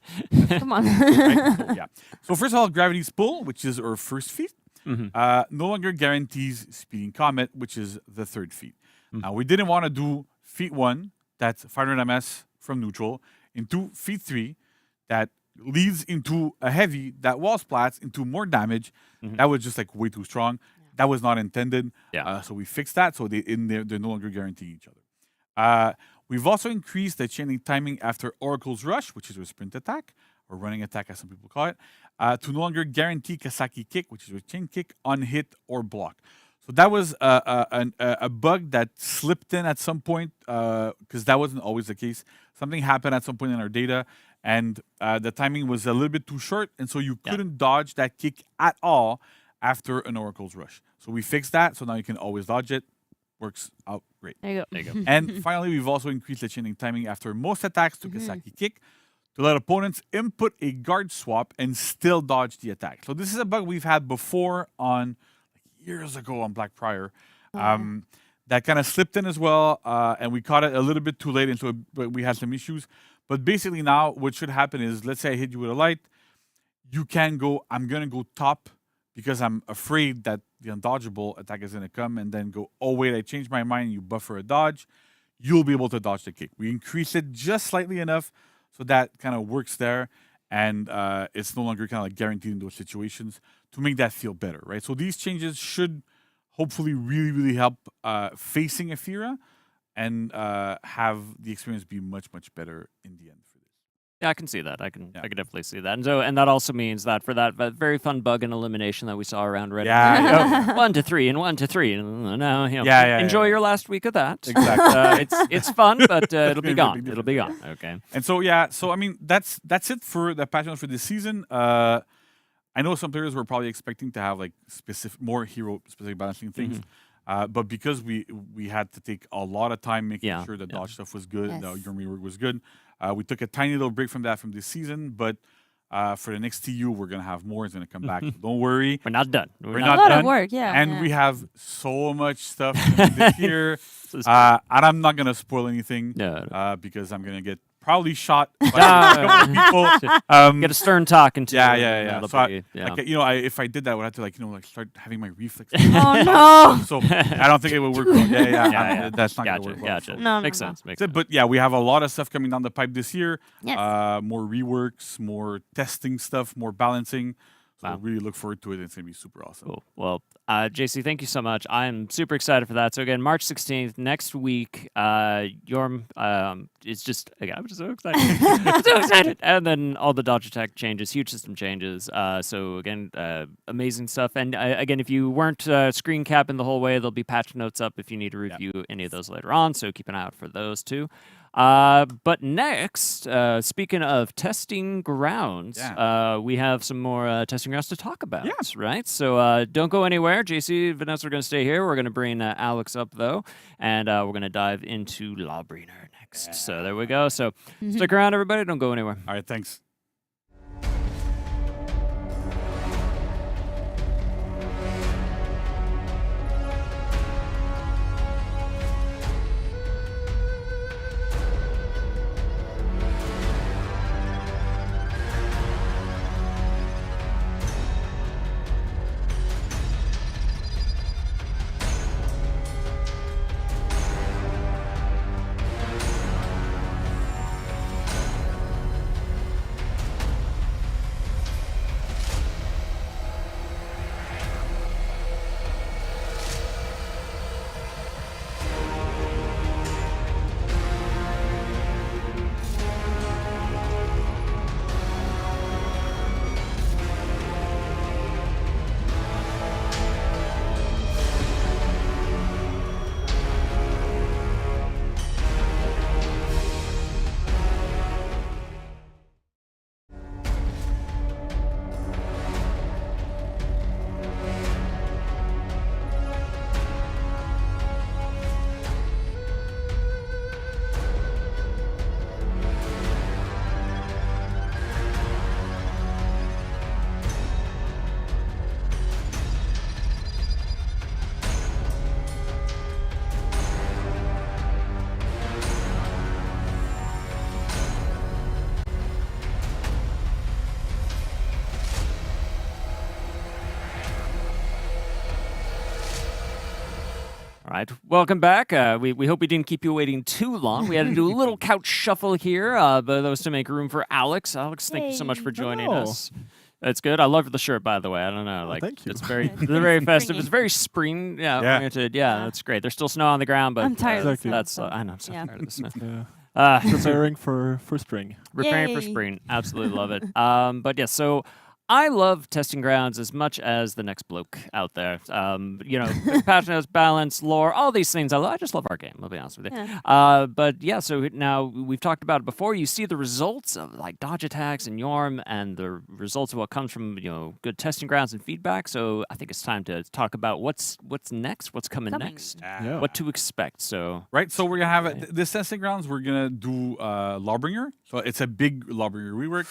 Speaker 2: Come on.
Speaker 13: Right? So first of all, Gravity's Pull, which is our first feat, no longer guarantees Speeding Comet, which is the third feat. Now, we didn't want to do feat 1, that's 500 MS from neutral, into feat 3, that leads into a heavy that wall splats into more damage. That was just like way too strong. That was not intended. So we fixed that. So they're no longer guaranteeing each other. We've also increased the chaining timing after Oracle's Rush, which is a sprint attack, or running attack as some people call it, to no longer guarantee Kasaki Kick, which is a chain kick, on hit or block. So that was a bug that slipped in at some point, because that wasn't always the case. Something happened at some point in our data, and the timing was a little bit too short, and so you couldn't dodge that kick at all after an Oracle's Rush. So we fixed that, so now you can always dodge it. Works out great.
Speaker 2: There you go.
Speaker 13: And finally, we've also increased the chaining timing after most attacks to Kasaki Kick to let opponents input a guard swap and still dodge the attack. So this is a bug we've had before years ago on Black Prior. That kind of slipped in as well, and we caught it a little bit too late, and so we had some issues. But basically now what should happen is, let's say I hit you with a light, you can go, I'm going to go top, because I'm afraid that the undodgeable attack is going to come, and then go, oh, wait, I changed my mind, you buffer a dodge, you'll be able to dodge the kick. We increase it just slightly enough so that kind of works there, and it's no longer kind of like guaranteed in those situations to make that feel better, right? So these changes should hopefully really, really help facing Aphira and have the experience be much, much better in the end.
Speaker 1: Yeah, I can see that. I can definitely see that. And that also means that for that very fun bug and elimination that we saw around Reddit. 1 to 3 and 1 to 3. And now, enjoy your last week of that.
Speaker 13: Exactly.
Speaker 1: It's fun, but it'll be gone. It'll be gone. Okay.
Speaker 13: And so I mean that's it for the patch notes for this season. I know some players were probably expecting to have like more hero specific balancing things. But because we had to take a lot of time making sure the dodge stuff was good, the Yorm rework was good, we took a tiny little break from that from this season. But for the next TU, we're going to have more. It's going to come back. So don't worry.
Speaker 1: We're not done.
Speaker 13: We're not
Speaker 2: done.
Speaker 13: A lot
Speaker 2: of work,
Speaker 13: And we have so much stuff this year. And I'm not going to spoil anything because I'm going to get probably shot by a couple of people.
Speaker 1: Get a stern talk into
Speaker 13: So if I did that, I would have to start having my reflex.
Speaker 2: Oh no!
Speaker 13: So I don't think it would work well. That's not going to work well.
Speaker 1: Gotcha.
Speaker 2: No,
Speaker 1: makes sense. Makes sense.
Speaker 13: But yeah, we have a lot of stuff coming down the pipe this year.
Speaker 2: Yes.
Speaker 13: More reworks, more testing stuff, more balancing. So really look forward to it. It's going to be super awesome.
Speaker 1: Cool. Well, JC, thank you so much. I'm super excited for that. So again, March 16th, next week, Yorm, it's just, again, I'm just so excited. I'm so excited. And then all the dodge attack changes, huge system changes. So again, amazing stuff. And again, if you weren't screen capping the whole way, there'll be patch notes up if you need to review any of those later on. So keep an eye out for those too. But next, speaking of testing grounds, we have some more testing grounds to talk about, right? So don't go anywhere. JC, Vanessa are going to stay here. We're going to bring Alex up, though, and we're going to dive into Lawbringer next. So there we go. So stick around, everybody. Don't go anywhere.
Speaker 13: All right, thanks.
Speaker 1: All right, welcome back. We hope we didn't keep you waiting too long. We had to do a little couch shuffle here, but that was to make room for Alex. Alex, thank you so much for joining us. That's good. I love the shirt, by the way. I don't know, like
Speaker 14: thank you.
Speaker 1: it's very, very festive. It's very spring. Oriented. Yeah, that's great. There's still snow on the ground, but
Speaker 2: I'm tired.
Speaker 14: Exactly.
Speaker 1: That's I know. I'm so tired of the snow.
Speaker 14: Preparing for spring.
Speaker 1: Preparing for spring. Absolutely love it. But yeah, so I love testing grounds as much as the next bloke out there. You know, passion, balance, lore, all these things. I just love our game, I'll be honest with you.
Speaker 2: Yeah.
Speaker 1: But yeah, so now we've talked about it before. You see the results of like dodge attacks and Yorm and the results of what comes from, you know, good testing grounds and feedback. So I think it's time to talk about what's next, what's coming next, what to expect. So
Speaker 13: Right, so we're going to have this testing grounds. We're going to do Lawbringer. So it's a big Lawbringer rework.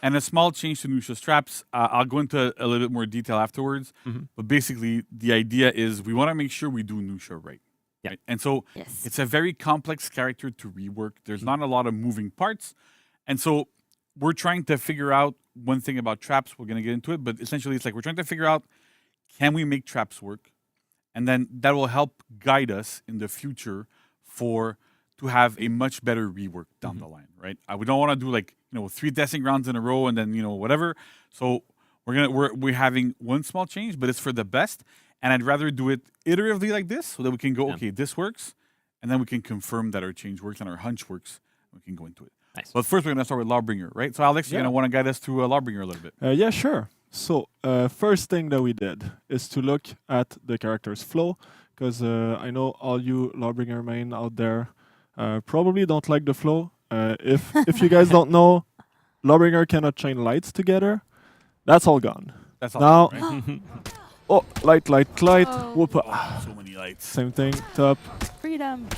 Speaker 13: And a small change to Nusha's traps. I'll go into a little bit more detail afterwards. But basically, the idea is we want to make sure we do Nusha right.
Speaker 1: Yeah.
Speaker 13: Right? And so it's a very complex character to rework. There's not a lot of moving parts. And so we're trying to figure out one thing about traps. We're going to get into it. But essentially, it's like we're trying to figure out, can we make traps work? And then that will help guide us in the future to have a much better rework down the line, right? We don't want to do like, 3 testing grounds in a row and then, whatever. So we're having one small change, but it's for the best. And I'd rather do it iteratively like this so that we can go, okay, this works. And then we can confirm that our change works and our hunch works. We can go into it.
Speaker 1: Nice.
Speaker 13: But first we're going to start with Lawbringer, right? So Alex, you're going to want to guide us through Lawbringer a little bit.
Speaker 15: Yeah, sure. So first thing that we did is to look at the character's flow, because I know all you Lawbringer main out there probably don't like the flow. If you guys don't know, Lawbringer cannot chain lights together. That's all gone.
Speaker 13: That's all
Speaker 15: now.
Speaker 13: gone, right?
Speaker 15: Oh, light. Whoop.
Speaker 13: So many lights.
Speaker 15: Same thing. Top.
Speaker 2: Freedom.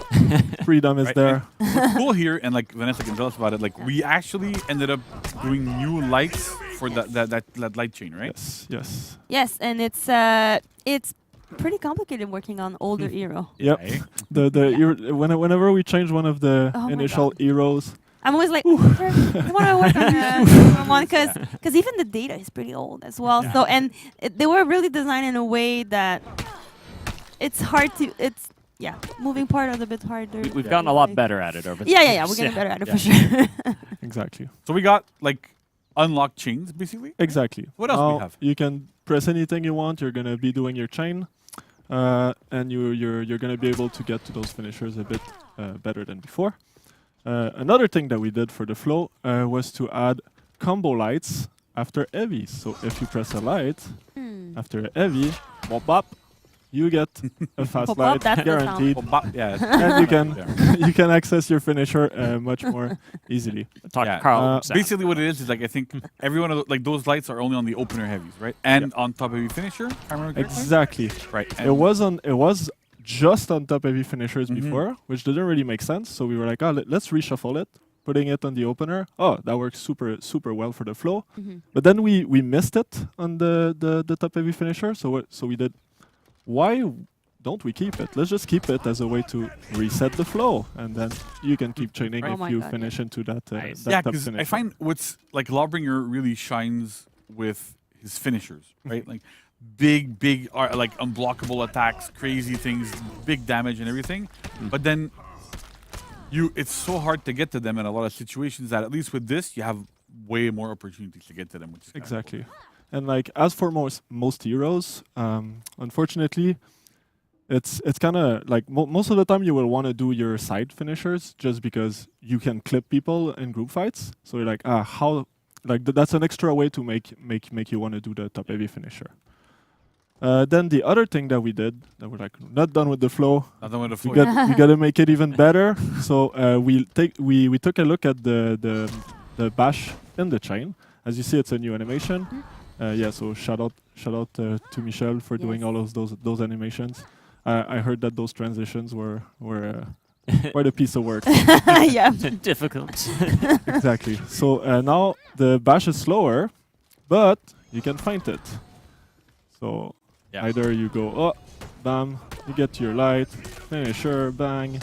Speaker 15: Freedom is there.
Speaker 13: What's cool here, and like Vanessa can tell us about it, like we actually ended up doing new lights for that light chain, right?
Speaker 15: Yes.
Speaker 2: Yes, and it's pretty complicated working on older hero.
Speaker 15: Yep.
Speaker 2: Right?
Speaker 15: Whenever we change one of the initial heroes,
Speaker 2: I'm always like, I want to work on one because even the data is pretty old as well. So they were really designed in a way that it's hard to moving part are a bit harder.
Speaker 1: We've gotten a lot better at it over the
Speaker 2: years. Yeah, we're getting better at it for sure.
Speaker 15: Exactly.
Speaker 13: So we got like unlock chains, basically.
Speaker 15: Exactly.
Speaker 13: What else do we have?
Speaker 15: You can press anything you want. You're gonna be doing your chain, and you're gonna be able to get to those finishers a bit better than before. Another thing that we did for the flow was to add combo lights after heavy. So if you press a light after a heavy, bop bop, you get a fast
Speaker 2: Pop
Speaker 15: light
Speaker 2: up, that's the
Speaker 15: guaranteed.
Speaker 13: Bop, bop, yeah.
Speaker 15: And you can access your finisher much more easily.
Speaker 1: Talk to Carl.
Speaker 13: Basically, what it is like I think every one of like those lights are only on the opener heavies, right? And on top heavy finisher. If I remember correctly?
Speaker 15: Exactly.
Speaker 13: Right.
Speaker 15: It was just on top heavy finishers before, which didn't really make sense. So we were like, let's reshuffle it, putting it on the opener. Oh, that works super well for the flow. But then we missed it on the top heavy finisher. So we did. Why don't we keep it? Let's just keep it as a way to reset the flow, and then you can keep chaining if you finish into that.
Speaker 13: Yeah, because I find what's like Lawbringer really shines with his finishers, right? Like big, like unblockable attacks, crazy things, big damage and everything. But then it's so hard to get to them in a lot of situations that at least with this, you have way more opportunities to get to them, which is
Speaker 15: exactly.
Speaker 13: Cool.
Speaker 15: And like as for most heroes, unfortunately, it's kind of like most of the time you will want to do your side finishers just because you can clip people in group fights. So you're like, how like that's an extra way to make you want to do the top heavy finisher. Then the other thing that we did, that we're like not done with the flow.
Speaker 13: Not done with the flow.
Speaker 15: We got to make it even better. So we took a look at the bash in the chain. As you see, it's a new animation. So shout out to Michel for doing all of those animations. I heard that those transitions were quite a piece of work.
Speaker 2: Yeah,
Speaker 1: difficult.
Speaker 15: Exactly. So now the bash is slower, but you can find it. So either you go bam, you get to your light, finisher, bang.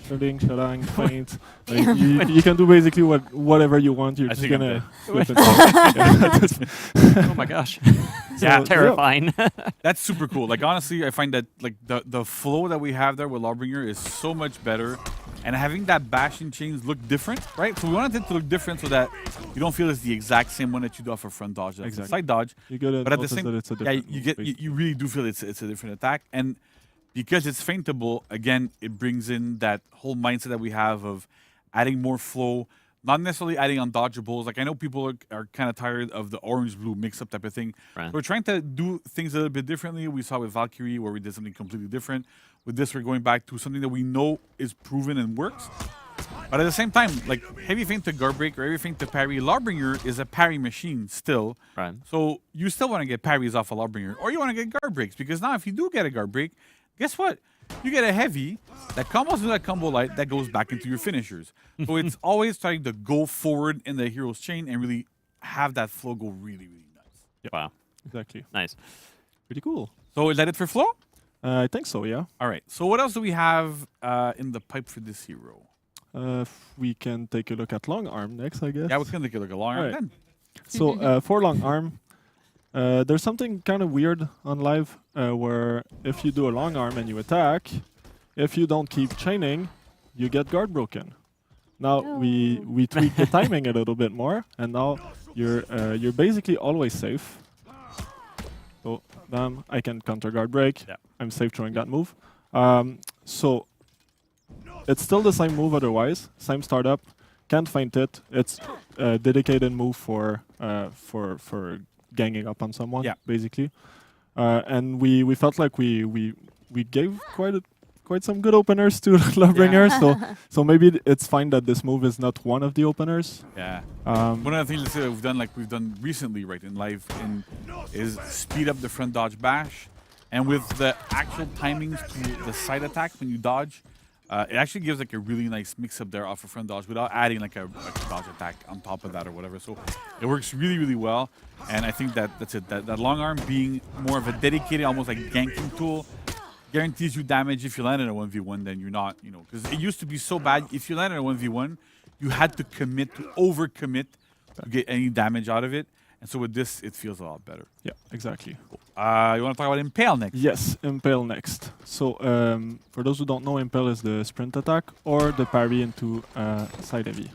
Speaker 15: Shaling, shalang, feint. Like you can do basically whatever you want. You're just gonna flip it.
Speaker 1: Oh my gosh. Yeah, terrifying.
Speaker 13: That's super cool. Like honestly, I find that like the flow that we have there with Lawbringer is so much better. And having that bashing chains look different, right? So we wanted it to look different so that you don't feel it's the exact same one that you do off a front dodge, that's a side dodge.
Speaker 15: You gotta
Speaker 13: but at the
Speaker 15: notice
Speaker 13: same
Speaker 15: that it's a different
Speaker 13: you really do feel it's a different attack. And because it's feintable, again, it brings in that whole mindset that we have of adding more flow, not necessarily adding undodgeables. Like I know people are kind of tired of the orange-blue mix-up type of thing.
Speaker 1: Right.
Speaker 13: So we're trying to do things a little bit differently. We saw with Valkyrie where we did something completely different. With this, we're going back to something that we know is proven and works. But at the same time, like heavy feint to guard break or heavy feint to parry, Lawbringer is a parry machine still.
Speaker 1: Right.
Speaker 13: So you still want to get parries off a Lawbringer, or you want to get guard breaks, because now if you do get a guard break, guess what? You get a heavy that combos with that combo light that goes back into your finishers. So it's always trying to go forward in the hero's chain and really have that flow go really, really nuts.
Speaker 1: Yep. Wow.
Speaker 15: Exactly.
Speaker 1: Nice.
Speaker 15: Pretty cool.
Speaker 13: So is that it for flow?
Speaker 15: I think so, yeah.
Speaker 13: All right. So what else do we have in the pipe for this hero?
Speaker 15: We can take a look at long arm next, I guess.
Speaker 13: Yeah, we can take a look at long arm then.
Speaker 15: So for long arm, there's something kind of weird on live where if you do a long arm and you attack, if you don't keep chaining, you get guard broken. Now we tweak the timing a little bit more, and now you're basically always safe. So bam, I can counter guard break.
Speaker 13: Yeah.
Speaker 15: I'm safe throwing that move. So it's still the same move otherwise, same startup. Can't feint it. It's a dedicated move for ganging up on someone, basically. And we felt like we gave quite some good openers to Lawbringer, so maybe it's fine that this move is not one of the openers.
Speaker 13: Yeah. One of the things that we've done recently, right, in live, is speed up the front dodge bash, and with the actual timings to the side attack when you dodge, it actually gives like a really nice mix up there off a front dodge without adding like a dodge attack on top of that or whatever. So it works really, really well. And I think that's it. That long arm being more of a dedicated, almost like ganking tool, guarantees you damage. If you land in a 1v1, then you're not, because it used to be so bad. If you land in a 1v1, you had to overcommit to get any damage out of it. And so with this, it feels a lot better.
Speaker 15: Yeah, exactly.
Speaker 13: Cool. You want to talk about Impale next?
Speaker 15: Yes, Impale next. So for those who don't know, Impale is the sprint attack or the parry into side heavy.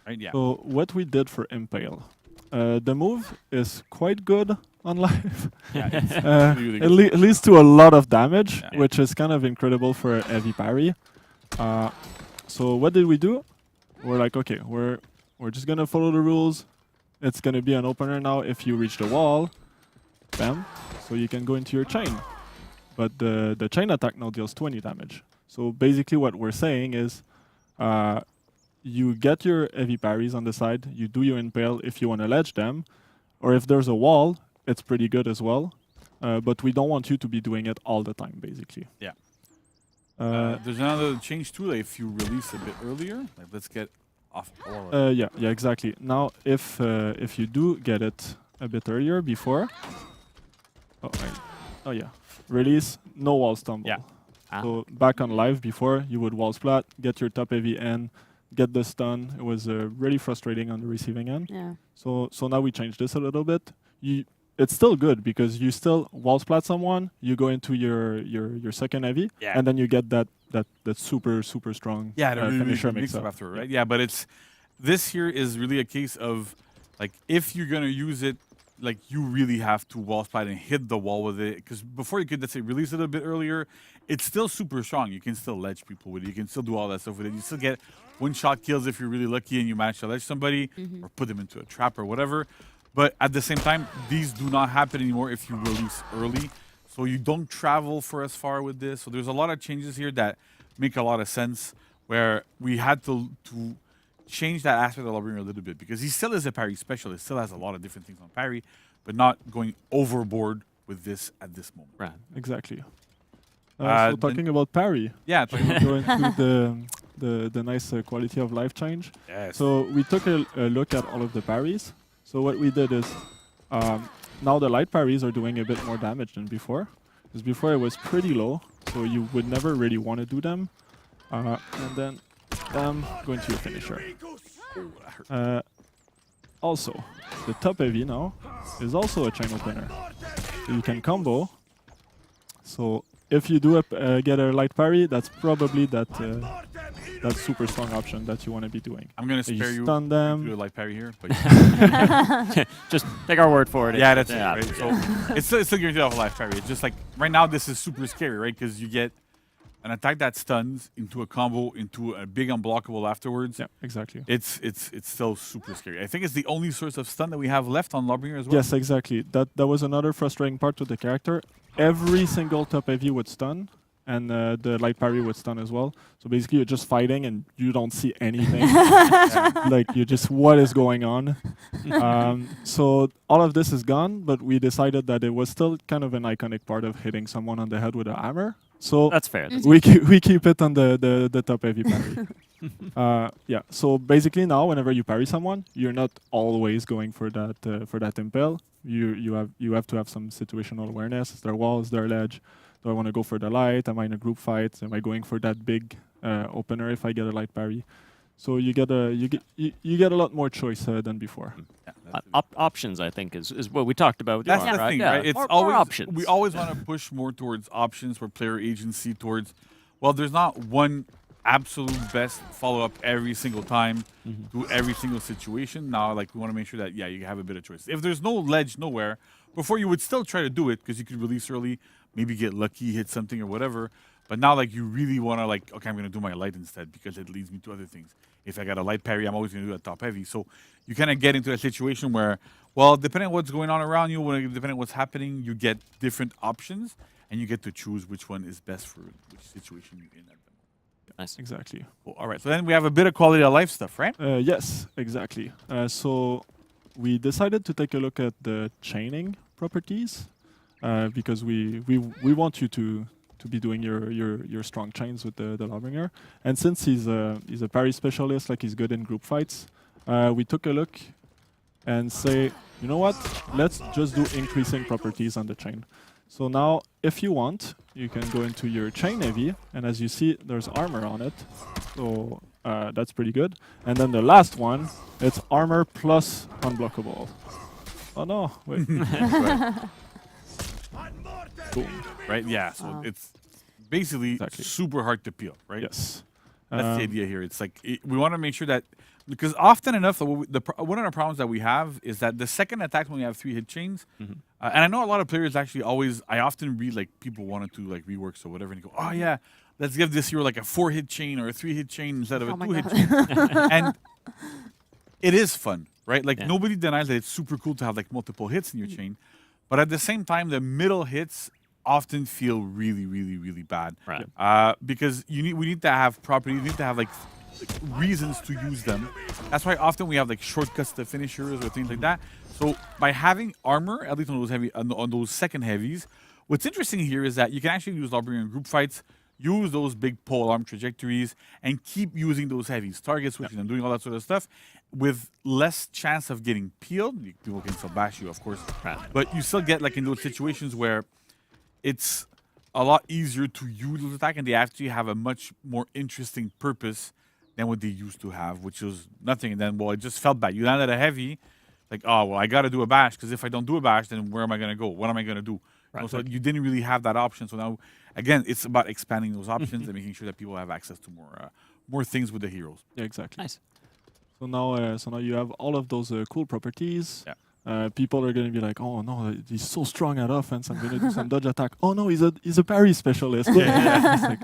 Speaker 13: Right, yeah.
Speaker 15: So what we did for Impale the move is quite good on live.
Speaker 13: Yeah, it's really
Speaker 15: It leads to a lot of damage, which is kind of incredible for a heavy parry. So what did we do? We're like, okay, we're just gonna follow the rules. It's gonna be an opener now. If you reach the wall, bam, so you can go into your chain. But the chain attack now deals 20 damage. So basically what we're saying is you get your heavy parries on the side, you do your impale if you want to ledge them, or if there's a wall, it's pretty good as well. But we don't want you to be doing it all the time, basically.
Speaker 13: Yeah. There's another change too, like if you release a bit earlier, like let's get off.
Speaker 15: Yeah, exactly. Now, if you do get it a bit earlier before, oh yeah, release, no wall stumble.
Speaker 13: Yeah.
Speaker 15: So back on live before, you would wall splat, get your top heavy in, get the stun. It was really frustrating on the receiving end.
Speaker 2: Yeah.
Speaker 15: So now we changed this a little bit. It's still good because you still wall splat someone, you go into your second heavy, and then you get that super strong finisher
Speaker 13: mix
Speaker 15: mix-up.
Speaker 13: after, right? Yeah, but this here is really a case of like if you're gonna use it, like you really have to wall splat and hit the wall with it, because before you could, let's say, release it a bit earlier, it's still super strong. You can still ledge people with it. You can still do all that stuff with it. You still get one-shot kills if you're really lucky and you manage to ledge somebody or put them into a trap or whatever. But at the same time, these do not happen anymore if you release early. So you don't travel for as far with this. So there's a lot of changes here that make a lot of sense, where we had to change that aspect of Lawbringer a little bit, because he still is a parry specialist, still has a lot of different things on parry, but not going overboard with this at this moment.
Speaker 15: Right. Exactly. So talking about parry.
Speaker 13: Yeah.
Speaker 15: Going through the nice quality of life change.
Speaker 13: Yes.
Speaker 15: So we took a look at all of the parries. So what we did is now the light parries are doing a bit more damage than before. Because before it was pretty low, so you would never really want to do them. And then go into your finisher. Also, the top heavy now is also a chain opener. So you can combo. So if you do get a light parry, that's probably that super strong option that you want to be doing.
Speaker 13: I'm going to spare you
Speaker 15: stun them.
Speaker 13: do a light parry here. But
Speaker 1: just take our word for it.
Speaker 13: Yeah, that's it. Right? So it's still guaranteed off a light parry. It's just like right now this is super scary, right? Because you get an attack that stuns into a combo into a big unblockable afterwards.
Speaker 15: Yeah, exactly.
Speaker 13: It's still super scary. I think it's the only source of stun that we have left on Lawbringer as well.
Speaker 15: Yes, exactly. That was another frustrating part to the character. Every single top heavy would stun, and the light parry would stun as well. So basically, you're just fighting and you don't see anything. Like you're just, what is going on? So all of this is gone, but we decided that it was still kind of an iconic part of hitting someone on the head with a hammer. So
Speaker 1: that's fair.
Speaker 15: We keep it on the top heavy parry. Yeah. So basically now, whenever you parry someone, you're not always going for that impale. You have to have some situational awareness. Is there walls? Is there ledge? Do I want to go for the light? Am I in a group fight? Am I going for that big opener if I get a light parry? So you get a lot more choice than before.
Speaker 1: Options, I think, is what we talked about.
Speaker 13: That's the thing, right? It's
Speaker 1: more options.
Speaker 13: We always want to push more towards options for player agency. Towards, well, there's not one absolute best follow-up every single time to every single situation. Now, like, we want to make sure that you have a bit of choice. If there's no ledge nowhere, before you would still try to do it because you could release early, maybe get lucky, hit something or whatever. But now, like, you really want to, like, okay, I'm going to do my light instead because it leads me to other things. If I got a light parry, I'm always going to do a top heavy. So you kind of get into a situation where, well, depending on what's going on around you, depending on what's happening, you get different options, and you get to choose which one is best for which situation you're in at the moment.
Speaker 1: Nice.
Speaker 15: Exactly.
Speaker 13: Well, all right. So then we have a bit of quality of life stuff, right?
Speaker 15: Yes, exactly. So we decided to take a look at the chaining properties because we want you to be doing your strong chains with the Lawbringer. And since he's a parry specialist, like he's good in group fights, we took a look and say, you know what, let's just do increasing properties on the chain. So now, if you want, you can go into your chain heavy, and as you see, there's armor on it. So that's pretty good. And then the last one, it's armor plus unblockable. Oh no, wait.
Speaker 13: Boom. Right? Yeah, so it's basically super hard to peel, right?
Speaker 15: Yes.
Speaker 13: That's the idea here. It's like we want to make sure that because often enough, one of the problems that we have is that the second attack when we have 3 hit chains, and I know a lot of players actually I often read like people wanted to like reworks or whatever, and go, oh yeah, let's give this hero like a 4 hit chain or a 3 hit chain instead of a 2 hit chain, and it is fun, right? Like nobody denies that it's super cool to have like multiple hits in your chain, but at the same time, the middle hits often feel really, really, really bad,
Speaker 1: right?
Speaker 13: Because we need to have properties, we need to have like reasons to use them. That's why often we have like shortcuts to finishers or things like that. So by having armor, at least on those on those second heavies, what's interesting here is that you can actually use Lawbringer in group fights, use those big pole arm trajectories, and keep using those heavies, target switching them, doing all that sort of stuff, with less chance of getting peeled. People can still bash you, of course, but you still get like in those situations where it's a lot easier to use those attack, and they actually have a much more interesting purpose than what they used to have, which was nothing. And then, well, it just felt bad. You landed a heavy, like, oh, well, I got to do a bash, because if I don't do a bash, then where am I going to go? What am I going to do? Right. So you didn't really have that option. So now, again, it's about expanding those options and making sure that people have access to more things with the heroes.
Speaker 15: Yeah, exactly.
Speaker 1: Nice.
Speaker 15: So now you have all of those cool properties.
Speaker 13: Yeah.
Speaker 15: People are going to be like, oh no, he's so strong at offense. I'm going to do some dodge attack. Oh no, he's a parry specialist.
Speaker 13: Yeah.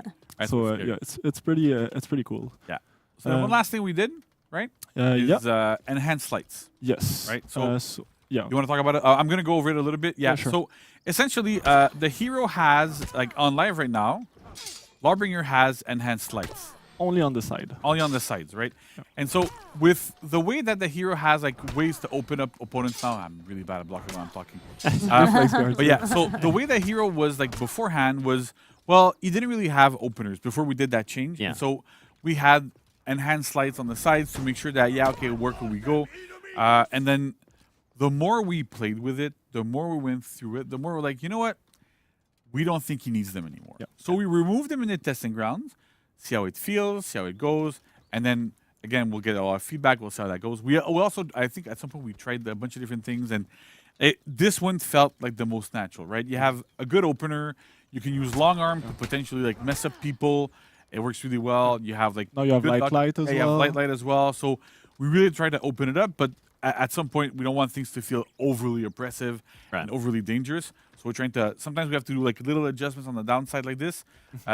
Speaker 15: So yeah, it's pretty cool.
Speaker 13: Yeah. So one last thing we did, right? Is enhanced lights.
Speaker 15: Yes.
Speaker 13: Right.
Speaker 15: So yeah.
Speaker 13: You want to talk about it? I'm going to go over it a little bit. Yeah.
Speaker 15: Sure.
Speaker 13: So essentially, the hero has like on live right now, Lawbringer has enhanced lights.
Speaker 15: Only on the side.
Speaker 13: Only on the sides, right?
Speaker 15: Yeah.
Speaker 13: And so with the way that the hero has like ways to open up opponents now, I'm really bad at blocking when I'm talking. But yeah, so the way the hero was like beforehand was, well, he didn't really have openers before we did that change.
Speaker 1: Yeah.
Speaker 13: And so we had enhanced lights on the sides to make sure that, yeah, okay, where could we go? And then the more we played with it, the more we went through it, the more we're like, you know what? We don't think he needs them anymore.
Speaker 15: Yep.
Speaker 13: So we removed them in the testing grounds, see how it feels, see how it goes, and then again we'll get a lot of feedback. We'll see how that goes. We also, I think, at some point we tried a bunch of different things, and this one felt like the most natural. Right? You have a good opener. You can use long arm to potentially like mess up people. It works really well. You have like
Speaker 15: now you have light as well.
Speaker 13: You have light as well. So we really try to open it up, but at some point we don't want things to feel overly oppressive and overly dangerous. So we're trying to, sometimes we have to do like little adjustments on the downside like this.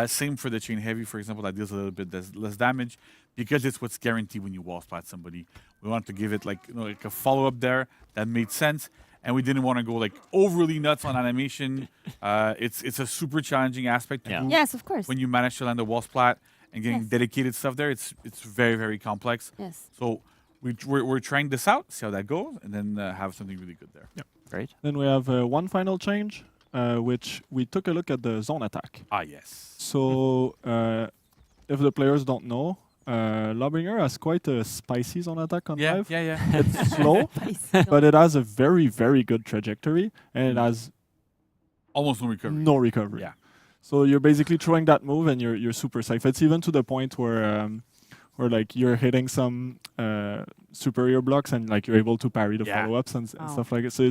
Speaker 13: Same for the chain heavy, for example, that deals a little bit less damage because it's what's guaranteed when you wall splat somebody. We wanted to give it like, like a follow-up there that made sense. And we didn't want to go like overly nuts on animation. It's a super challenging aspect to do.
Speaker 2: Yes, of course.
Speaker 13: When you manage to land a wall splat and getting dedicated stuff there, it's very, very complex.
Speaker 2: Yes.
Speaker 13: So we're trying this out, see how that goes, and then have something really good there.
Speaker 15: Yep.
Speaker 1: Great.
Speaker 15: Then we have one final change, which we took a look at the zone attack.
Speaker 13: Ah, yes.
Speaker 15: So if the players don't know, Lawbringer has quite a spicy zone attack on live.
Speaker 13: Yeah.
Speaker 15: It's slow, but it has a very, very good trajectory, and it has
Speaker 13: almost no recovery.
Speaker 15: No recovery.
Speaker 13: Yeah.
Speaker 15: So you're basically throwing that move, and you're super safe. It's even to the point where like you're hitting some superior blocks, and like you're able to parry the follow-ups and stuff like it. So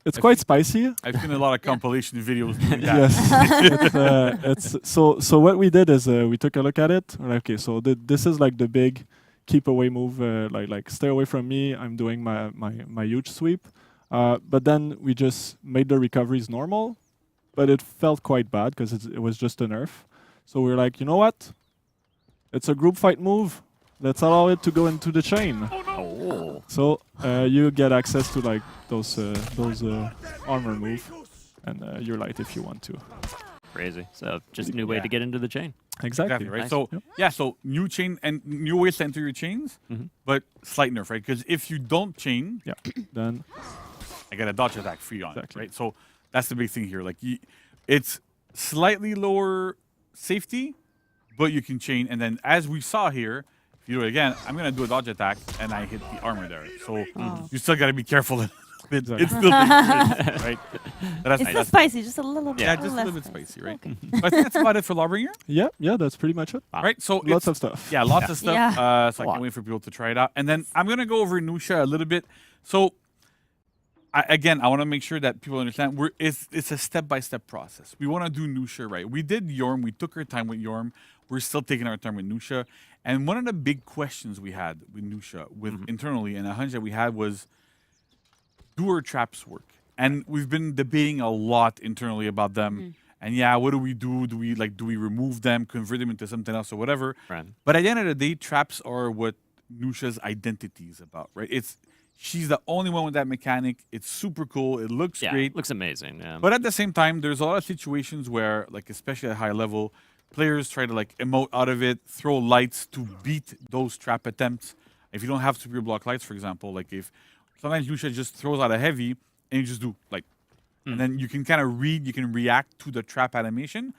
Speaker 15: it's quite spicy.
Speaker 13: I've seen a lot of compilation videos doing that.
Speaker 15: Yes. So what we did is we took a look at it. We're like, okay, so this is like the big keep away move, like stay away from me. I'm doing my huge sweep. But then we just made the recoveries normal, but it felt quite bad because it was just a nerf. So we were like, you know what? It's a group fight move. Let's allow it to go into the chain.
Speaker 1: Oh.
Speaker 15: So you get access to like those armor move, and you're light if you want to.
Speaker 1: Crazy. So just a new way to get into the chain.
Speaker 15: Exactly.
Speaker 13: Right.
Speaker 1: Nice.
Speaker 13: So so new chain and new ways to enter your chains, but slight nerf, right? Because if you don't chain,
Speaker 15: then
Speaker 13: I get a dodge attack free on it, right? So that's the big thing here. Like it's slightly lower safety, but you can chain, and then as we saw here, if you do it again, I'm gonna do a dodge attack, and I hit the armor there. So you still gotta be careful. It's still dangerous, right?
Speaker 2: It's still spicy, just a little bit.
Speaker 13: Yeah, just a little bit spicy, right? So I think that's about it for Lawbringer.
Speaker 15: Yeah, that's pretty much it.
Speaker 13: Right, so
Speaker 15: lots of stuff.
Speaker 13: Yeah, lots of stuff. So I can't wait for people to try it out. And then I'm gonna go over Nusha a little bit. So I want to make sure that people understand it's a step-by-step process. We want to do Nusha right. We did Yorm. We took our time with Yorm. we're still taking our time with Nusha. And one of the big questions we had with Nusha, internally, and a hunch that we had was, do our traps work? And we've been debating a lot internally about them. And yeah, what do we do? Do we remove them, convert them into something else or whatever?
Speaker 1: Right.
Speaker 13: But at the end of the day, traps are what Nusha's identity is about, right? She's the only one with that mechanic. It's super cool. It looks great.
Speaker 1: It looks amazing. Yeah.
Speaker 13: But at the same time, there's a lot of situations where, like, especially at high level, players try to like emote out of it, throw lights to beat those trap attempts. If you don't have superior block lights, for example, like if sometimes Nusha just throws out a heavy and you just do like, and then you can kind of you can react to the trap animation.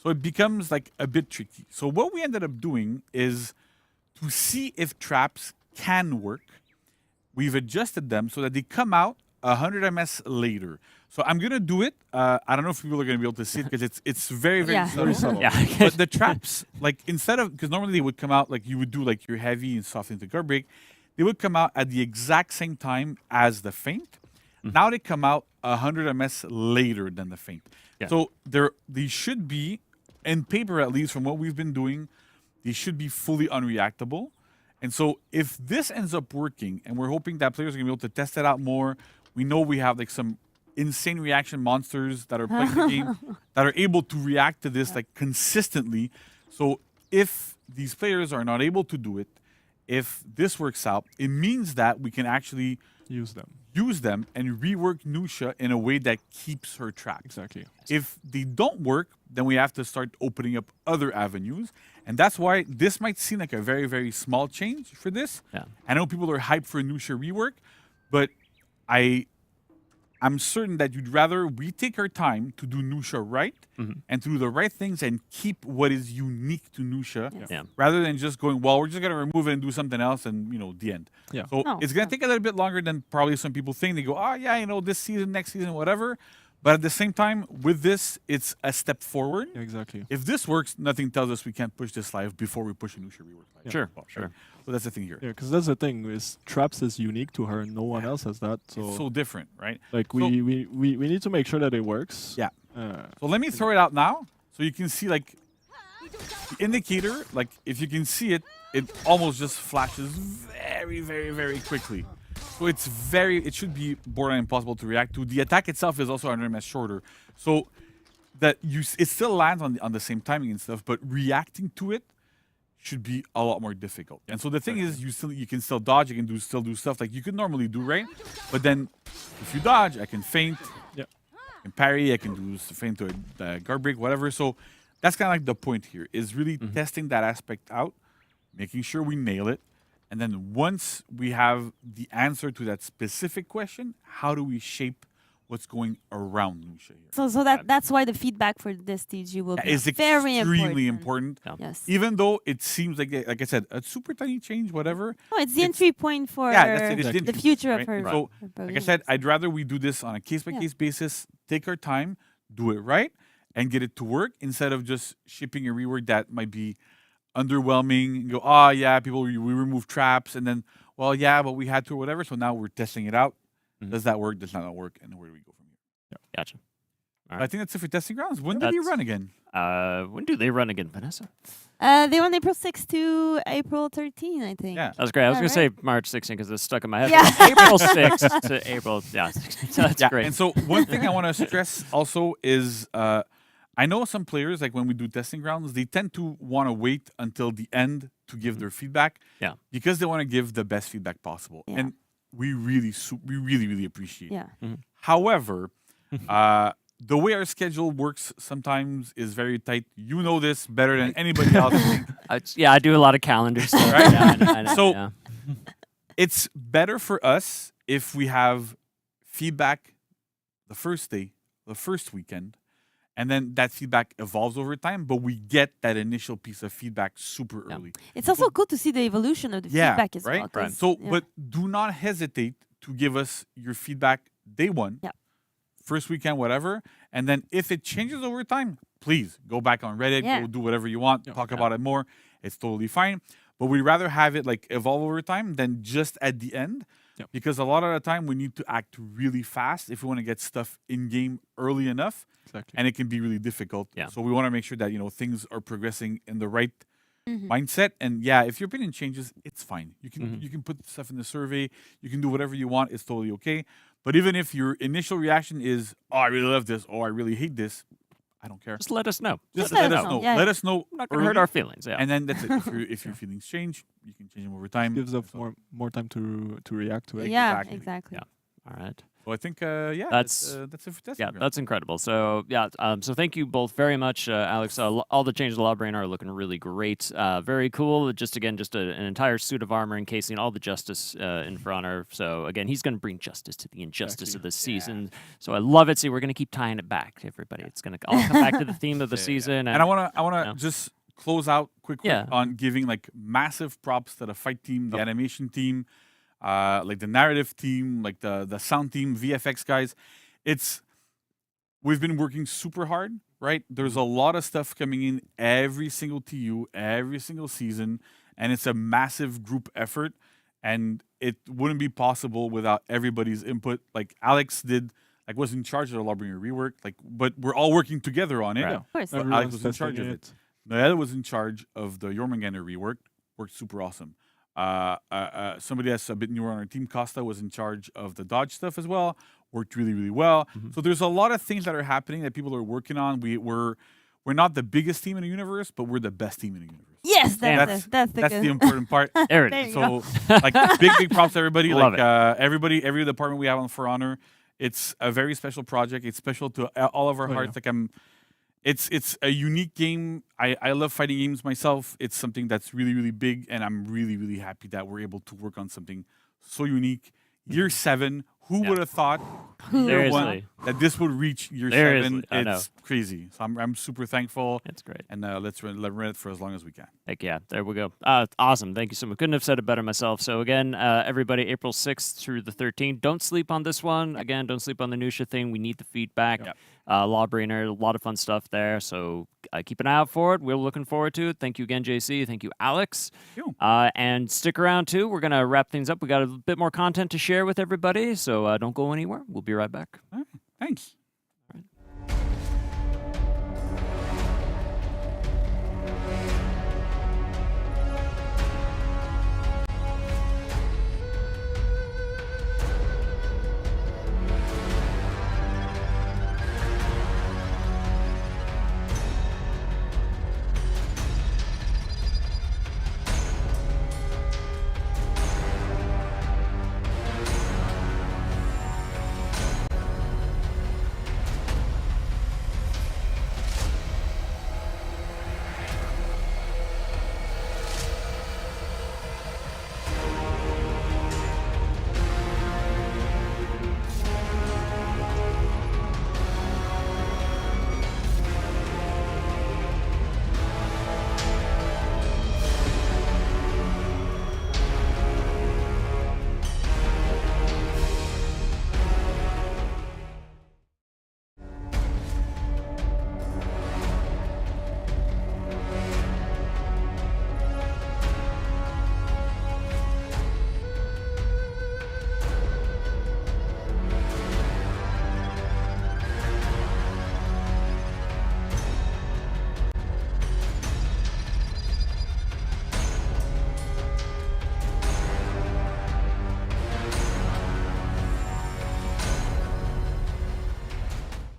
Speaker 13: So it becomes like a bit tricky. So what we ended up doing is to see if traps can work. We've adjusted them so that they come out 100 ms later. So I'm gonna do it. I don't know if people are gonna be able to see it because it's very subtle.
Speaker 1: Yeah.
Speaker 13: But the traps, like instead of, because normally they would come out like you would do like your heavy and soft into guard break, they would come out at the exact same time as the feint. Now they come out 100 ms later than the feint.
Speaker 1: Yeah.
Speaker 13: So they should be, in paper at least, from what we've been doing, they should be fully unreactable. And so if this ends up working, and we're hoping that players are going to be able to test it out more, we know we have like some insane reaction monsters that are playing the game that are able to react to this like consistently. So if these players are not able to do it, if this works out, it means that we can actually
Speaker 15: use them
Speaker 13: and rework Nusha in a way that keeps her trapped.
Speaker 15: Exactly.
Speaker 13: If they don't work, then we have to start opening up other avenues. And that's why this might seem like a very, very small change for this.
Speaker 1: Yeah.
Speaker 13: I know people are hyped for a Nusha rework, but I'm certain that you'd rather we take our time to do Nusha right and to do the right things and keep what is unique to Nusha rather than just going, well, we're just going to remove it and do something else and, the end.
Speaker 15: Yeah.
Speaker 13: So it's going to take a little bit longer than probably some people think. They go, oh, yeah, this season, next season, whatever. But at the same time, with this, it's a step forward.
Speaker 15: Yeah, exactly.
Speaker 13: If this works, nothing tells us we can't push this live before we push a Nusha rework live.
Speaker 1: Sure,
Speaker 13: Well,
Speaker 1: sure.
Speaker 13: So that's the thing here.
Speaker 15: Yeah, because that's the thing is traps is unique to her. No one else has that. So
Speaker 13: It's so different, right?
Speaker 15: like we need to make sure that it works.
Speaker 13: Yeah. So let me throw it out now so you can see like the indicator, like if you can see it, it almost just flashes very, very, very quickly. So it should be borderline impossible to react to. The attack itself is also 100 ms shorter. So that it still lands on the same timing and stuff, but reacting to it should be a lot more difficult. And so the thing is, you can still dodge, you can still do stuff like you could normally do, right? But then if you dodge, I can feint, I can parry, I can do feint to a guard break, whatever. So that's kind of like the point here, is really testing that aspect out, making sure we nail it. And then once we have the answer to that specific question, how do we shape what's going around Nusha here?
Speaker 2: So that's why the feedback for this TG will be
Speaker 13: is
Speaker 2: very
Speaker 13: extremely
Speaker 2: important.
Speaker 13: important.
Speaker 2: Yes.
Speaker 13: Even though it seems like I said, a super tiny change, whatever.
Speaker 2: No, it's the entry point for
Speaker 13: that's it. It's
Speaker 2: the future of her.
Speaker 13: So, like I said, I'd rather we do this on a case-by-case basis, take our time, do it right, and get it to work instead of just shipping a rework that might be underwhelming and go, people, we remove traps, and then, well, yeah, but we had to or whatever, so now we're testing it out. Does that work? Does that not work? And where do we go from here?
Speaker 1: Yeah. Gotcha. All
Speaker 13: I
Speaker 1: right.
Speaker 13: think that's it for testing grounds. When do they run again?
Speaker 1: When do they run again, Vanessa?
Speaker 2: They run April 6th to April 13th, I think.
Speaker 13: Yeah.
Speaker 1: That was great. I was
Speaker 2: Yeah,
Speaker 1: going to say March 16th because it's stuck in my head.
Speaker 2: Yeah.
Speaker 1: April 6th to April. Yeah, that's great.
Speaker 13: And so one thing I want to stress also is I know some players, like when we do testing grounds, they tend to want to wait until the end to give their feedback.
Speaker 1: Yeah.
Speaker 13: Because they want to give the best feedback possible.
Speaker 2: Yeah.
Speaker 13: And we really appreciate it.
Speaker 2: Yeah.
Speaker 13: However, the way our schedule works sometimes is very tight. You know this better than anybody else.
Speaker 1: I do a lot of calendar stuff.
Speaker 13: Right?
Speaker 1: Yeah, I know,
Speaker 13: So it's better for us if we have feedback the first day, the first weekend, and then that feedback evolves over time, but we get that initial piece of feedback super early.
Speaker 2: It's also cool to see the evolution of the feedback as well.
Speaker 13: Right. So, but do not hesitate to give us your feedback day one, first weekend, whatever. And then if it changes over time, please go back on Reddit, go do whatever you want, talk about it more. It's totally fine. But we'd rather have it like evolve over time than just at the end.
Speaker 15: Yep.
Speaker 13: because a lot of the time we need to act really fast if we want to get stuff in game early enough,
Speaker 15: Exactly.
Speaker 13: and it can be really difficult.
Speaker 1: Yeah.
Speaker 13: So we want to make sure that things are progressing in the right
Speaker 2: Mhm.
Speaker 13: mindset. And yeah, if your opinion changes, it's fine. You can
Speaker 1: Mm-hmm.
Speaker 13: you can put stuff in the survey. You can do whatever you want. It's totally okay. But even if your initial reaction is, "Oh, I really love this," or "I really hate this," I don't care.
Speaker 1: Just let us know.
Speaker 13: Just
Speaker 2: let
Speaker 13: let
Speaker 2: us
Speaker 13: us
Speaker 2: know.
Speaker 13: know.
Speaker 2: Yeah,
Speaker 13: Let
Speaker 2: yeah.
Speaker 13: us know.
Speaker 1: Not gonna hurt
Speaker 13: early,
Speaker 1: our feelings. Yeah.
Speaker 13: And then that's it. If your feelings change, you can change them over time.
Speaker 15: Gives us
Speaker 13: So-
Speaker 15: more time to react to it.
Speaker 2: Yeah,
Speaker 13: Exactly.
Speaker 2: exactly.
Speaker 1: Yeah. All right.
Speaker 13: So I think yeah,
Speaker 1: That's-
Speaker 13: that's it for testing
Speaker 1: Yeah,
Speaker 13: ground.
Speaker 1: that's incredible. So yeah, so thank you both very much, Alex. All the changes to Lawbrainer are looking really great. Very cool. Just again, an entire suit of armor encasing all the justice in Frauner. So again, he's going to bring justice to the injustice of this season. So I love it. See, we're going to keep tying it back to everybody. It's going to all come back to the theme of the season.
Speaker 13: And I wanna just close out quickly
Speaker 1: Yeah.
Speaker 13: on giving like massive props to the fight team, the animation team, like the narrative team, like the sound team, VFX guys. We've been working super hard, right? There's a lot of stuff coming in every single TU, every single season, and it's a massive group effort, and it wouldn't be possible without everybody's input. Like Alex was in charge of the Lawbringer rework, but we're all working together on it.
Speaker 1: Right.
Speaker 2: Of course.
Speaker 13: So
Speaker 15: Everyone's
Speaker 13: Alex was in charge of
Speaker 15: testing
Speaker 13: it. Noelle was in charge of the Jormungandr rework. Worked super awesome. Somebody that's a bit newer on our team, Costa, was in charge of the dodge stuff as well. Worked really, really well. So there's a lot of things that are happening that people are working on. We're not the biggest team in the universe, but we're the best team in the universe.
Speaker 2: Yes,
Speaker 13: That's
Speaker 2: that's
Speaker 13: the
Speaker 2: good.
Speaker 13: important part.
Speaker 1: There it
Speaker 2: There
Speaker 1: is.
Speaker 2: you go.
Speaker 13: So like big props to everybody.
Speaker 1: Love
Speaker 13: Like every department we have on For Honor, it's a very special project. It's special to all of our hearts.
Speaker 15: Yeah.
Speaker 13: Like it's a unique game. I love fighting games myself. It's something that's really, really big, and I'm really, really happy that we're able to work on something so unique. Year 7, who would have thought year 1
Speaker 1: Seriously.
Speaker 13: that this would reach year
Speaker 1: Seriously,
Speaker 13: 7?
Speaker 1: I know.
Speaker 13: It's crazy. So I'm super thankful.
Speaker 1: That's great.
Speaker 13: And let's run it for as long as we can.
Speaker 1: Heck yeah, there we go. Awesome. Thank you so much. Couldn't have said it better myself. So again, everybody, April 6th through the 13th. Don't sleep on this one. Again, don't sleep on the Nusha thing. We need the feedback.
Speaker 13: Yep.
Speaker 1: Lawbrainer, a lot of fun stuff there. So keep an eye out for it. We're looking forward to it. Thank you again, JC. Thank you, Alex.
Speaker 13: Thank you.
Speaker 1: And stick around too. We're gonna wrap things up. We got a bit more content to share with everybody. So don't go anywhere. We'll be right back.
Speaker 13: All right. Thanks.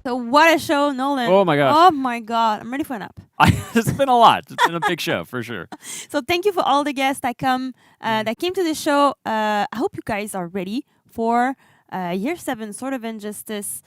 Speaker 2: So what a show, Nolan.
Speaker 1: Oh my gosh.
Speaker 2: Oh my God. I'm ready for a nap.
Speaker 1: It's been a lot. It's been a big show for sure.
Speaker 2: So thank you for all the guests that came to the show. I hope you guys are ready for year 7, Sword of Injustice,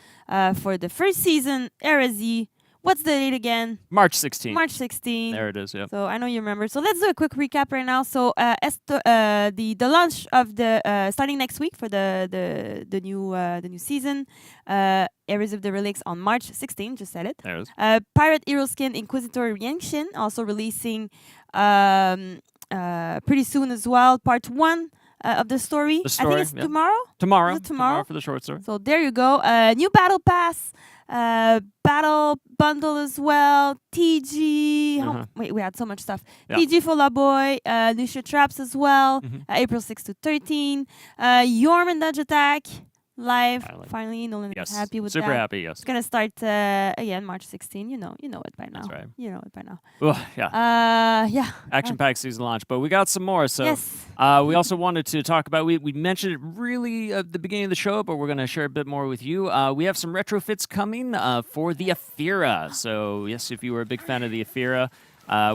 Speaker 2: for the first season, Heresy. What's the date again?
Speaker 1: March 16th.
Speaker 2: March 16th.
Speaker 1: There it is. Yep.
Speaker 2: So I know you remember. So let's do a quick recap right now. So the launch of the starting next week for the new season, Heresy of the Relics on March 16th. Just said it.
Speaker 1: There it is.
Speaker 2: Pirate Hero Skin Inquisitor Reaction also releasing pretty soon as well. Part 1 of the story.
Speaker 1: The story,
Speaker 2: I think it's
Speaker 1: yeah.
Speaker 2: tomorrow.
Speaker 1: Tomorrow.
Speaker 2: Is it tomorrow
Speaker 1: for the short story.
Speaker 2: So there you go. New battle pass, battle bundle as well. TG. Wait, we had so much stuff.
Speaker 1: Yeah.
Speaker 2: TG for La Boy. Lucia Traps as well. April 6 to 13. Yorm Dodge Attack. Live. Finally, Nolan is happy with that.
Speaker 1: Super happy, yes.
Speaker 2: It's going to start again March 16. You know it by now.
Speaker 1: That's right.
Speaker 2: You know it by now.
Speaker 1: Oh, yeah.
Speaker 2: Yeah.
Speaker 1: Action-packed season launch, but we got some more. So
Speaker 2: Yes.
Speaker 1: we also wanted to talk about, we mentioned it really at the beginning of the show, but we're going to share a bit more with you. We have some retrofits coming for the Aphira. So yes, if you were a big fan of the Aphira,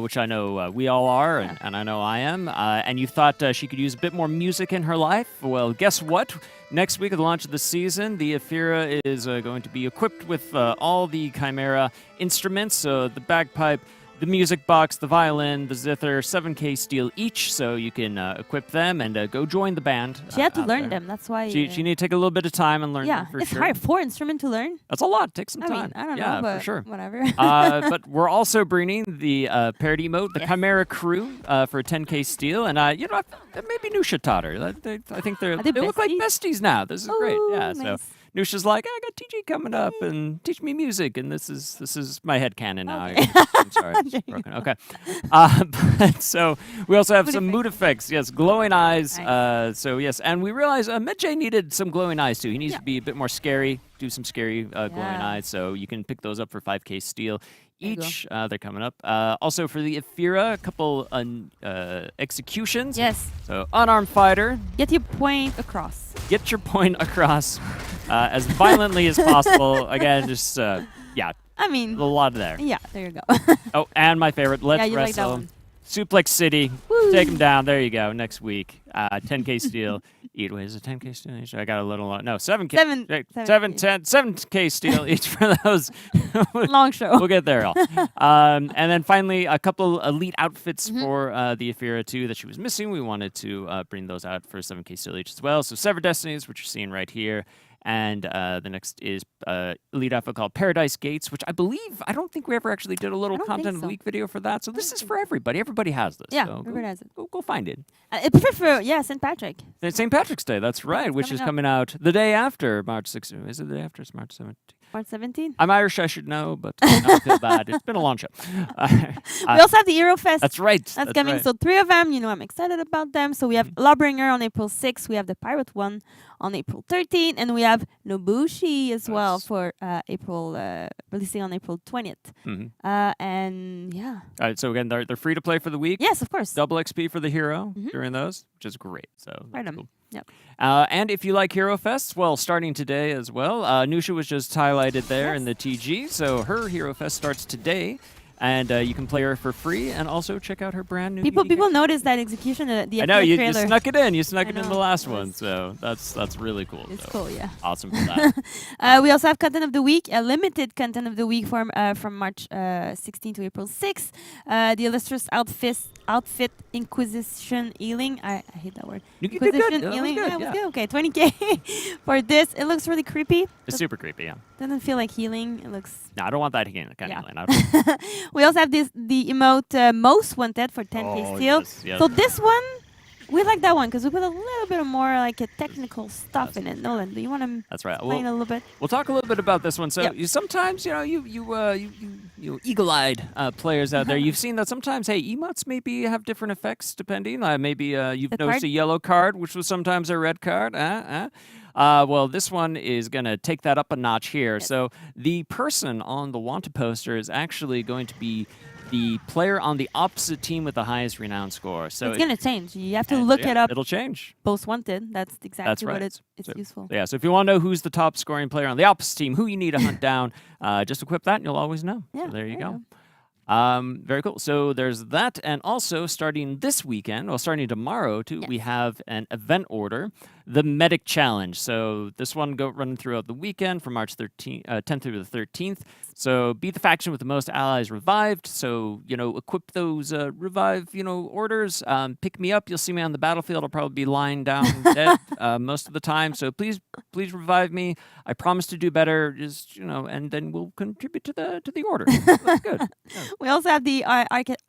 Speaker 1: which I know we all are, and I know I am, and you thought she could use a bit more music in her life, well, guess what? Next week at the launch of the season, the Aphira is going to be equipped with all the Chimera instruments, so the bagpipe, the music box, the violin, the zither, 7K steel each, so you can equip them and go join the band.
Speaker 2: She had to learn them, that's why.
Speaker 1: She need to take a little bit of time and learn them for
Speaker 2: it's
Speaker 1: sure.
Speaker 2: hard. 4 instruments to learn.
Speaker 1: That's a lot. Take some
Speaker 2: I
Speaker 1: time.
Speaker 2: mean, I don't
Speaker 1: yeah,
Speaker 2: know, but
Speaker 1: for sure.
Speaker 2: whatever.
Speaker 1: But we're also bringing the parody mode, the Chimera Crew, for 10K steel, and maybe Nusha taught her. I think they look like besties now. This is great. Yeah.
Speaker 2: nice.
Speaker 1: So Nusha's like, I got TG coming up and teach me music, and this is my headcanon now.
Speaker 2: Okay.
Speaker 1: I'm sorry, it's broken. Okay. But so we also have some mood effects. Yes, glowing eyes.
Speaker 2: Nice.
Speaker 1: So yes, and we realized Medjay needed some glowing eyes too. He needs to be a bit more scary. Do some scary glowing eyes. So you can pick those up for 5K steel each. They're coming up. Also for the Aphira, a couple executions.
Speaker 2: Yes.
Speaker 1: So unarmed fighter.
Speaker 2: Get your point across.
Speaker 1: Get your point across as violently as possible. Again, just
Speaker 2: I mean,
Speaker 1: a lot there.
Speaker 2: Yeah, there you go.
Speaker 1: Oh, and my favorite, Let's
Speaker 2: you like that
Speaker 1: Wrestle.
Speaker 2: one.
Speaker 1: Suplex City.
Speaker 2: Woo.
Speaker 1: Take him down. There you go. Next week. 10K steel. Wait, is it 10K steel? I got a little... No, 7K. 7K steel each for those.
Speaker 2: Long show.
Speaker 1: We'll get there all. And then finally, a couple elite outfits for the Aphira too that she was missing. We wanted to bring those out for 7K steel each as well. So Severed Destinies, which you're seeing right here. And the next is elite outfit called Paradise Gates, which I don't think we ever actually did a little content of the week video for that. So this is for everybody. Everybody has this.
Speaker 2: Yeah,
Speaker 1: so
Speaker 2: everybody has it.
Speaker 1: Go find it.
Speaker 2: I prefer, St. Patrick.
Speaker 1: It's St. Patrick's Day, that's right, which is coming out the day after March 16th. Is it the day after? It's March 17th.
Speaker 2: March 17th?
Speaker 1: I'm Irish, I should know, but I don't feel bad. It's been a long show.
Speaker 2: We also have the Eurofest.
Speaker 1: That's right.
Speaker 2: That's coming. Right. So 3 of them, I'm excited about them. So we have Lawbringer on April 6th. We have the Pirate one on April 13th. And we have Nobushi as well for April, releasing on April 20th. And yeah.
Speaker 1: All right, so again, they're free to play for the week.
Speaker 2: Yes, of course.
Speaker 1: Double XP for the hero during those, which is great. So that's cool.
Speaker 2: Yep.
Speaker 1: And if you like Hero Fests, well, starting today as well. Nusha was just highlighted there in the TG, so her Hero Fest starts today, and you can play her for free, and also check out her brand new.
Speaker 2: People noticed that execution. The
Speaker 1: I know you
Speaker 2: trailer.
Speaker 1: snuck it in. You snuck it in the last one, so that's really cool.
Speaker 2: It's cool, yeah.
Speaker 1: Awesome for that.
Speaker 2: We also have content of the week, a limited content of the week from March 16 to April 6. The illustrious outfit Inquisition Healing. I hate that word. Inquisition Healing.
Speaker 1: Good,
Speaker 2: was good. Okay, 20K for this. It looks really creepy.
Speaker 1: It's super creepy, yeah.
Speaker 2: Doesn't feel like healing. It looks.
Speaker 1: No, I don't want that kind of healing.
Speaker 2: We also have the emote Most Wanted for 10K steel.
Speaker 1: Yes.
Speaker 2: So this one, we like that one because we put a little bit more like a technical stuff in it. Nolan, do you want to
Speaker 1: That's right.
Speaker 2: explain a little bit?
Speaker 1: We'll talk a little bit about this one. So you sometimes, you eagle-eyed players out there, you've seen that sometimes, hey, emotes maybe have different effects depending. Maybe you've noticed a yellow card, which was sometimes a red card. Well, this one is going to take that up a notch here. Yes. So the person on the wanted poster is actually going to be the player on the opposite team with the highest renown score. So
Speaker 2: it's going to change. You have to look it up.
Speaker 1: It'll change.
Speaker 2: Most Wanted. That's exactly
Speaker 1: right.
Speaker 2: what it's useful.
Speaker 1: Yeah, so if you want to know who's the top scoring player on the opposite team, who you need to hunt down, just equip that and you'll always know.
Speaker 2: Yeah,
Speaker 1: so there you go. Very cool. So there's that. And also starting this weekend, well, starting tomorrow too, we have an event order, the Medic Challenge. So this one running throughout the weekend from March 10th through the 13th. So be the faction with the most allies revived. So, equip those revive, orders. Pick me up. You'll see me on the battlefield. I'll probably be lying down dead most of the time. So please revive me. I promise to do better. Just, and then we'll contribute to the order. That's good. Yeah.
Speaker 2: We also have the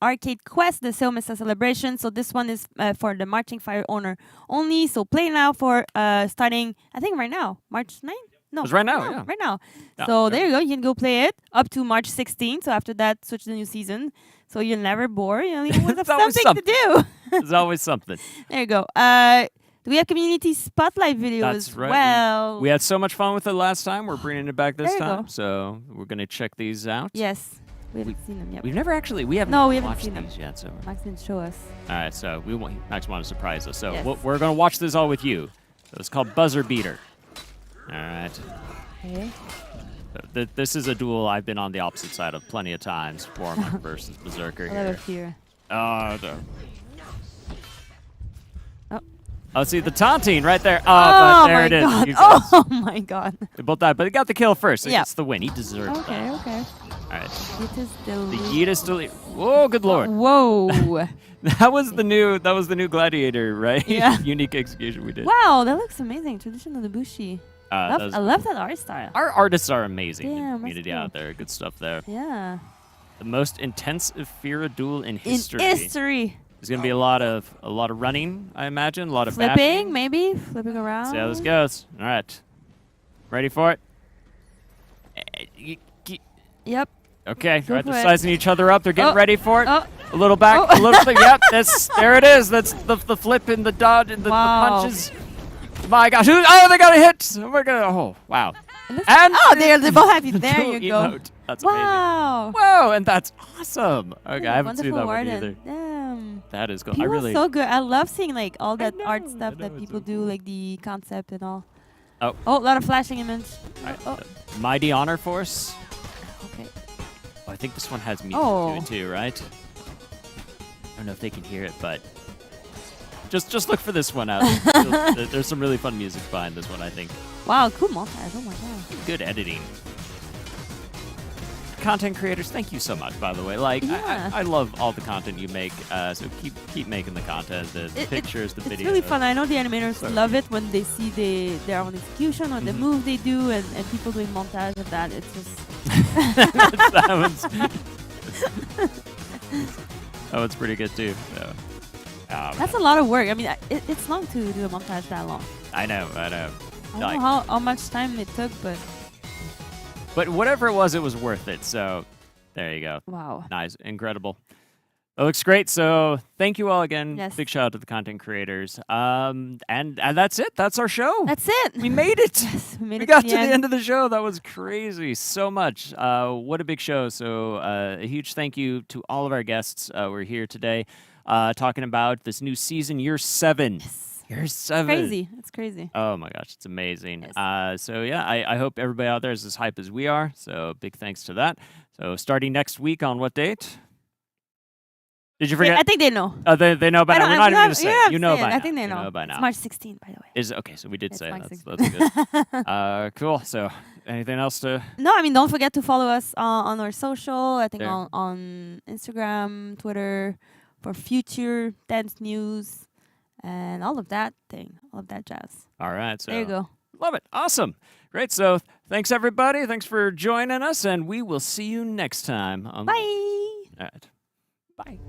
Speaker 2: Arcade Quest, the Silmissa Celebration. So this one is for the Marching Fire owner only. So play now for starting, I think right now, March 9th? No,
Speaker 1: It's right now, yeah.
Speaker 2: right now.
Speaker 1: Yeah,
Speaker 2: So there you go. You can go play it up to March 16th. So after that, switch to the new season. So you're never bored. You always have
Speaker 1: always
Speaker 2: something to do.
Speaker 1: There's always something.
Speaker 2: There you go. Do we have community spotlight video
Speaker 1: That's
Speaker 2: as
Speaker 1: right.
Speaker 2: well?
Speaker 1: We had so much fun with it last time. We're bringing it back this
Speaker 2: There you
Speaker 1: time.
Speaker 2: go.
Speaker 1: So we're going to check these out.
Speaker 2: Yes. We haven't seen them yet.
Speaker 1: We've never actually, we haven't
Speaker 2: No, we haven't
Speaker 1: watched
Speaker 2: seen them.
Speaker 1: these yet. So.
Speaker 2: Max didn't show us.
Speaker 1: All right, so Max wanted to surprise us. So
Speaker 2: Yes.
Speaker 1: we're going to watch this all with you. So it's called Buzzer Beater. All right.
Speaker 2: Okay.
Speaker 1: So this is a duel I've been on the opposite side of plenty of times. Warhammer versus Berserker
Speaker 2: I love
Speaker 1: here.
Speaker 2: it here.
Speaker 1: Oh,
Speaker 2: Oh.
Speaker 1: Oh, see the taunting right there. Oh,
Speaker 2: Oh
Speaker 1: but there
Speaker 2: my
Speaker 1: it is.
Speaker 2: God.
Speaker 1: You guys-
Speaker 2: Oh my God.
Speaker 1: They both died, but he got the kill first. So he
Speaker 2: Yeah.
Speaker 1: gets the win. He deserved
Speaker 2: Okay,
Speaker 1: that.
Speaker 2: okay.
Speaker 1: All right.
Speaker 2: Yeetus
Speaker 1: The
Speaker 2: delete.
Speaker 1: Yeetus delete. Whoa, good lord.
Speaker 2: Whoa.
Speaker 1: That was the new Gladiator, right?
Speaker 2: Yeah.
Speaker 1: Unique execution we did.
Speaker 2: Wow, that looks amazing. Traditional Nobushi.
Speaker 1: That
Speaker 2: I love that art style.
Speaker 1: Our artists are amazing in the
Speaker 2: Damn, that's
Speaker 1: community
Speaker 2: cool.
Speaker 1: out there. Good stuff there.
Speaker 2: Yeah.
Speaker 1: The most intense Ephira duel in history.
Speaker 2: In history.
Speaker 1: There's gonna be a lot of running, I imagine. A lot of
Speaker 2: Flipping,
Speaker 1: bashing.
Speaker 2: maybe? Flipping around.
Speaker 1: See how this goes. All right. Ready for it?
Speaker 2: Yep.
Speaker 1: Okay.
Speaker 2: Go
Speaker 1: All right,
Speaker 2: for
Speaker 1: they're
Speaker 2: it.
Speaker 1: sizing each other up. They're getting
Speaker 2: Oh.
Speaker 1: ready for it.
Speaker 2: Oh.
Speaker 1: A little back,
Speaker 2: Oh.
Speaker 1: a little thing. Yep, there it is. That's the flip and the dodge and the
Speaker 2: Wow.
Speaker 1: punches. My gosh. Oh, they got a hit. Oh, my God. Oh, wow. And
Speaker 2: Oh, they both have you. There
Speaker 1: dual
Speaker 2: you go.
Speaker 1: emote. That's amazing.
Speaker 2: Wow.
Speaker 1: Whoa, and that's awesome. Okay, I haven't seen
Speaker 2: Wonderful
Speaker 1: that one
Speaker 2: Warden.
Speaker 1: either.
Speaker 2: Damn.
Speaker 1: That is cool.
Speaker 2: People
Speaker 1: I really.
Speaker 2: are so good. I love seeing like all that art stuff
Speaker 1: know,
Speaker 2: that
Speaker 1: it's
Speaker 2: people
Speaker 1: so
Speaker 2: do, like the concept and all.
Speaker 1: Oh.
Speaker 2: Oh, a lot of flashing image.
Speaker 1: Alright,
Speaker 2: Oh.
Speaker 1: Mighty Honor Force.
Speaker 2: Okay.
Speaker 1: Oh, I think this one has music
Speaker 2: Oh.
Speaker 1: to it too, right? I don't know if they can hear it, but just look for this one out. There's some really fun music behind this one, I think.
Speaker 2: Wow, cool montage. Oh my God.
Speaker 1: Good editing. Content creators, thank you so much, by the way. Like,
Speaker 2: Yeah.
Speaker 1: I love all the content you make, so keep making the content, the pictures, the videos.
Speaker 2: It's really fun. I know the animators love it when they see their own execution or the move they do and people doing montage of that. It's just...
Speaker 1: that one's pretty good too. So.
Speaker 2: That's a lot of work. I mean, it's long to do a montage that long.
Speaker 1: I know.
Speaker 2: I don't know how much time it took,
Speaker 1: But whatever it was worth it. So there you go.
Speaker 2: Wow.
Speaker 1: Nice. Incredible. That looks great. So thank you all again.
Speaker 2: Yes.
Speaker 1: Big shout out to the content creators. And that's it. That's our show.
Speaker 2: That's it.
Speaker 1: We made it.
Speaker 2: Yes, we
Speaker 1: We got to the end of the show. That was crazy. So much. What a big show. So a huge thank you to all of our guests. We're here today talking about this new season, Year 7.
Speaker 2: Yes.
Speaker 1: Year 7.
Speaker 2: Crazy. It's crazy.
Speaker 1: Oh my gosh, it's amazing. So yeah, I hope everybody out there is as hype as we are. So big thanks to that. So starting next week on what date? Did you forget?
Speaker 2: I think they know.
Speaker 1: They know by now. We're not even going to say it. You know by now.
Speaker 2: I think they know.
Speaker 1: You know by now.
Speaker 2: It's March 16th, by the way.
Speaker 1: Is okay. So we did
Speaker 2: It's
Speaker 1: say
Speaker 2: March
Speaker 1: that's
Speaker 2: 16th.
Speaker 1: good. Cool. So anything else to?
Speaker 2: No, I mean, don't forget to follow us on our social. I think
Speaker 1: There.
Speaker 2: on Instagram, Twitter, for future dance news and all of that jazz.
Speaker 1: All right. So
Speaker 2: There you go.
Speaker 1: Love it. Awesome. Great. So thanks everybody. Thanks for joining us, and we will see you next time.
Speaker 2: Bye.
Speaker 1: All right. Bye.